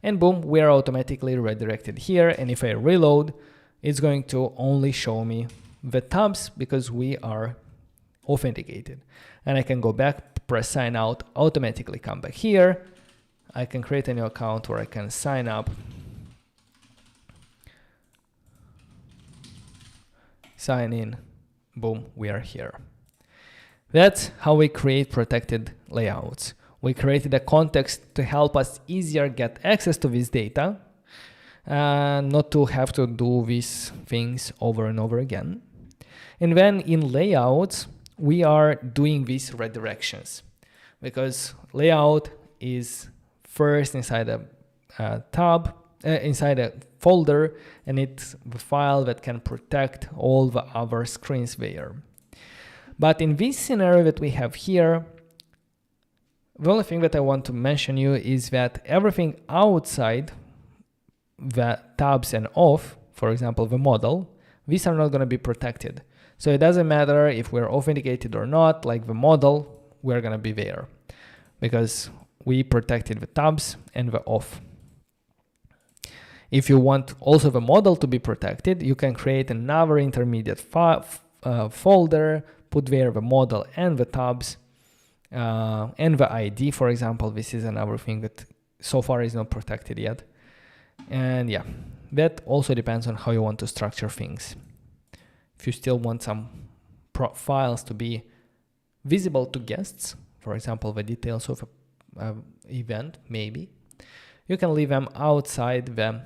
and boom, we are automatically redirected here. And if I reload, it's going to only show me the tabs because we are authenticated. And I can go back, press sign out, automatically come back here. I can create a new account where I can sign up, sign in, boom, we are here. That's how we create protected layouts. We created a context to help us easier get access to this data, not to have to do these things over and over again. And then in layouts, we are doing these redirections, because layout is first inside a tab, inside a folder, and it's the file that can protect all the other screens there. But in this scenario that we have here, the only thing that I want to mention you is that everything outside the tabs and off, for example, the model, these are not going to be protected. So it doesn't matter if we're authenticated or not, like the model, we're going to be there because we protected the tabs and the off. If you want also the model to be protected, you can create another intermediate folder, put there the model and the tabs and the ID, for example. This is another thing that so far is not protected yet. And yeah, that also depends on how you want to structure things. If you still want some files to be visible to guests, for example, the details of an event, maybe, you can leave them outside the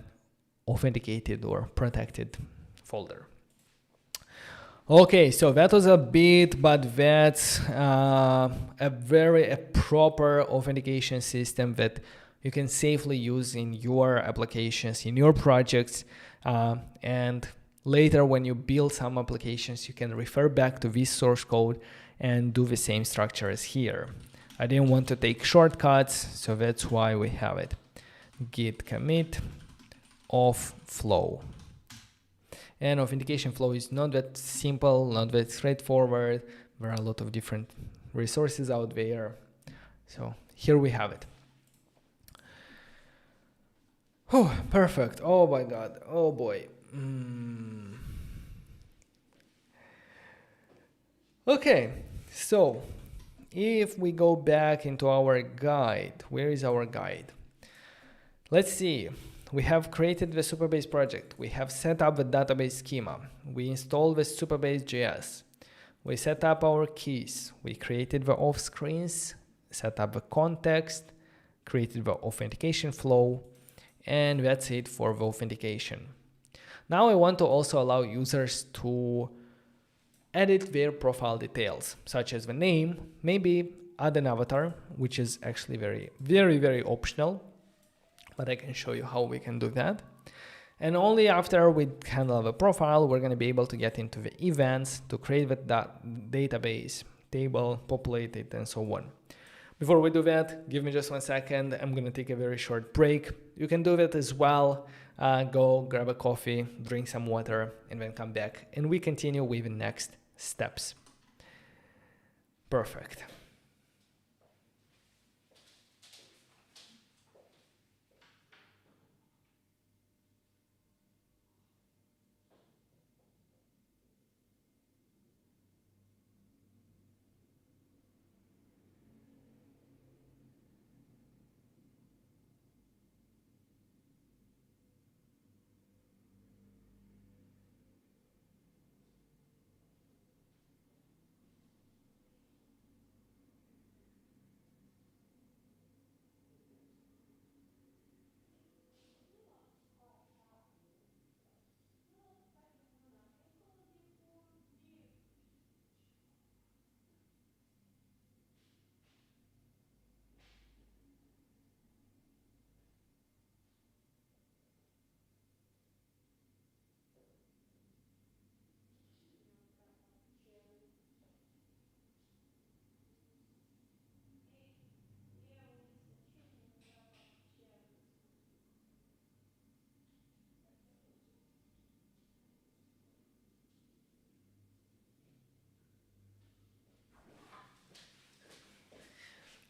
authenticated or protected folder. Okay, so that was a bit, but that's a proper authentication system that you can safely use in your applications, in your projects, and later when you build some applications, you can refer back to this source code and do the same structure as here. I didn't want to take shortcuts, so that's why we have it. Git commit auth flow. And authentication flow is not that simple, not that straightforward. There are a lot of different resources out there. So here we have it. Oh, perfect. Oh my God. Oh boy. Okay, so if we go back into our guide, where is our guide? Let's see. We have created the Supabase project. We have set up the database schema. We installed the Supabase.js. We set up our keys. We created the auth screens, set up the context, created the authentication flow, and that's it for the authentication. Now I want to also allow users to edit their profile details, such as the name, maybe add an avatar, which is actually very optional. But I can show you how we can do that. And only after we handle the profile, we're going to be able to get into the events to create that database, table, populate it, and so on. Before we do that, give me just 1 second. I'm going to take a very short break. You can do that as well. Go grab a coffee, drink some water, and then come back. And we continue with the next steps. Perfect.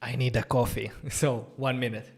I need a coffee. So 1 minute.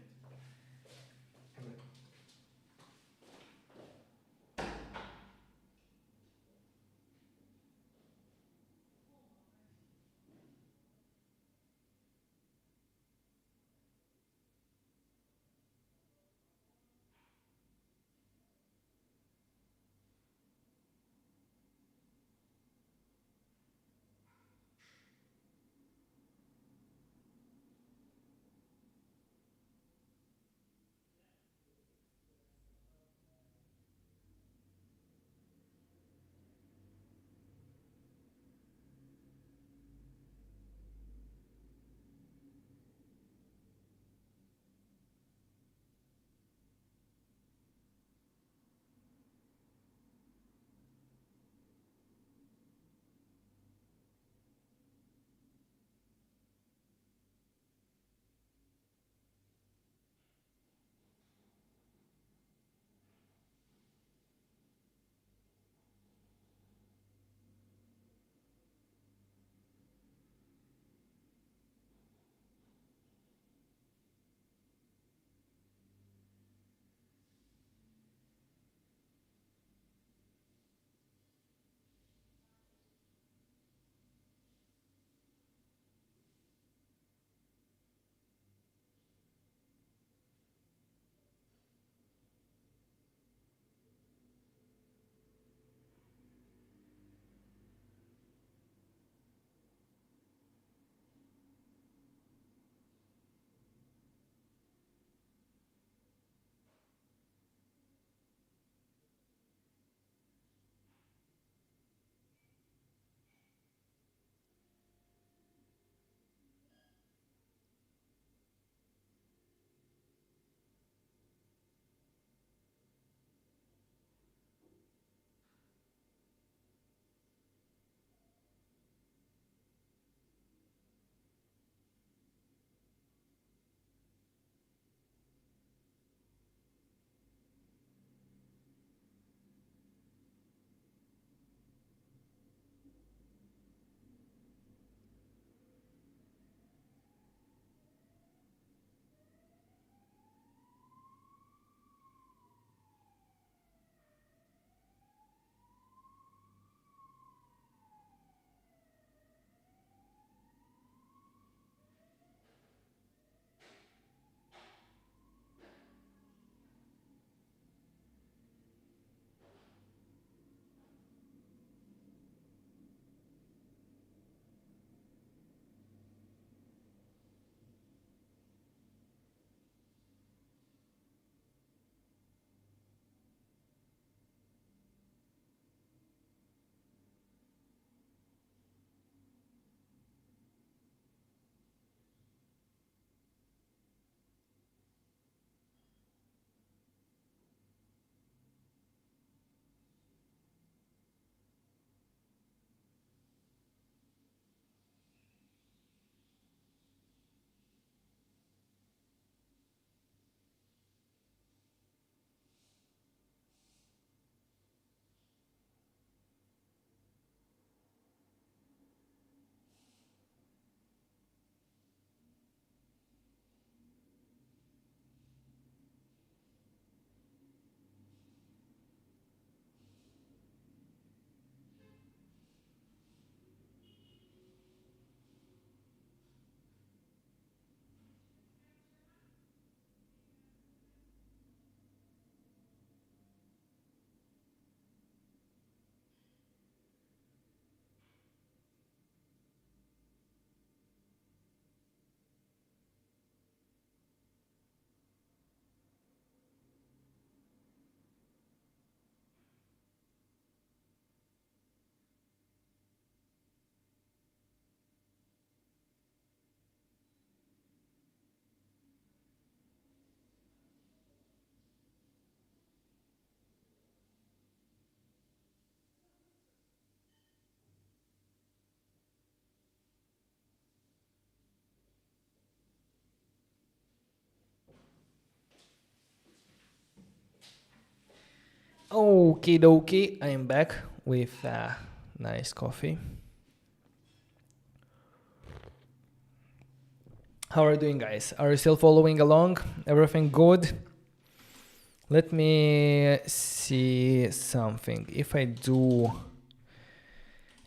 Okie dokie, I am back with nice coffee. How are you doing, guys? Are you still following along? Everything good? Let me see something. If I do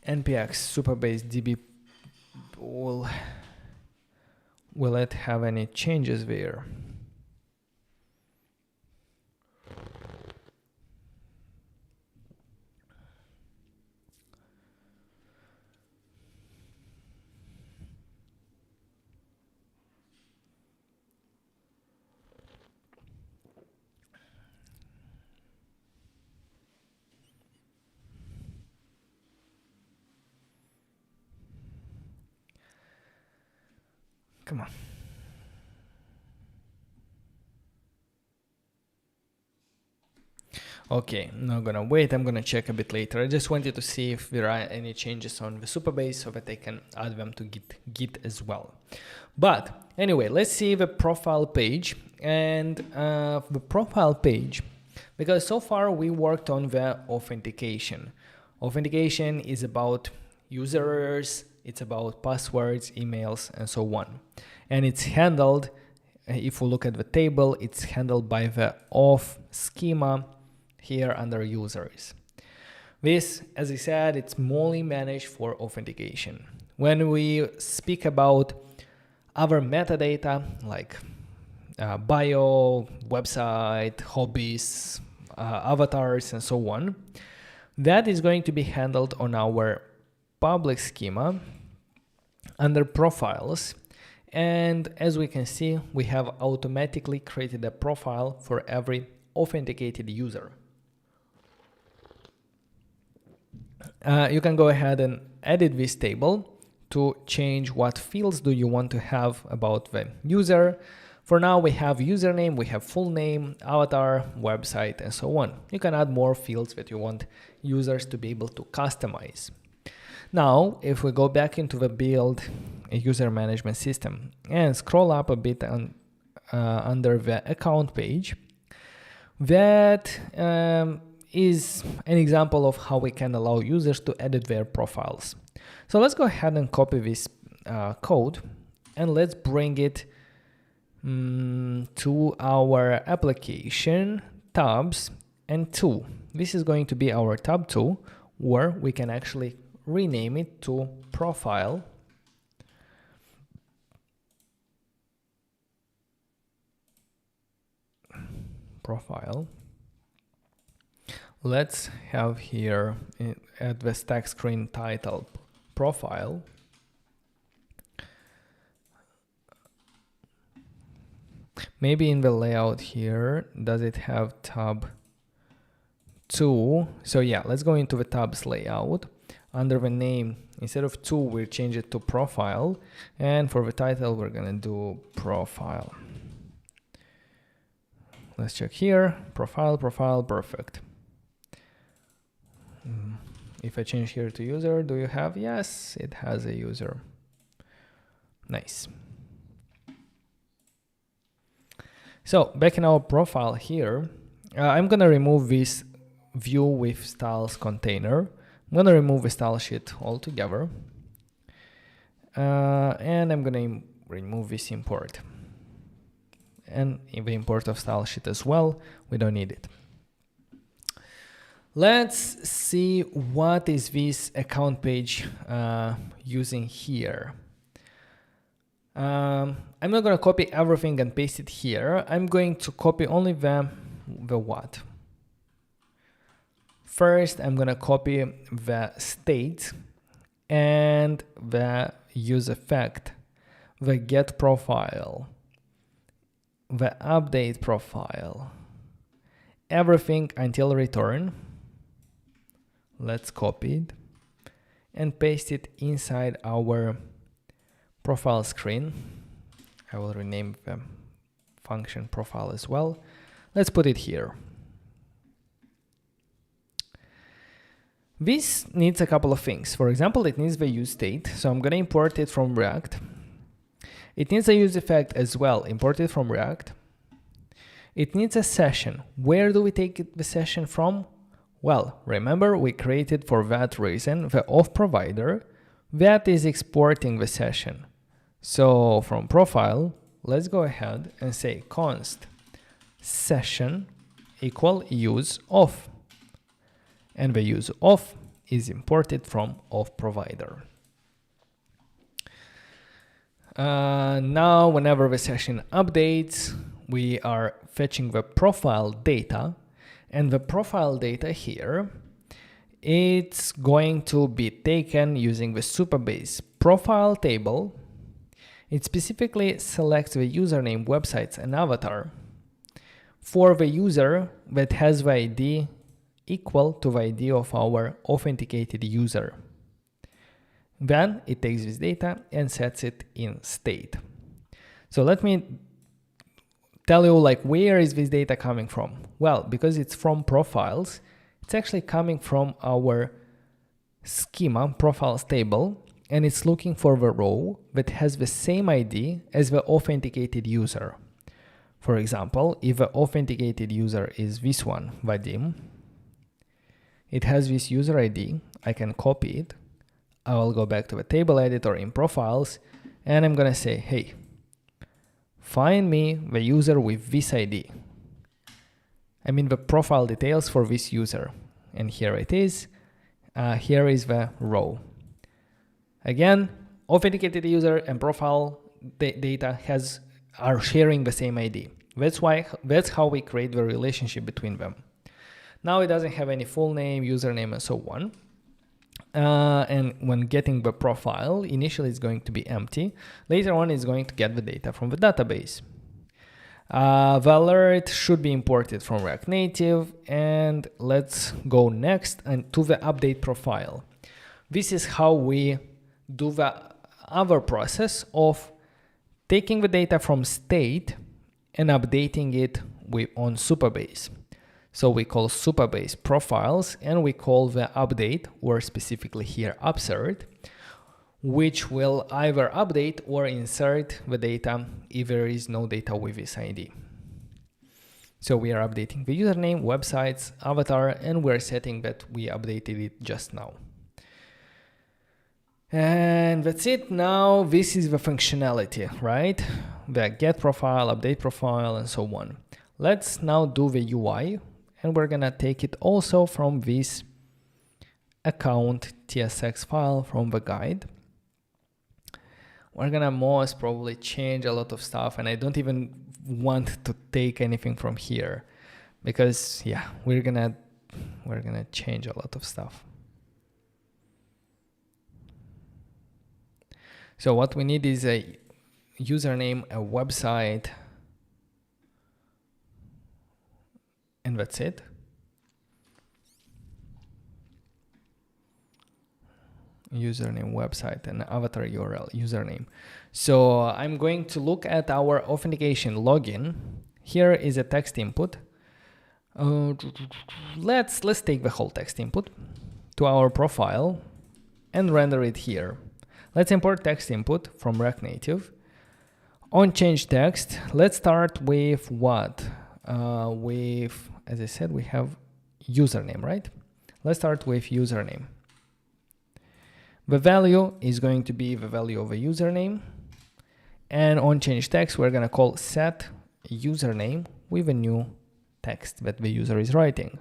npx Supabase db, will it have any changes there? Come on. Okay, I'm not gonna wait. I'm gonna check a bit later. I just wanted to see if there are any changes on the Supabase so that I can add them to Git as well. But anyway, let's see the profile page. And the profile page, because so far we worked on the authentication. Authentication is about users, it's about passwords, emails, and so on. And it's handled, if we look at the table, it's handled by the auth schema here under users. This, as I said, it's mainly managed for authentication. When we speak about other metadata like bio, website, hobbies, avatars, and so on, that is going to be handled on our public schema under profiles. And as we can see, we have automatically created a profile for every authenticated user. You can go ahead and edit this table to change what fields do you want to have about the user. For now, we have username, we have full name, avatar, website, and so on. You can add more fields that you want users to be able to customize. Now, if we go back into the build a user management system and scroll up a bit on, under the account page, that is an example of how we can allow users to edit their profiles. So let's go ahead and copy this code and let's bring it to our application, tabs, and 2. This is going to be our tab 2, where we can actually rename it to profile. Profile. Let's have here at the stack screen title profile. Maybe in the layout here, does it have tab 2? So yeah, let's go into the tabs layout. Under the name, instead of 2, we'll change it to profile. And for the title, we're gonna do profile. Let's check here, profile, perfect. If I change here to user, do you have? Yes, it has a user. Nice. So back in our profile here, I'm gonna remove this view with styles container. I'm gonna remove the style sheet altogether. And I'm gonna remove this import. And in the import of style sheet as well, we don't need it. Let's see what is this account page using here. I'm not going to copy everything and paste it here. I'm going to copy only the what. First, I'm going to copy the state and the use effect, the get profile, the update profile, everything until return. Let's copy it and paste it inside our profile screen. I will rename the function profile as well. Let's put it here. This needs a couple of things. For example, it needs the use state. So I'm going to import it from React. It needs a use effect as well. Import it from React. It needs a session. Where do we take the session from? Well, remember we created for that reason the auth provider that is exporting the session. So from profile, let's go ahead and say const session equal use of, and the use of is imported from of provider. Now, whenever the session updates, we are fetching the profile data, and the profile data here, it's going to be taken using the Supabase profile table. It specifically selects the username, websites, and avatar for the user that has the ID equal to the ID of our authenticated user. Then it takes this data and sets it in state. So let me tell you, like, where is this data coming from? Well, because it's from profiles, it's actually coming from our schema profiles table, and it's looking for the row that has the same ID as the authenticated user. For example, if the authenticated user is this one, Vadim, it has this user ID, I can copy it. I will go back to the table editor in profiles, and I'm gonna say, hey, find me the user with this ID. I mean the profile details for this user. And here it is. Here is the row. Again, authenticated user and profile data are sharing the same ID. That's how we create the relationship between them. Now it doesn't have any full name, username, and so on. And when getting the profile, initially it's going to be empty. Later on, it's going to get the data from the database. The alert should be imported from React Native. And let's go next and to the update profile. This is how we do the other process of taking the data from state and updating it on Supabase. So we call Supabase profiles, and we call the update, or specifically here upsert, which will either update or insert the data if there is no data with this ID. So we are updating the username, websites, avatar, and we're setting that we updated it just now. And that's it. Now this is the functionality, right? The get profile, update profile, and so on. Let's now do the UI. And we're gonna take it also from this account TSX file from the guide. We're gonna most probably change a lot of stuff, and I don't even want to take anything from here because yeah, we're gonna change a lot of stuff. So what we need is a username, a website, and that's it. Username, website, and avatar URL, username. So I'm going to look at our authentication login. Here is a text input. Let's take the whole text input to our profile and render it here. Let's import text input from React Native. On change text, let's start with what? As I said, we have username, right? Let's start with username. The value is going to be the value of a username. And on change text, we're going to call set username with a new text that the user is writing.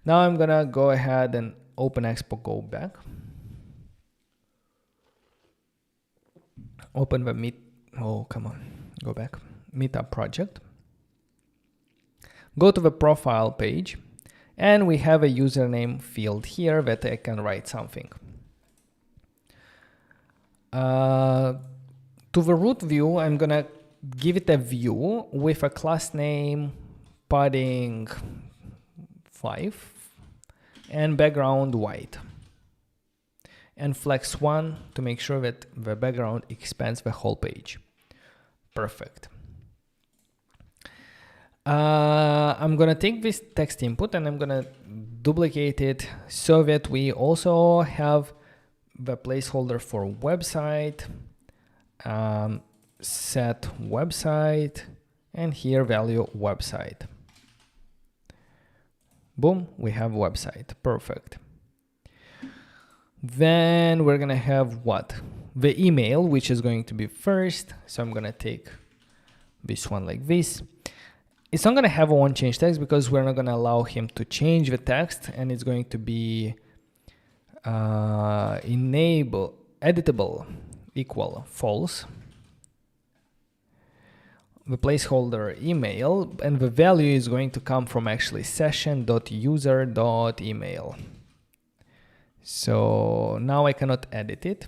Now I'm going to go ahead and open Expo, go back. Open the Meetup project. Go to the profile page, and we have a username field here that I can write something. To the root view, I'm gonna give it a view with a class name padding 5 and background white, and flex 1 to make sure that the background expands the whole page. Perfect. I'm gonna take this text input and I'm gonna duplicate it so that we also have the placeholder for website, set website, and here value website. Boom, we have website. Perfect. Then we're gonna have what? the email, which is going to be first. So I'm gonna take this one like this. It's not gonna have a one change text because we're not gonna allow him to change the text, and it's going to be enable editable equal false. The placeholder email, and the value is going to come from actually session.user.email. So now I cannot edit it.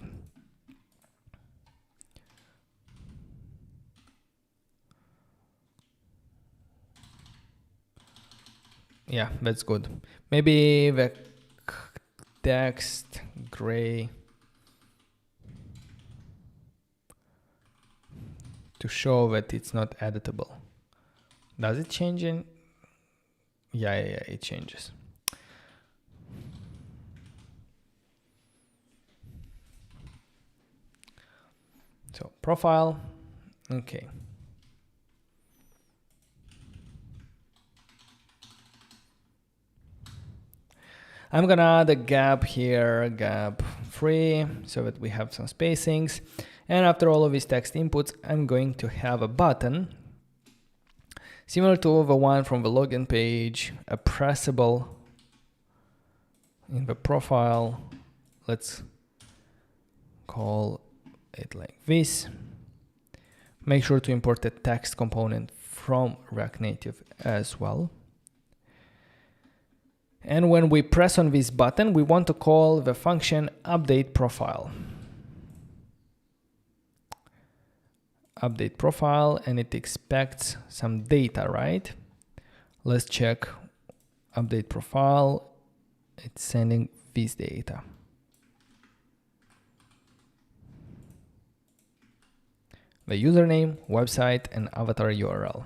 Yeah, that's good. Maybe the text gray to show that it's not editable. Does it change in? Yeah, it changes. So profile, okay. I'm gonna add a gap here, gap 3, so that we have some spacings. And after all of these text inputs, I'm going to have a button similar to the one from the login page, a pressable in the profile. Let's call it like this. Make sure to import the text component from React Native as well. And when we press on this button, we want to call the function update profile. Update profile, and it expects some data, right? Let's check update profile. It's sending this data. The username, website, and avatar URL.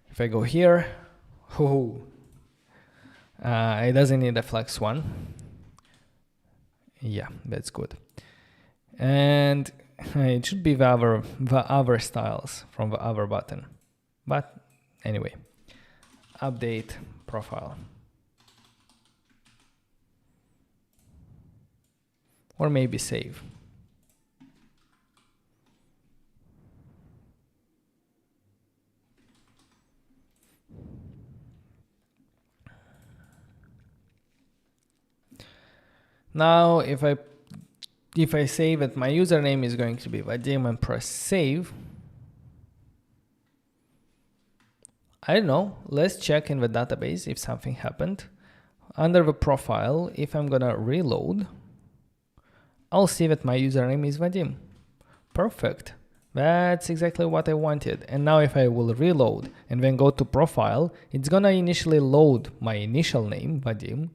If I go here, it doesn't need a flex one. Yeah, that's good. And it should be the other styles from the other button. But anyway, update profile. Or maybe save. Now, if I say that my username is going to be Vadim and press save, I don't know, let's check in the database if something happened. Under the profile, if I'm gonna reload, I'll see that my username is Vadim. Perfect. That's exactly what I wanted. And now if I will reload and then go to profile, it's gonna initially load my initial name, Vadim,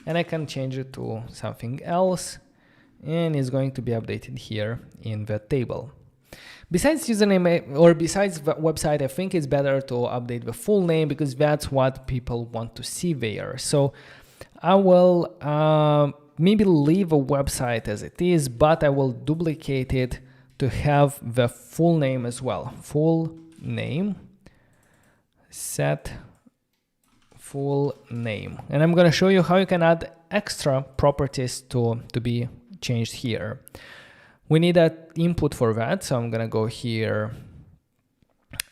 and I can change it to something else, and it's going to be updated here in the table. Besides username or besides the website, I think it's better to update the full name because that's what people want to see there. So I will maybe leave a website as it is, but I will duplicate it to have the full name as well. Full name, set full name. And I'm going to show you how you can add extra properties to be changed here. We need an input for that. So I'm going to go here.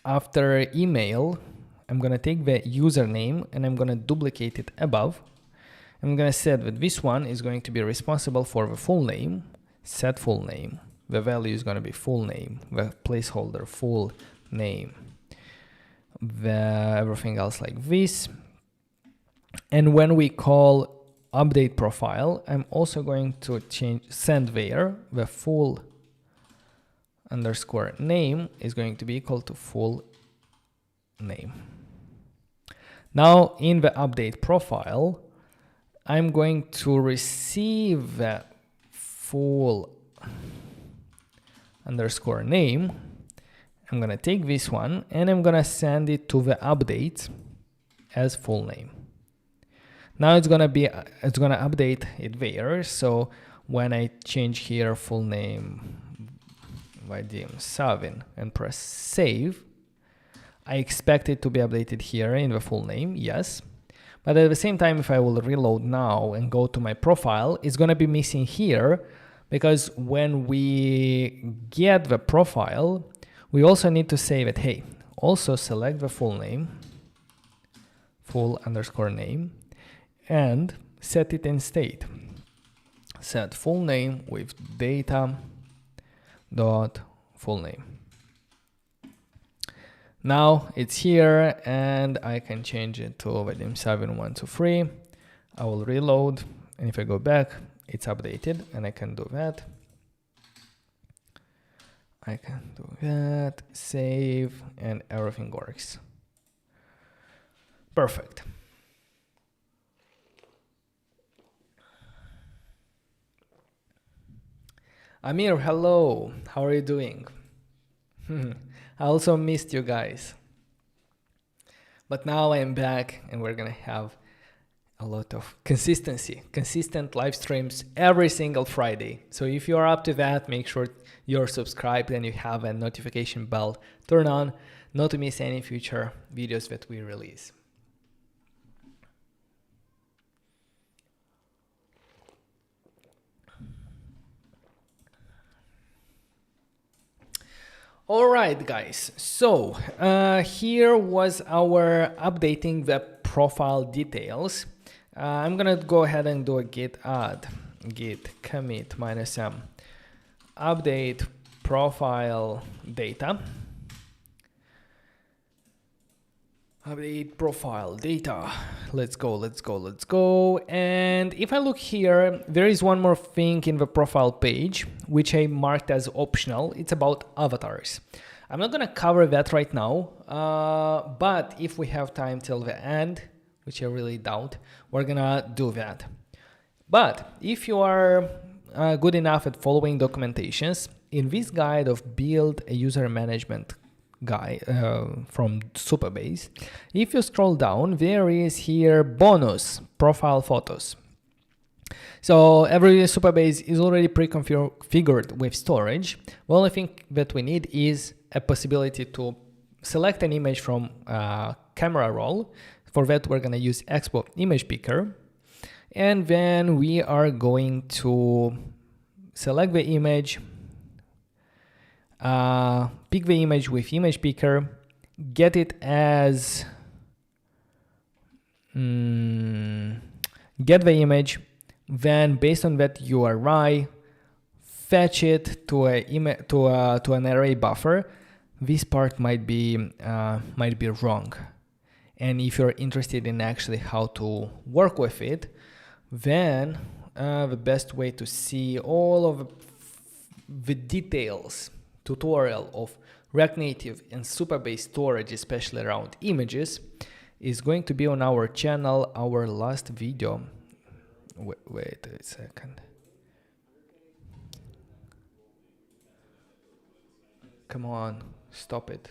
After email, I'm going to take the username and I'm going to duplicate it above. I'm going to set that this one is going to be responsible for the full name, set full name. The value is going to be full name, the placeholder full name, everything else like this. And when we call update profile, I'm also going to send there the full underscore name is going to be equal to full name. Now in the update profile, I'm going to receive the full underscore name. I'm going to take this one and I'm going to send it to the update as full name. Now it's going to update it there. So when I change here full name Vadim Savin and press save, I expect it to be updated here in the full name. Yes. But at the same time, if I will reload now and go to my profile, it's going to be missing here because when we get the profile, we also need to say that, hey, also select the full name, full_name, and set it in state. Set full name with data dot full name. Now it's here, and I can change it to Vadim 7123. I will reload, and if I go back, it's updated, and I can do that. I can do that, save, and everything works. Perfect. Amir, hello. How are you doing? I also missed you guys. But now I am back, and we're gonna have a lot of consistent live streams every single Friday. So if you are up to that, make sure you're subscribed and you have a notification bell turned on, not to miss any future videos that we release. All right, guys. So here was our updating the profile details. I'm gonna go ahead and do a git add, git commit -m, update profile data. Update profile data. Let's go. And if I look here, there is one more thing in the profile page, which I marked as optional. It's about avatars. I'm not gonna cover that right now, but if we have time till the end, which I really doubt, we're gonna do that. But if you are good enough at following documentations, in this guide of build a user management guide from Supabase, if you scroll down, there is here bonus profile photos. So every Supabase is already pre-configured with storage. The only thing that we need is a possibility to select an image from camera roll. For that, we're going to use Expo image picker. And then we are going to select the image, pick the image with image picker, get it as, get the image, then based on that URI, fetch it to an array buffer. This part might be wrong. And if you're interested in actually how to work with it, then the best way to see all of the details tutorial of React Native and Supabase storage, especially around images, is going to be on our channel, our last video. Wait a second. Come on, stop it.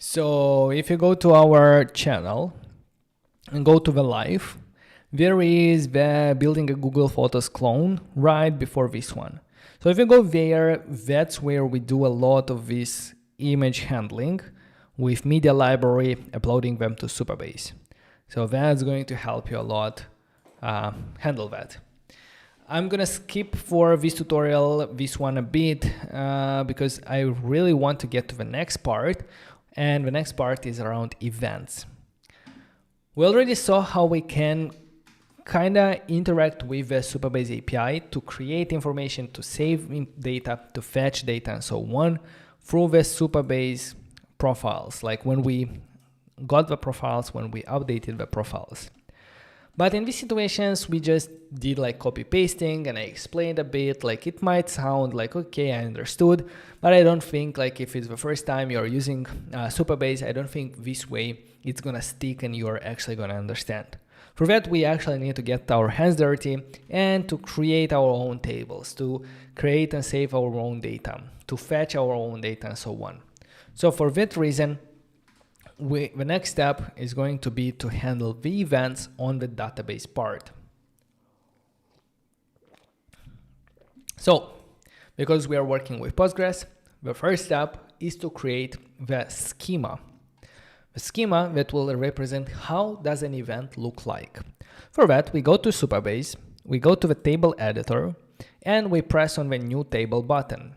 So if you go to our channel and go to the live, there is the building a Google Photos clone right before this one. So if you go there, that's where we do a lot of this image handling with media library, uploading them to Supabase. So that's going to help you a lot handle that. I'm gonna skip for this tutorial, this one a bit, because I really want to get to the next part. And the next part is around events. We already saw how we can kind of interact with the Supabase API to create information, to save data, to fetch data, and so on through the Supabase profiles, like when we got the profiles, when we updated the profiles. But in these situations, we just did like copy pasting, and I explained a bit, like it might sound like, okay, I understood, but I don't think like if it's the first time you're using Supabase, I don't think this way it's gonna stick and you're actually gonna understand. For that, we actually need to get our hands dirty and to create our own tables, to create and save our own data, to fetch our own data, and so on. So for that reason, the next step is going to be to handle the events on the database part. So, because we are working with Postgres, The first step is to create the schema. The schema that will represent how does an event look like. For that, we go to Supabase, we go to the table editor, and we press on the new table button.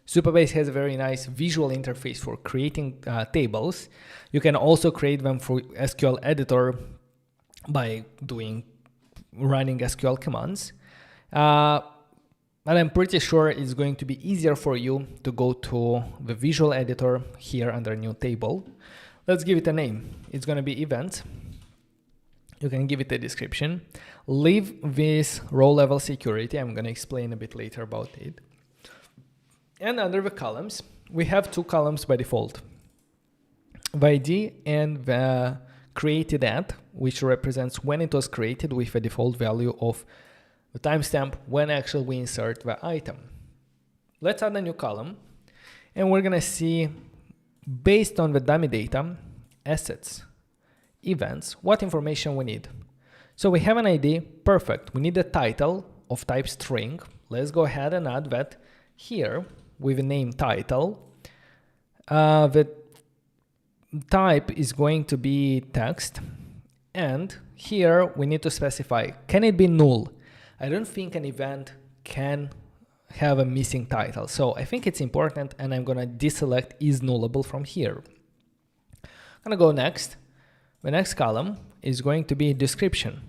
Supabase has a very nice visual interface for creating tables. You can also create them through SQL editor by running SQL commands. And I'm pretty sure it's going to be easier for you to go to the visual editor here under new table. Let's give it a name. It's going to be event. You can give it a description. Leave this row level security. I'm going to explain a bit later about it. And under the columns, we have two columns by default. The ID and the created at, which represents when it was created with a default value of the timestamp when actually we insert the item. Let's add a new column, and we're gonna see, based on the dummy data, assets, events, what information we need. So we have an ID, perfect. We need a title of type string. Let's go ahead and add that here with the name title. The type is going to be text, and here we need to specify, can it be null? I don't think an event can have a missing title, so I think it's important, and I'm gonna deselect is nullable from here. I'm gonna go next. The next column is going to be description.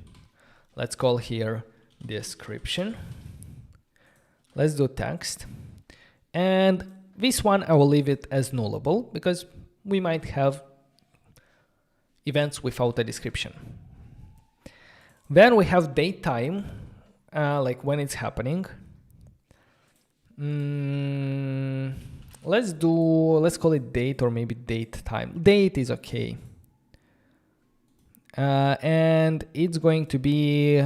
Let's call here description. Let's do text, and this one I will leave it as nullable because we might have events without a description. Then we have date time. Like when it's happening. Let's call it date, or maybe date time. Date is okay. And it's going to be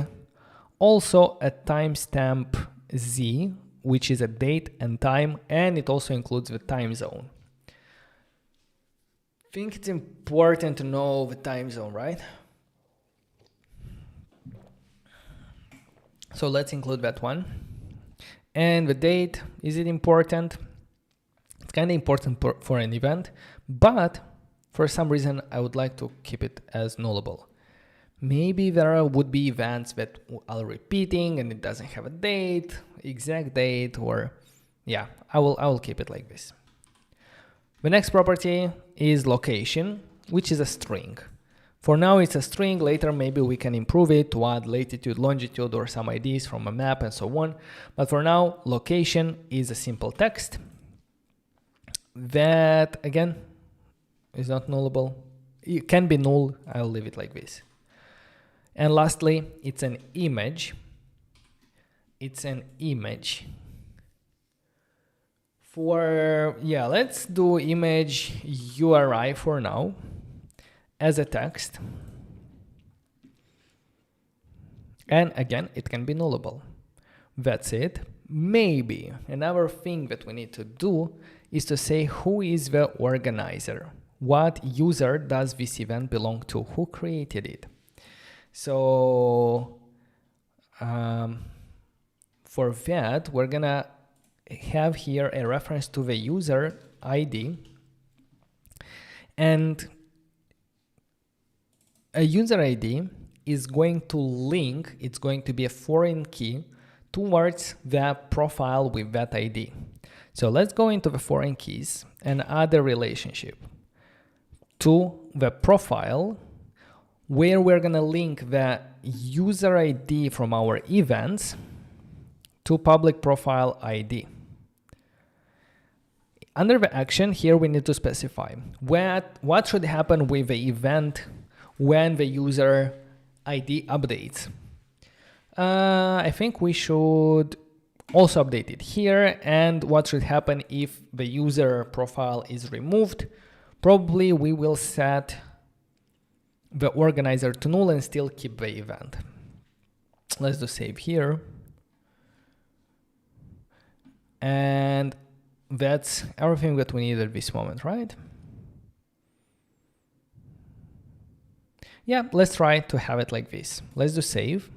also a timestamp Z, which is a date and time, and it also includes the time zone. I think it's important to know the time zone, right? So let's include that one. And the date, is it important? It's kind of important for an event, but for some reason I would like to keep it as nullable. Maybe there would be events that are repeating and it doesn't have a date, exact date, or yeah, I will keep it like this. The next property is location, which is a string. For now, it's a string. Later, maybe we can improve it to add latitude, longitude, or some IDs from a map and so on. But for now, location is a simple text. That, again, is not nullable. It can be null. I'll leave it like this. And lastly, it's an image. It's an image. Let's do image URI for now. As a text, and again, it can be nullable. That's it. Maybe another thing that we need to do is to say who is the organizer. What user does this event belong to? Who created it? So for that, we're gonna have here a reference to the user ID, and a user ID is going to link, it's going to be a foreign key towards the profile with that ID. So let's go into the foreign keys and add a relationship to the profile where we're going to link the user ID from our events to public profile ID. Under the action here, we need to specify what should happen with the event when the user ID updates. I think we should also update it here, and what should happen if the user profile is removed. Probably we will set the organizer to null and still keep the event. Let's do save here. And that's everything that we need at this moment, right? Yeah, let's try to have it like this. Let's do save.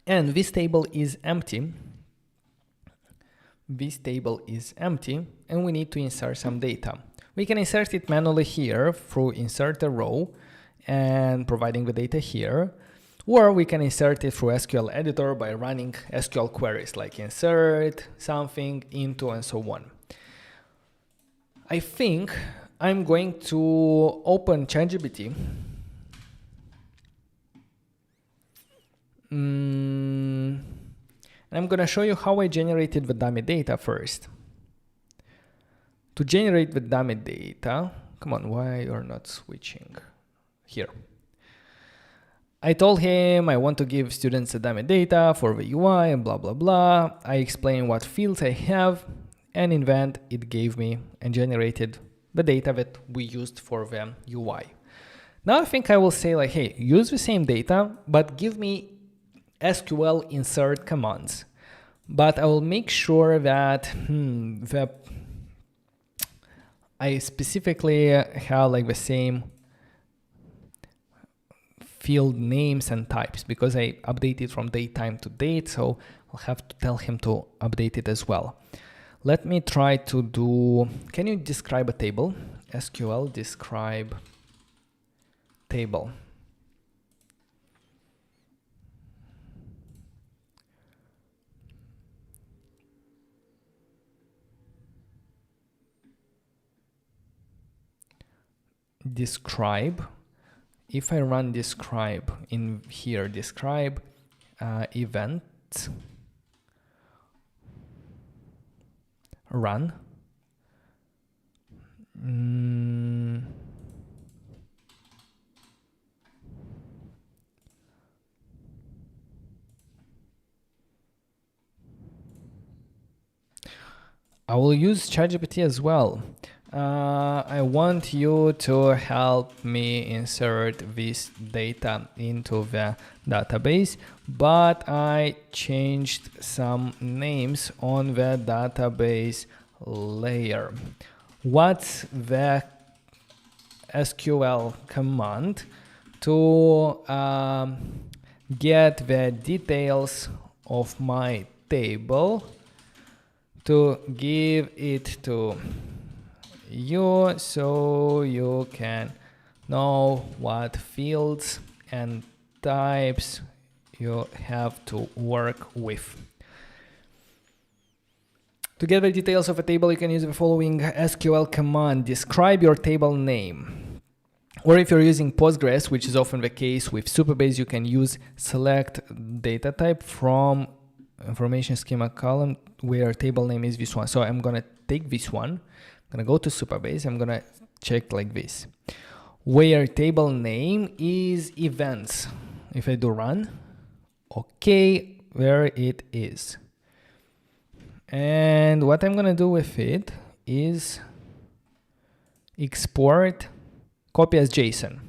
And this table is empty. This table is empty, and we need to insert some data. We can insert it manually here through insert a row and providing the data here, or we can insert it through SQL editor by running SQL queries like insert something into and so on. I think I'm going to open ChatGPT. I'm going to show you how I generated the dummy data first. To generate the dummy data, come on, why you're not switching? Here. I told him I want to give students the dummy data for the UI and blah, blah, blah. I explained what fields I have, and in the end, it gave me and generated the data that we used for the UI. Now I think I will say like, hey, use the same data, but give me SQL insert commands. But I will make sure that I specifically have like the same field names and types, because I update it from date time to date, so I'll have to tell him to update it as well. Let me try to do, can you describe a table? SQL describe table. Describe. If I run describe in here, describe event, run. I will use ChatGPT as well. I want you to help me insert this data into the database, but I changed some names on the database layer. What's the SQL command to get the details of my table, to give it to you so you can know what fields and types you have to work with. To get the details of a table, you can use the following SQL command: describe your table name. Or if you're using Postgres, which is often the case with Supabase, you can use select data type from information schema column where table name is this one. So I'm going to take this one. I'm going to go to Supabase. I'm going to check like this, where table name is events. If I do run, okay, where it is. And what I'm going to do with it is export, copy as JSON.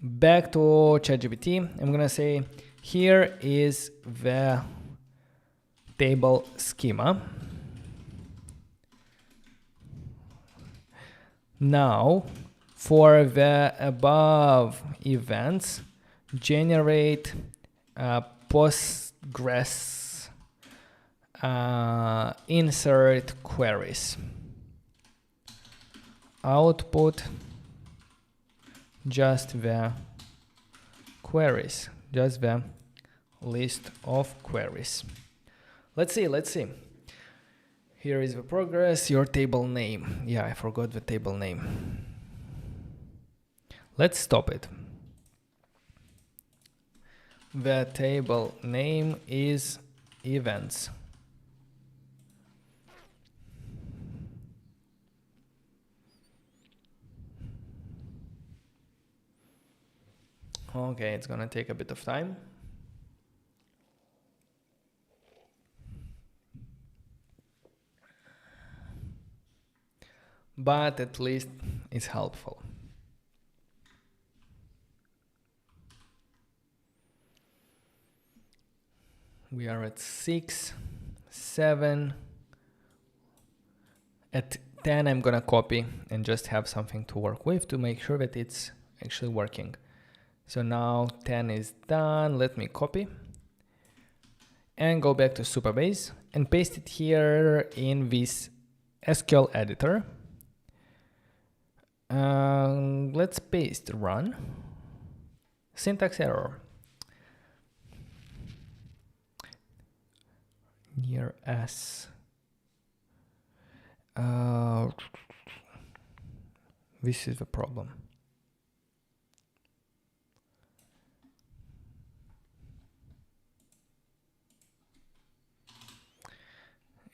Back to ChatGPT, I'm going to say, here is the table schema. Now, for the above events, generate Postgres insert queries. Output just the queries, just the list of queries. Let's see. Here is the progress, your table name. Yeah, I forgot the table name. Let's stop it. The table name is events. Okay, it's gonna take a bit of time. But at least it's helpful. We are at 6, 7. At 10, I'm gonna copy and just have something to work with to make sure that it's actually working. So now 10 is done. Let me copy and go back to Supabase and paste it here in this SQL editor. Let's paste run. Syntax error. Near S. This is the problem.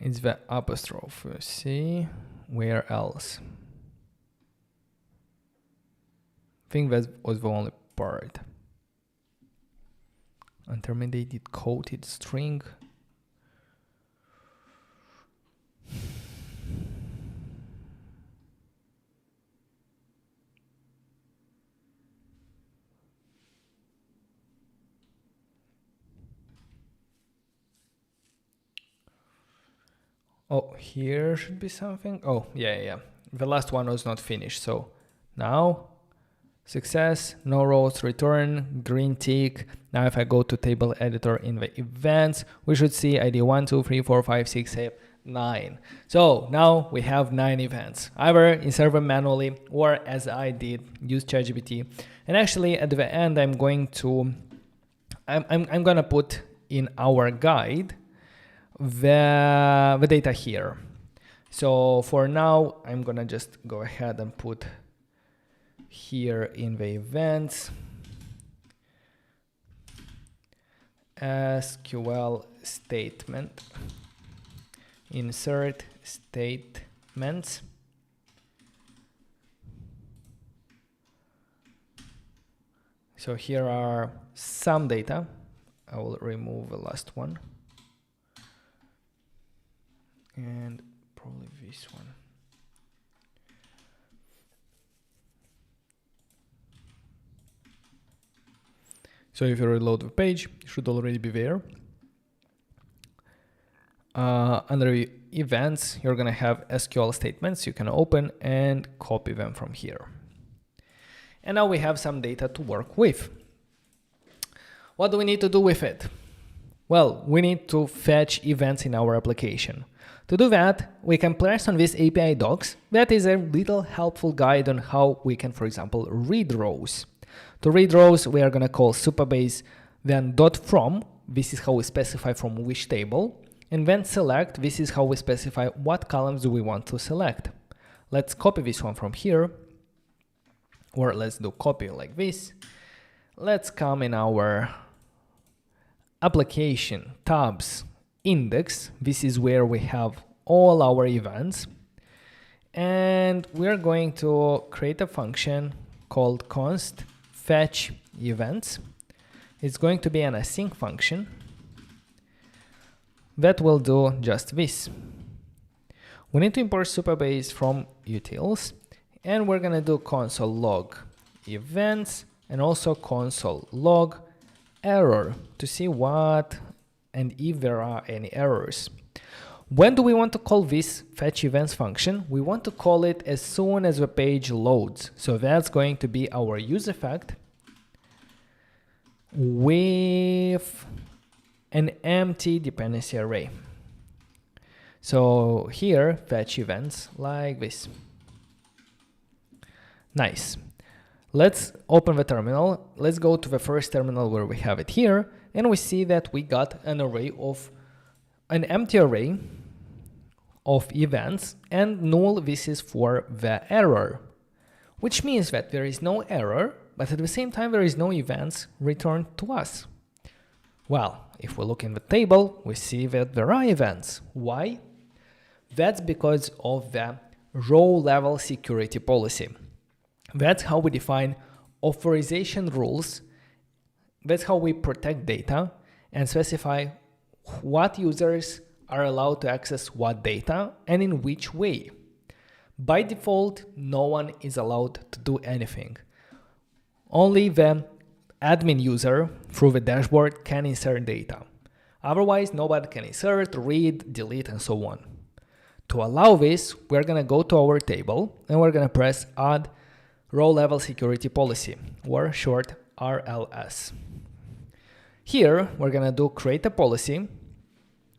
It's the apostrophe. See, where else? I think that was the only part. Intermediate quoted string. Oh, here should be something. Oh, yeah. The last one was not finished. So now, success, no rows, return, green tick. Now if I go to table editor in the events, we should see ID 1, 2, 3, 4, 5, 6, 7, 9. So now we have 9 events. Either insert them manually or as I did, use ChatGPT. And actually at the end, I'm going to put in our guide the data here. So for now, I'm gonna just go ahead and put here in the events SQL statement, insert statements. So here are some data. I will remove the last one. And probably this one. So if you reload the page, it should already be there. Under events, you're gonna have SQL statements you can open and copy them from here. And now we have some data to work with. What do we need to do with it? Well, we need to fetch events in our application. To do that, we can press on this API docs. That is a little helpful guide on how we can, for example, read rows. To read rows, we are going to call Supabase, then .from. This is how we specify from which table. And then select. This is how we specify what columns do we want to select. Let's copy this one from here. Or let's do copy like this. Let's come in our application tabs index. This is where we have all our events. And we're going to create a function called const fetch events. It's going to be an async function that will do just this. We need to import Supabase from utils, and we're going to do console log events and also console log error to see what and if there are any errors. When do we want to call this fetch events function? We want to call it as soon as the page loads. So that's going to be our use effect with an empty dependency array. So here, fetch events like this. Nice. Let's open the terminal. Let's go to the first terminal where we have it here. And we see that we got an empty array of events, and null, this is for the error, which means that there is no error, but at the same time, there is no events returned to us. Well, if we look in the table, we see that there are events. Why? That's because of the row level security policy. That's how we define authorization rules. That's how we protect data and specify what users are allowed to access what data and in which way. By default, no one is allowed to do anything. Only the admin user through the dashboard can insert data. Otherwise, nobody can insert, read, delete, and so on. To allow this, we're going to go to our table and we're going to press add row level security policy, or short RLS. Here, we're gonna do create a policy,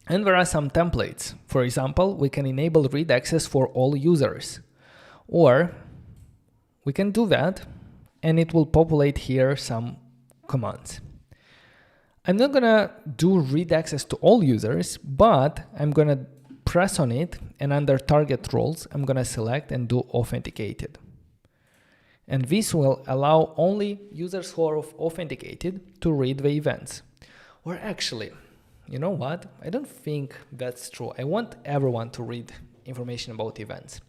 and there are some templates. For example, we can enable read access for all users, or we can do that, and it will populate here some commands. I'm not gonna do read access to all users, but I'm gonna press on it, and under target roles, I'm gonna select and do authenticated. And this will allow only users who are authenticated to read the events. Or actually, you know what? I don't think that's true. I want everyone to read information about events,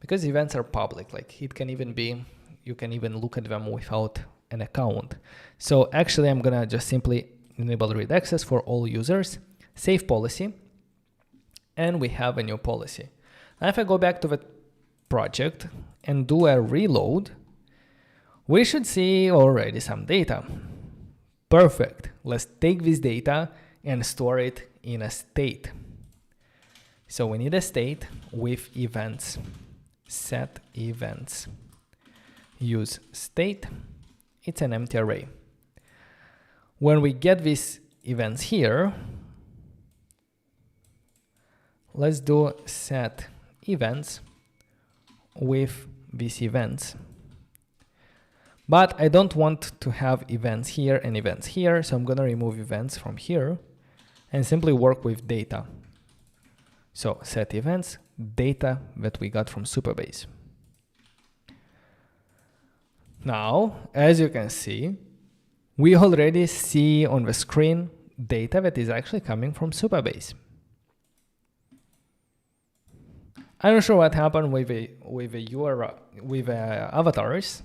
because events are public. Like, it can even be, you can even look at them without an account. So actually, I'm gonna just simply enable read access for all users, save policy, and we have a new policy. Now, if I go back to the project and do a reload, we should see already some data. Perfect. Let's take this data and store it in a state. So we need a state with events. Set events. Use state. It's an empty array. When we get these events here, let's do set events with these events. But I don't want to have events here and events here, so I'm gonna remove events from here and simply work with data. So set events, data that we got from Supabase. Now, as you can see, we already see on the screen data that is actually coming from Supabase. I'm not sure what happened with the URL, with avatars.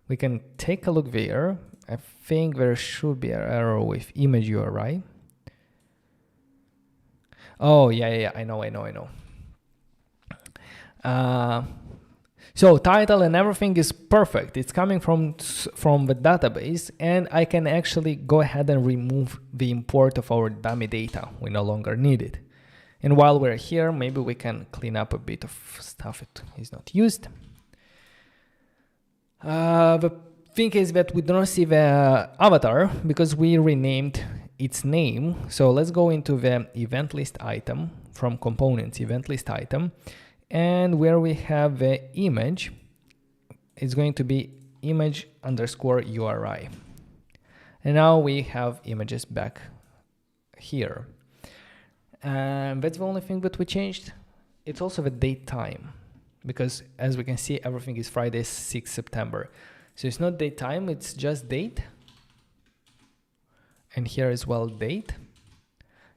We can take a look there. I think there should be an error with image URI. Oh, yeah, I know. So title and everything is perfect. It's coming from the database, and I can actually go ahead and remove the import of our dummy data. We no longer need it. And while we're here, maybe we can clean up a bit of stuff that is not used. The thing is that we don't see the avatar because we renamed its name. So let's go into the event list item from components, event list item. And where we have the image, it's going to be image underscore URI. And now we have images back here. And that's the only thing that we changed. It's also the date time, because as we can see, everything is Friday, 6 September. So it's not date time, it's just date. And here as well, date.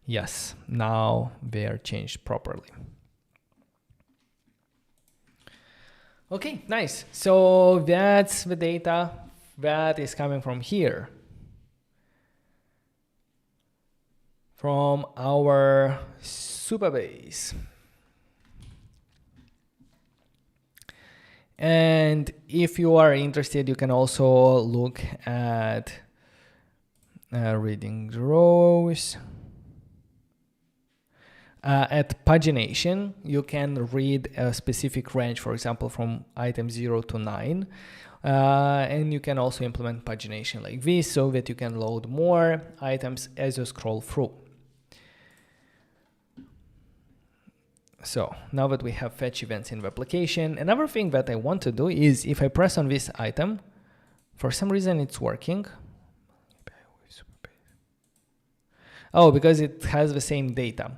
Yes, now they are changed properly. Okay, nice. So that's the data that is coming from here, from our Supabase. And if you are interested, you can also look at reading the rows. At pagination, you can read a specific range, for example, from item 0 to 9. And you can also implement pagination like this so that you can load more items as you scroll through. So now that we have fetch events in the application, another thing that I want to do is if I press on this item, for some reason it's working. Oh, because it has the same data.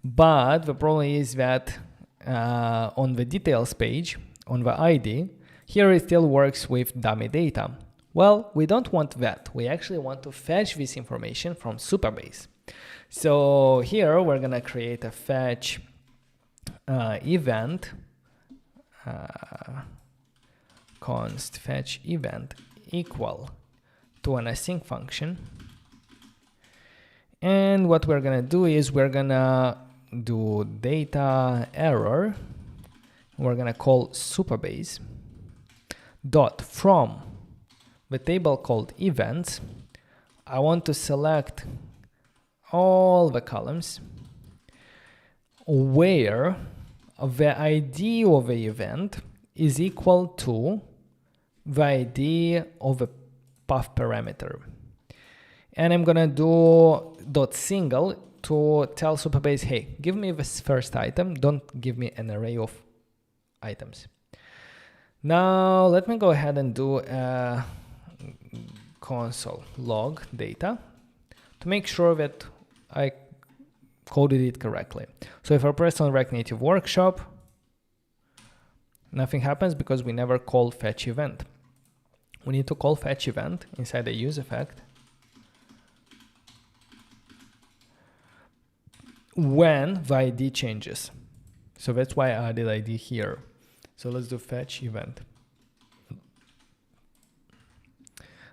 But the problem is that on the details page, on the ID, here it still works with dummy data. Well, we don't want that. We actually want to fetch this information from Supabase. So here we're gonna create a fetch event, const fetch event equal to an async function. And what we're gonna do is we're gonna do data error. We're gonna call Supabase dot from the table called events. I want to select all the columns where the ID of the event is equal to the ID of the path parameter. And I'm gonna do .single to tell Supabase, hey, give me this first item, don't give me an array of items. Now let me go ahead and do a console log data to make sure that I coded it correctly. So if I press on React Native Workshop, nothing happens because we never call fetch event. We need to call fetch event inside the use effect when the ID changes. So that's why I added ID here. So let's do fetch event.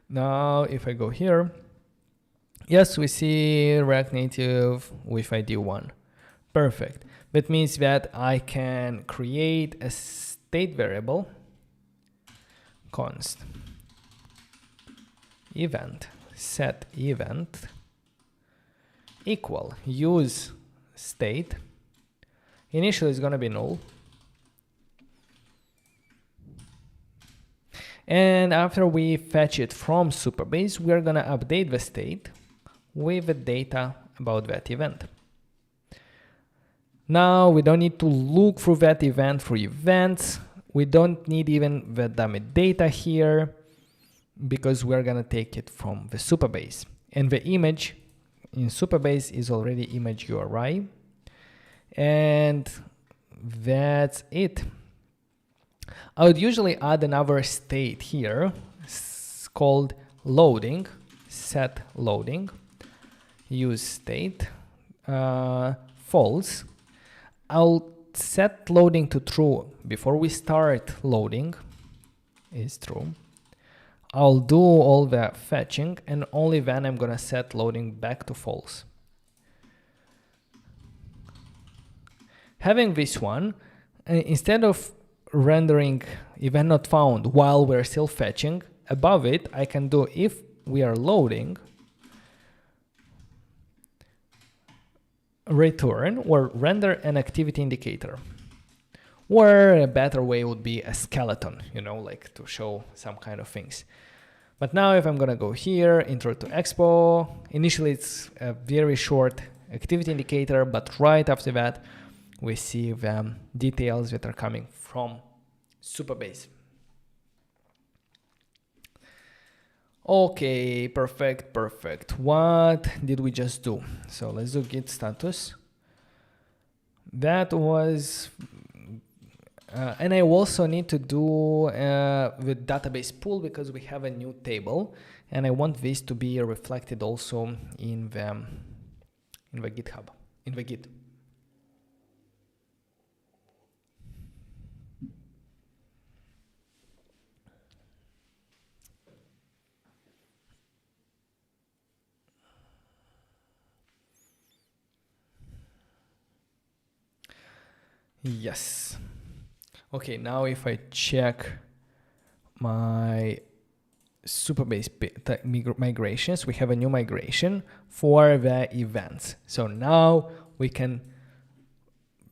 Now, if I go here, yes, we see React Native with ID 1. Perfect. That means that I can create a state variable, const event, set event, equal use state. Initially, it's going to be null. And after we fetch it from Supabase, we are going to update the state with the data about that event. Now we don't need to look through that event for events. We don't need even the dummy data here because we're going to take it from the Supabase. And the image in Supabase is already image URI. And that's it. I would usually add another state here called loading, set loading, use state, false. I'll set loading to true before we start loading, is true. I'll do all the fetching and only then I'm gonna set loading back to false. Having this one, instead of rendering event not found while we're still fetching, above it I can do if we are loading return or render an activity indicator, or a better way would be a skeleton, you know, like to show some kind of things. But now if I'm gonna go here, intro to Expo, initially it's a very short activity indicator, but right after that we see the details that are coming from Supabase. Okay, perfect. What did we just do? So let's do git status. That was, and I also need to do the database pool because we have a new table, and I want this to be reflected also in the GitHub, in the Git. Yes. Okay, now if I check my Supabase migrations, we have a new migration for the events. So now we can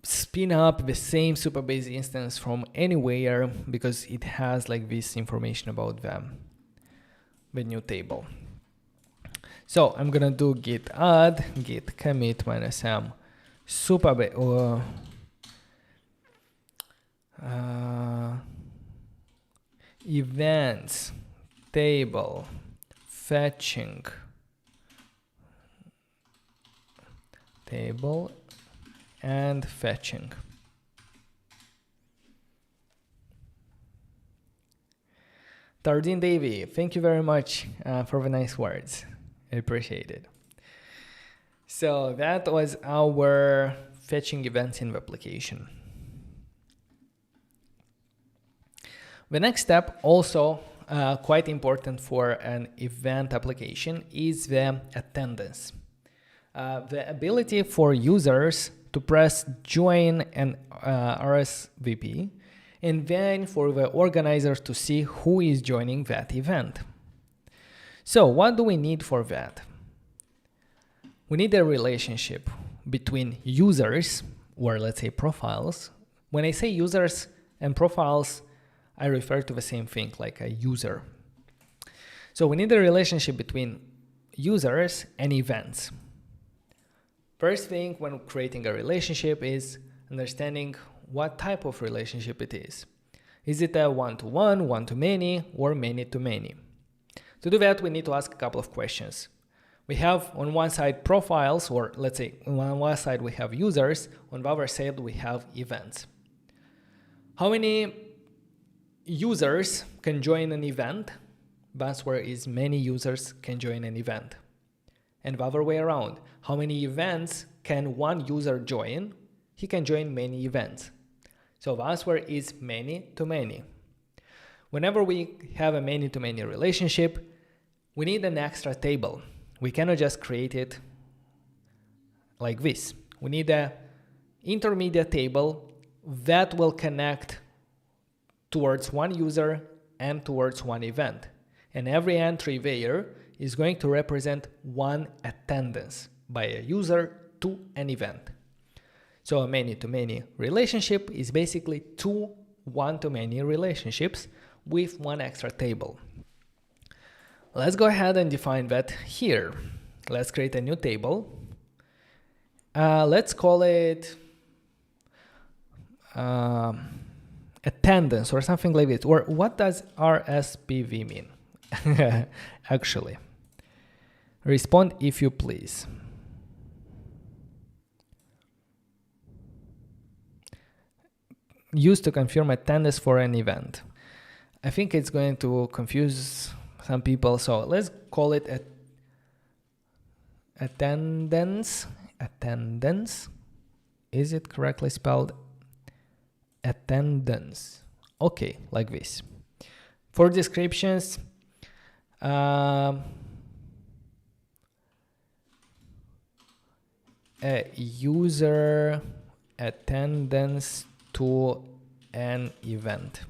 spin up the same Supabase instance from anywhere because it has like this information about the new table. So I'm gonna do git add, git commit -m Supabase events table fetching table and fetching. Tardin Davy, thank you very much for the nice words. I appreciate it. So that was our fetching events in the application. The next step, also quite important for an event application, is the attendance. The ability for users to press join an RSVP, and then for the organizers to see who is joining that event. So what do we need for that? We need a relationship between users, or let's say profiles. When I say users and profiles, I refer to the same thing, like a user. So we need a relationship between users and events. First thing when creating a relationship is understanding what type of relationship it is. Is it a one-to-one, one-to-many, or many-to-many? To do that, we need to ask a couple of questions. We have on one side profiles, or let's say on one side we have users, on the other side we have events. How many users can join an event? The answer is many users can join an event. And the other way around, how many events can one user join? He can join many events. So the answer is many-to-many. Whenever we have a many-to-many relationship, we need an extra table. We cannot just create it like this. We need an intermediate table that will connect towards one user and towards one event. And every entry there is going to represent one attendance by a user to an event. So a many-to-many relationship is basically two one-to-many relationships with one extra table. Let's go ahead and define that here. Let's create a new table. Let's call it attendance or something like this. Or what does RSVP mean? Actually, respond if you please. Used to confirm attendance for an event. I think it's going to confuse some people, so let's call it attendance. Attendance. Is it correctly spelled? Attendance. Okay, like this. For descriptions, a user attendance to an event.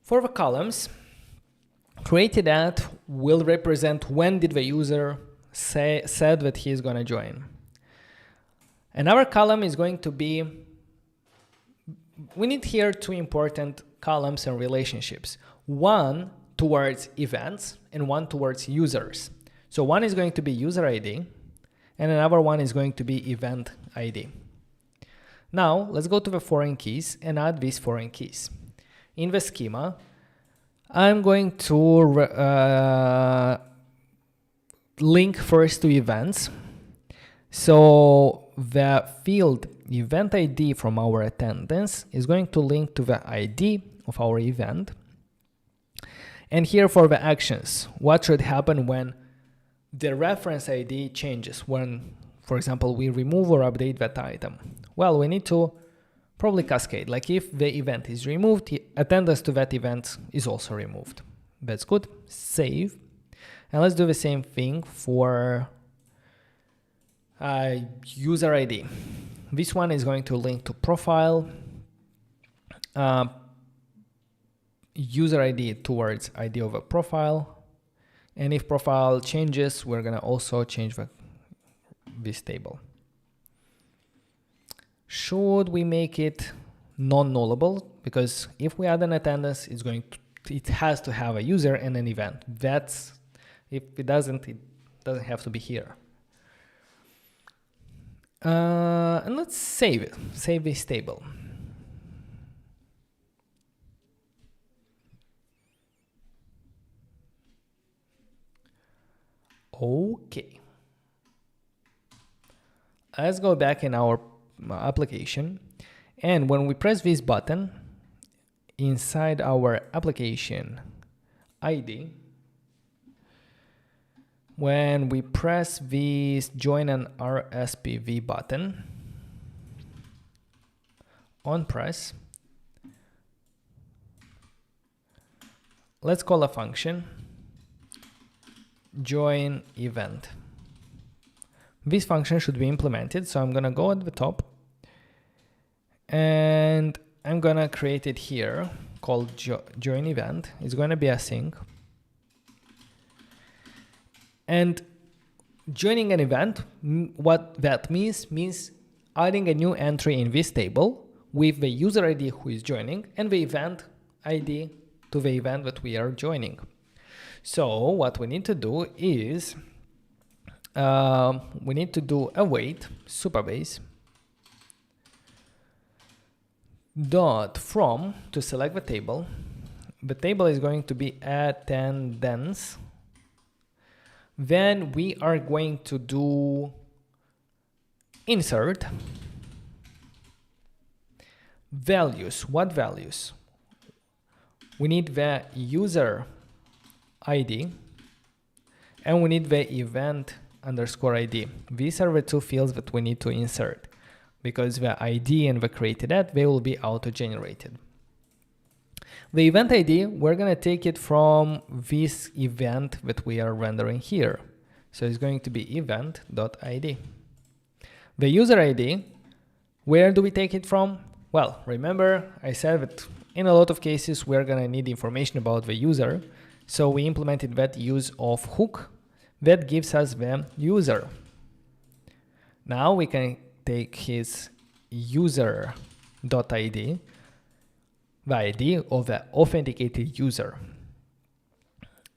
For the columns, created at will represent when did the user said that he is going to join. Another column is going to be, we need here two important columns and relationships. One towards events and one towards users. So one is going to be user ID and another one is going to be event ID. Now let's go to the foreign keys and add these foreign keys. In the schema, I'm going to link first to events. So the field event ID from our attendance is going to link to the ID of our event. And here for the actions, what should happen when the reference ID changes? When, for example, we remove or update that item. Well, we need to probably cascade. Like if the event is removed, the attendance to that event is also removed. That's good. Save. And let's do the same thing for user ID. This one is going to link to profile, user ID towards ID of a profile. And if profile changes, we're going to also change this table. Should we make it non-nullable? Because if we add an attendance, it has to have a user and an event. If it doesn't have to be here. And let's save it. Save this table. Okay. Let's go back in our application. And when we press this button inside our application ID, when we press this join an RSVP button on press, let's call a function join event. This function should be implemented, so I'm gonna go at the top and I'm gonna create it here called join event. It's gonna be async. And joining an event, what that means adding a new entry in this table with the user ID who is joining and the event ID to the event that we are joining. So what we need to do is we need to do await Supabase dot from to select the table. The table is going to be attendance. Then we are going to do insert values. What values? We need the user ID and we need the event underscore ID. These are the two fields that we need to insert because the ID and the created at, they will be auto-generated. The event ID, we're going to take it from this event that we are rendering here. So it's going to be event.id. The user ID, where do we take it from? Well, remember I said that in a lot of cases we're going to need information about the user. So we implemented that use of hook that gives us the user. Now we can take his user.id, the ID of the authenticated user,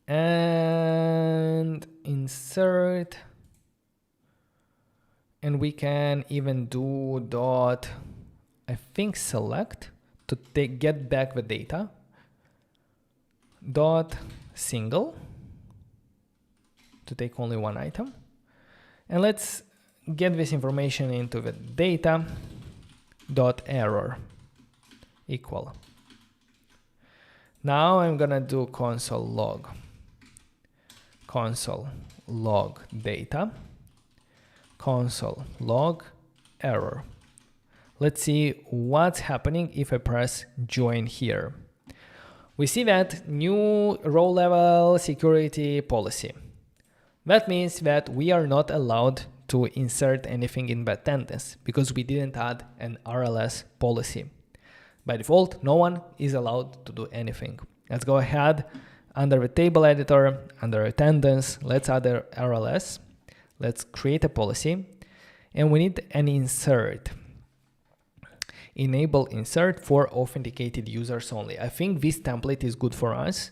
and insert, and we can even do dot, I think select to get back the data, dot single to take only one item, and let's get this information into the data dot error equal. Now I'm gonna do console log data, console log error. Let's see what's happening if I press join here. We see that new row level security policy. That means that we are not allowed to insert anything in the attendance because we didn't add an RLS policy. By default, no one is allowed to do anything. Let's go ahead under the table editor, under attendance, let's add a RLS. Let's create a policy and we need an insert. Enable insert for authenticated users only. I think this template is good for us.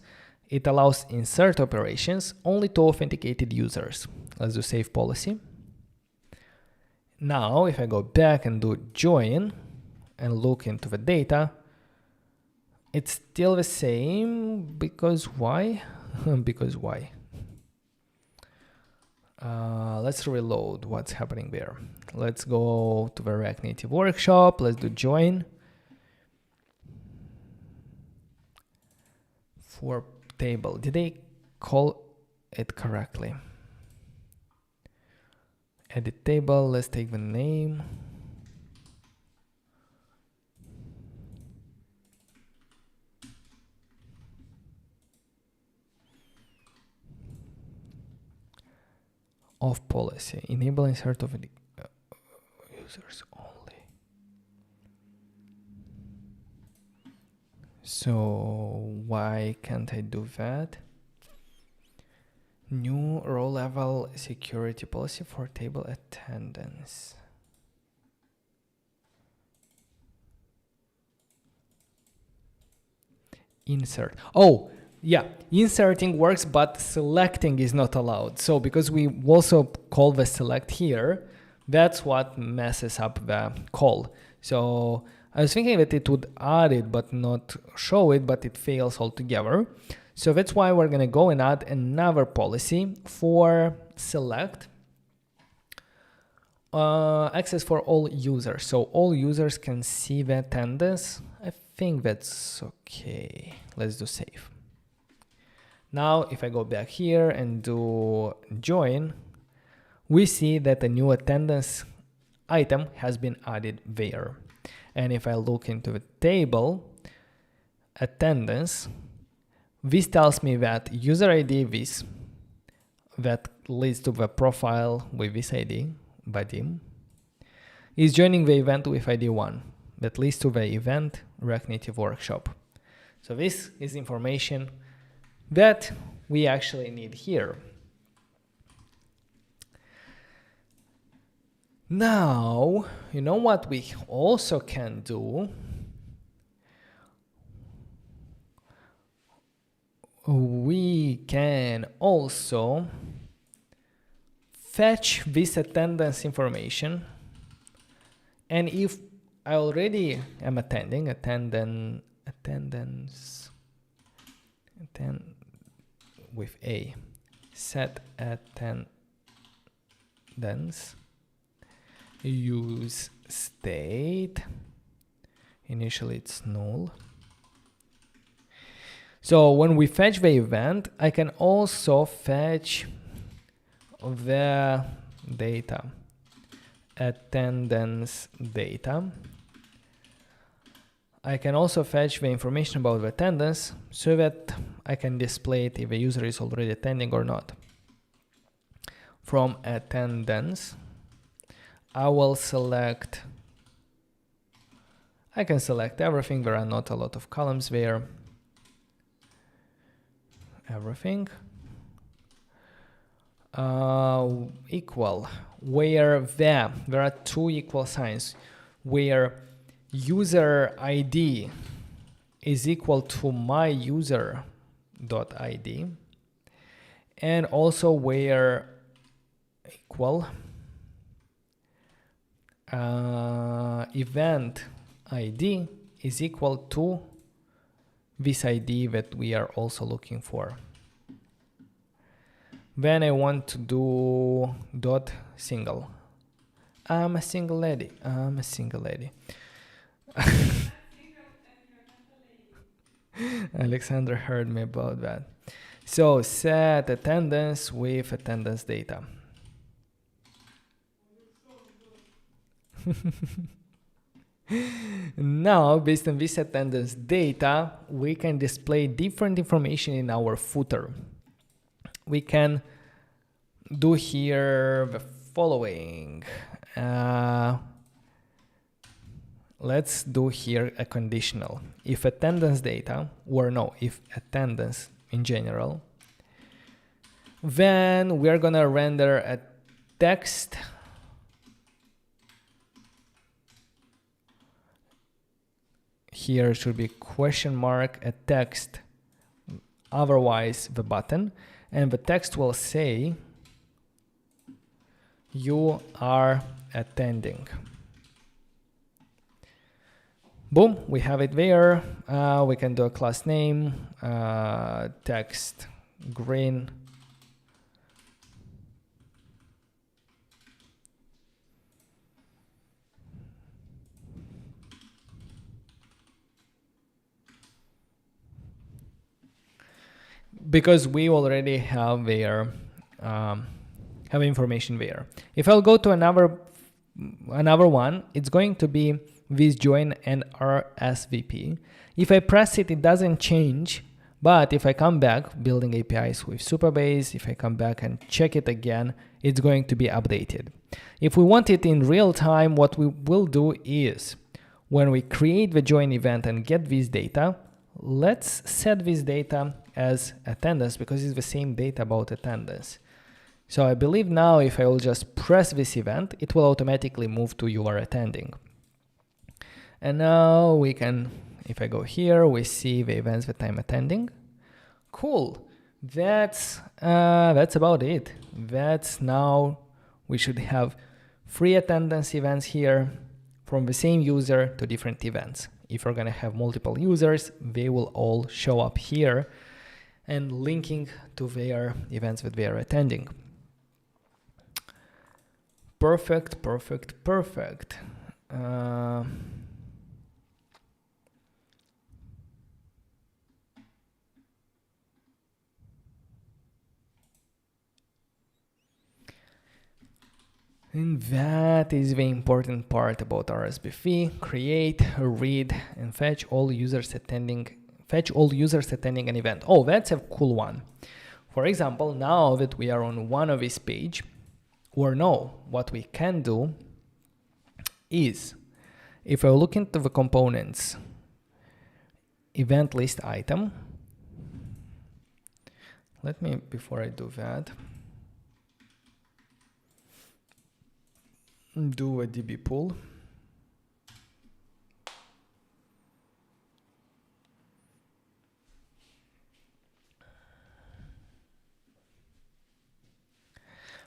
It allows insert operations only to authenticated users. Let's do save policy. Now, if I go back and do join and look into the data, it's still the same because why? Because why? Let's reload what's happening there. Let's go to the React Native workshop. Let's do join. For table, did they call it correctly? Edit table, let's take the name. Of policy, enable insert of users only. So why can't I do that? New row level security policy for table attendance. Insert. Oh, yeah, inserting works, but selecting is not allowed. So because we also call the select here, that's what messes up the call. So I was thinking that it would add it, but not show it, but it fails altogether. So that's why we're going to go and add another policy for select access for all users. So all users can see the attendance. I think that's okay. Let's do save. Now, if I go back here and do join, we see that a new attendance item has been added there. And if I look into the table, attendance, this tells me that user ID this, that leads to the profile with this ID, Vadim, is joining the event with ID 1, that leads to the event React Native Workshop. So this is information that we actually need here. Now, you know what we also can do? We can also fetch this attendance information. And if I already am attending, attendance with a set attendance, use state, initially it's null. So when we fetch the event, I can also fetch the data, attendance data. I can also fetch the information about the attendance so that I can display it if a user is already attending or not. From attendance, I will select, I can select everything. There are not a lot of columns there. Everything. Equal, where there are two equal signs, where user ID is equal to my user.id, and also where equal event ID is equal to this ID that we are also looking for. Then I want to do dot single. I'm a single lady. I'm a single lady. Alexander heard me about that. So set attendance with attendance data. Now, based on this attendance data, we can display different information in our footer. We can do here the following. Let's do here a conditional. If attendance data, or no, if attendance in general, then we're gonna render a text here should be question mark, a text, otherwise the button, and the text will say you are attending. Boom, we have it there. We can do a class name, text green. Because we already have there, have information there. If I'll go to another one, it's going to be this join and RSVP. If I press it, it doesn't change. But if I come back, building APIs with Supabase, if I come back and check it again, it's going to be updated. If we want it in real time, what we will do is when we create the join event and get this data, let's set this data as attendance because it's the same data about attendance. So I believe now if I will just press this event, it will automatically move to you are attending. And now we can, if I go here, we see the events that I'm attending. Cool. That's about it. That's now we should have 3 attendance events here from the same user to different events. If we're going to have multiple users, they will all show up here and linking to their events that they are attending. Perfect, perfect, perfect. And that is the important part about RSVP: create, read, and fetch all users attending an event. Oh, that's a cool one. For example, now that we are on one of this page, or no, what we can do is, if I look into the components, event list item, let me, before I do that, do a DB pull.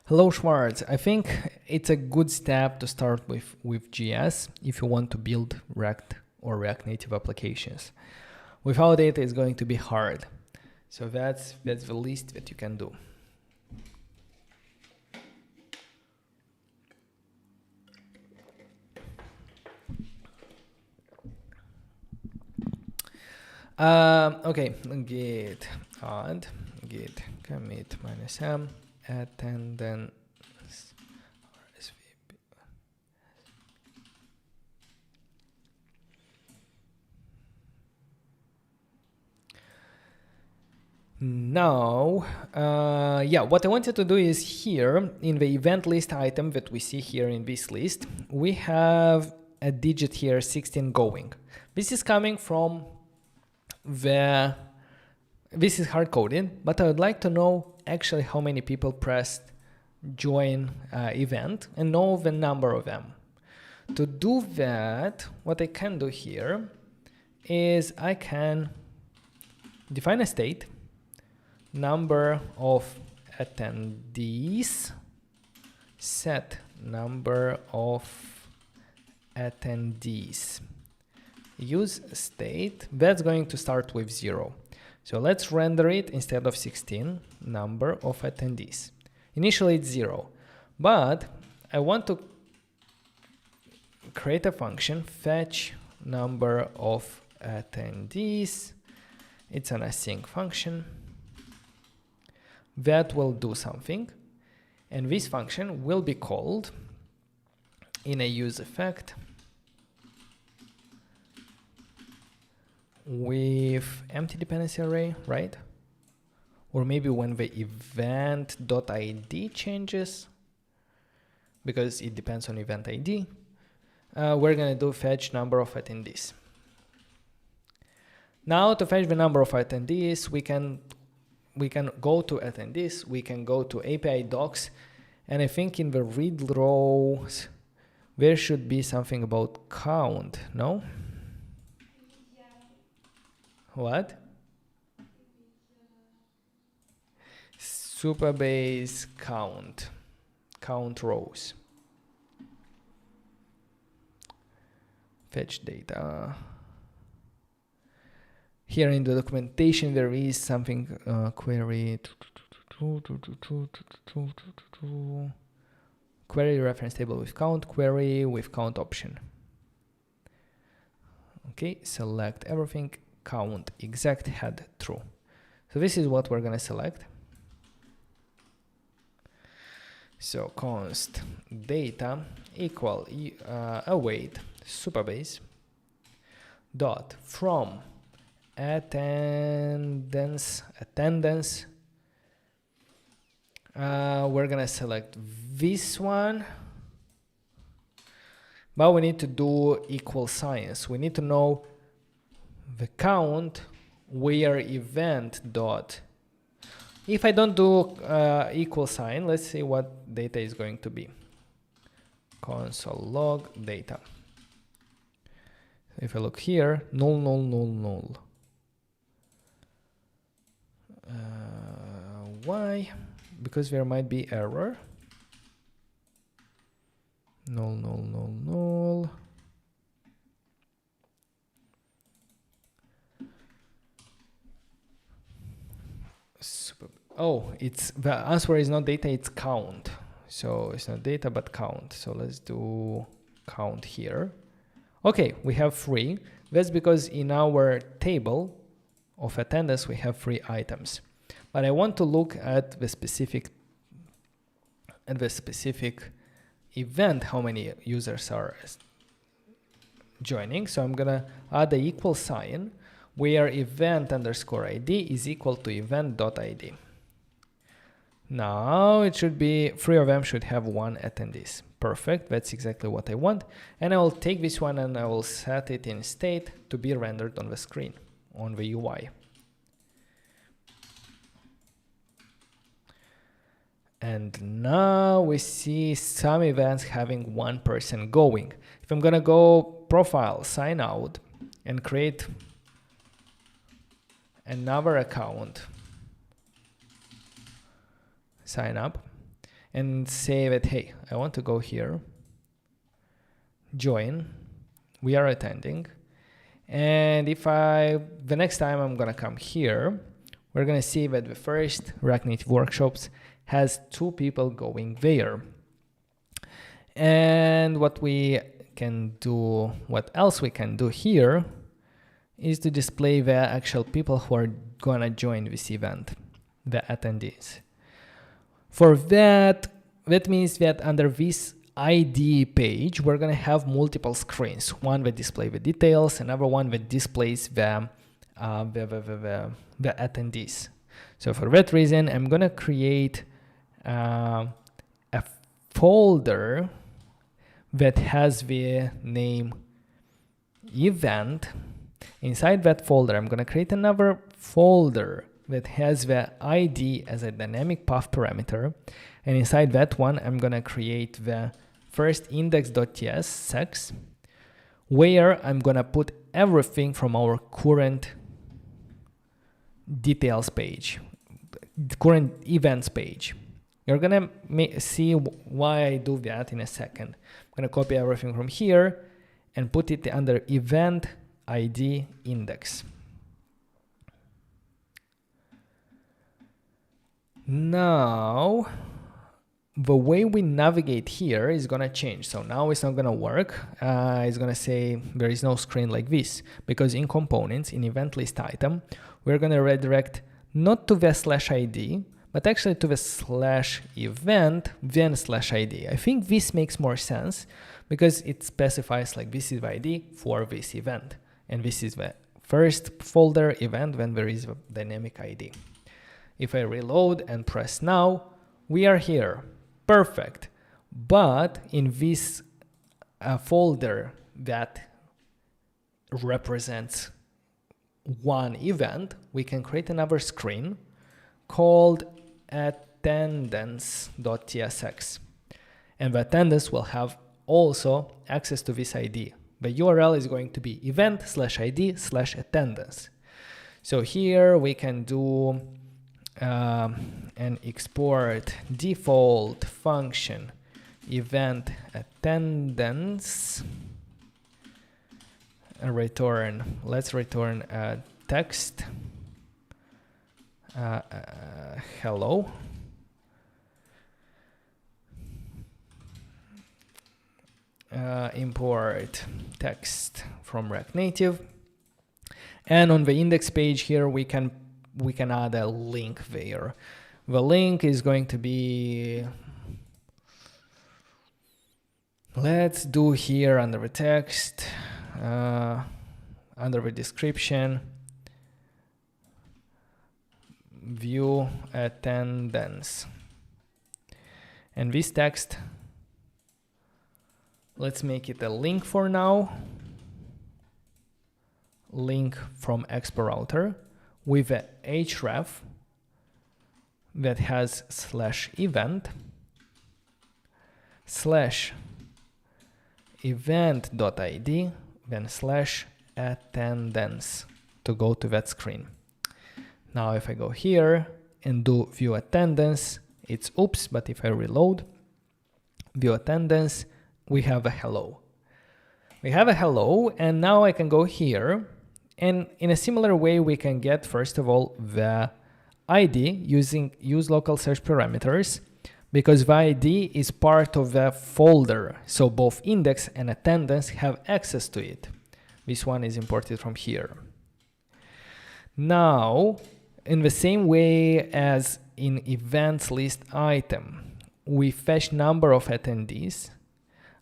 Hello Schwartz, I think it's a good step to start with JS if you want to build React or React Native applications. Without it, it's going to be hard. So that's the least that you can do. Okay, git add git commit -m attendance RSVP. Now, yeah, what I wanted to do is here in the event list item that we see here in this list, we have a digit here 16 going. This is coming from this is hard coded, but I would like to know actually how many people pressed join event and know the number of them. To do that, what I can do here is I can define a state, number of attendees, set number of attendees. Use state, that's going to start with 0. So let's render it instead of 16, number of attendees. Initially it's 0, but I want to create a function, fetch number of attendees. It's an async function that will do something. And this function will be called in a use effect with empty dependency array, right? Or maybe when the event.id changes, because it depends on event ID, we're going to do fetch number of attendees. Now to fetch the number of attendees, we can go to attendees, we can go to API docs, and I think in the read rows there should be something about count, no? What? Supabase count rows. Fetch data. Here in the documentation there is something query reference table with count, query with count option. Okay, select everything, count exact head true. So this is what we're gonna select. So const data equal await Supabase dot from attendance we're gonna select this one, but we need to do equal signs. We need to know the count where event dot. If I don't do equal sign, let's see what data is going to be. Console log data. If I look here, null, null, null, null. Why? Because there might be error. Null, null, null, null. Oh, it's the answer is not data, it's count. So it's not data, but count. So let's do count here. Okay, we have 3. That's because in our table of attendance, we have 3 items. But I want to look at the specific event, how many users are joining. So I'm gonna add the equal sign where event underscore ID is equal to event.id. Now it should be 3 of them should have 1 attendees. Perfect, that's exactly what I want. And I will take this one and I will set it in state to be rendered on the screen, on the UI. And now we see some events having one person going. If I'm gonna go profile, sign out, and create another account, sign up, and say that, hey, I want to go here, join, we are attending. And if the next time I'm gonna come here, we're gonna see that the first React Native workshops has 2 people going there. And what we can do, what else we can do here is to display the actual people who are gonna join this event, the attendees. For that means that under this ID page, we're gonna have multiple screens. One that displays the details, another one that displays the attendees. So for that reason, I'm gonna create a folder that has the name event. Inside that folder, I'm gonna create another folder that has the ID as a dynamic path parameter. And inside that one, I'm gonna create the first index.ts sex, where I'm gonna put everything from our current details page, current events page. You're gonna see why I do that in a second. I'm gonna copy everything from here and put it under event ID index. Now, the way we navigate here is gonna change. So now it's not gonna work. It's gonna say there is no screen like this, because in components, in event list item, we're gonna redirect not to the /ID, but actually to the /event, then /ID. I think this makes more sense because it specifies like this is the ID for this event. And this is the first folder event when there is a dynamic ID. If I reload and press now, we are here. Perfect. But in this folder that represents one event, we can create another screen called attendance.tsx. And the attendance will have also access to this ID. The URL is going to be event/ID/attendance. So here we can do an export default function event attendance and return. Let's return a text. Hello. Import text from React Native, and on the index page here we can add a link there. The link is going to be, let's do here under the text, under the description, view attendance, and this text, let's make it a link for now. Link from Expo Router with a href that has /event /event.id then /attendance to go to that screen. Now if I go here and do view attendance, it's oops, but if I reload, view attendance, we have a hello. We have a hello, and now I can go here, and in a similar way we can get, first of all, the ID use local search parameters, because the ID is part of the folder, so both index and attendance have access to it. This one is imported from here. Now, in the same way as in events list item, we fetch number of attendees.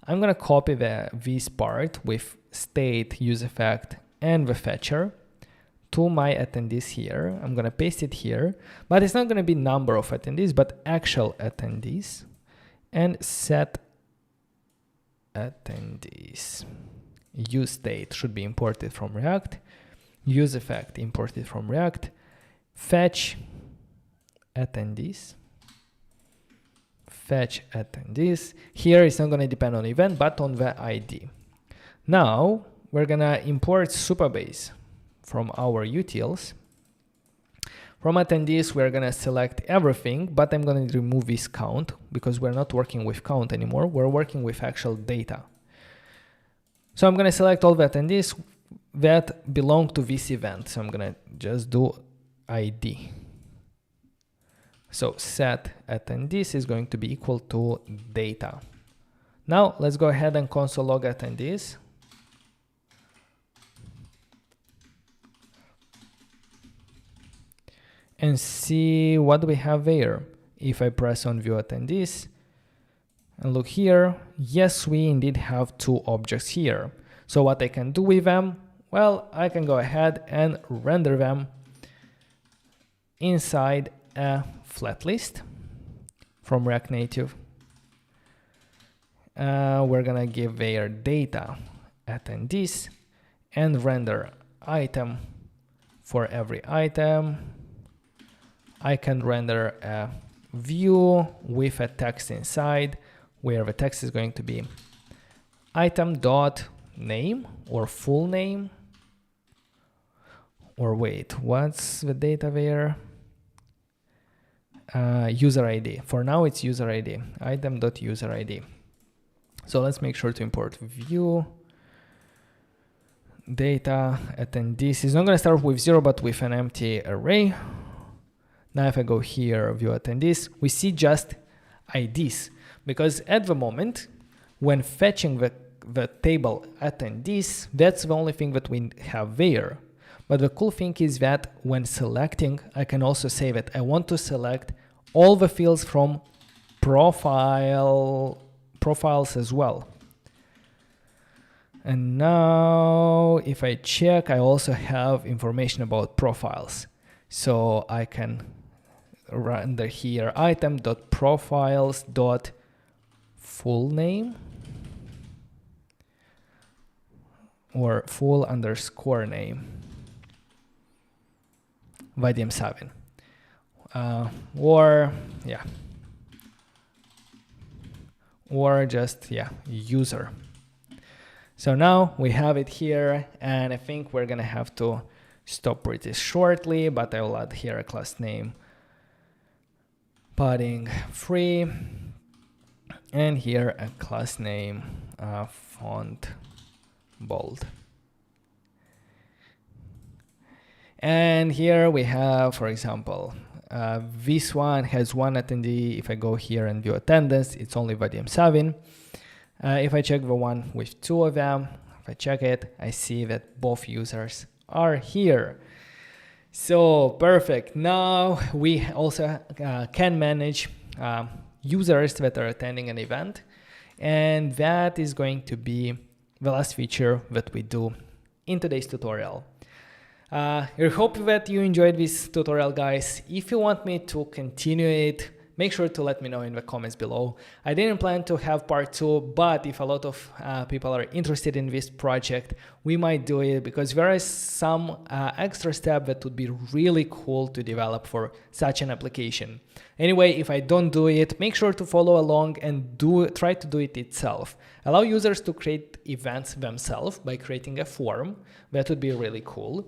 I'm gonna copy this part with state, use effect, and the fetcher to my attendees here. I'm gonna paste it here, but it's not gonna be number of attendees, but actual attendees, and set attendees. Use state should be imported from React, use effect imported from React, fetch attendees, fetch attendees. Here it's not going to depend on event, but on the ID. Now we're going to import Supabase from our utils. From attendees, we're going to select everything, but I'm going to remove this count because we're not working with count anymore. We're working with actual data. So I'm going to select all the attendees that belong to this event. So I'm going to just do ID. So set attendees is going to be equal to data. Now let's go ahead and console log attendees. And see what we have there. If I press on view attendees and look here, yes, we indeed have two objects here. So what I can do with them? Well, I can go ahead and render them inside a Flatlist from React Native. We're gonna give their data attendees and render item for every item. I can render a view with a text inside where the text is going to be item.name or full name. Or wait, what's the data there? User ID. For now, it's user ID, item.user ID. So let's make sure to import view data attendees. It's not going to start with 0, but with an empty array. Now, if I go here, view attendees, we see just IDs because at the moment, when fetching the table attendees, that's the only thing that we have there. But the cool thing is that when selecting, I can also say that I want to select all the fields from profiles as well. And now if I check, I also have information about profiles. So I can render here item.profiles.fullname or full underscore name. Vadim Savin. Or just, user. So now we have it here, and I think we're gonna have to stop pretty shortly, but I will add here a class name padding 3, and here a class name font bold. And here we have, for example, this one has one attendee. If I go here and view attendance, it's only Vadim Savin. If I check the one with two of them, if I check it, I see that both users are here. So perfect. Now we also can manage users that are attending an event. And that is going to be the last feature that we do in today's tutorial. I hope that you enjoyed this tutorial, guys. If you want me to continue it, make sure to let me know in the comments below. I didn't plan to have part 2, but if a lot of people are interested in this project, we might do it because there is some extra step that would be really cool to develop for such an application. Anyway, if I don't do it, make sure to follow along and try to do it itself. Allow users to create events themselves by creating a form. That would be really cool.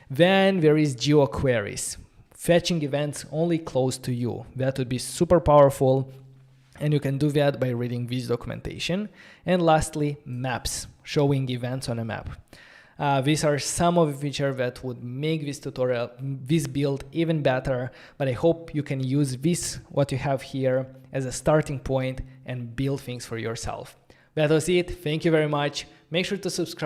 Then there is geoqueries, fetching events only close to you. That would be super powerful, and you can do that by reading this documentation. And lastly, maps, showing events on a map. These are some of the features that would make this build even better, but I hope you can use what you have here as a starting point and build things for yourself. That was it. Thank you very much. Make sure to subscribe.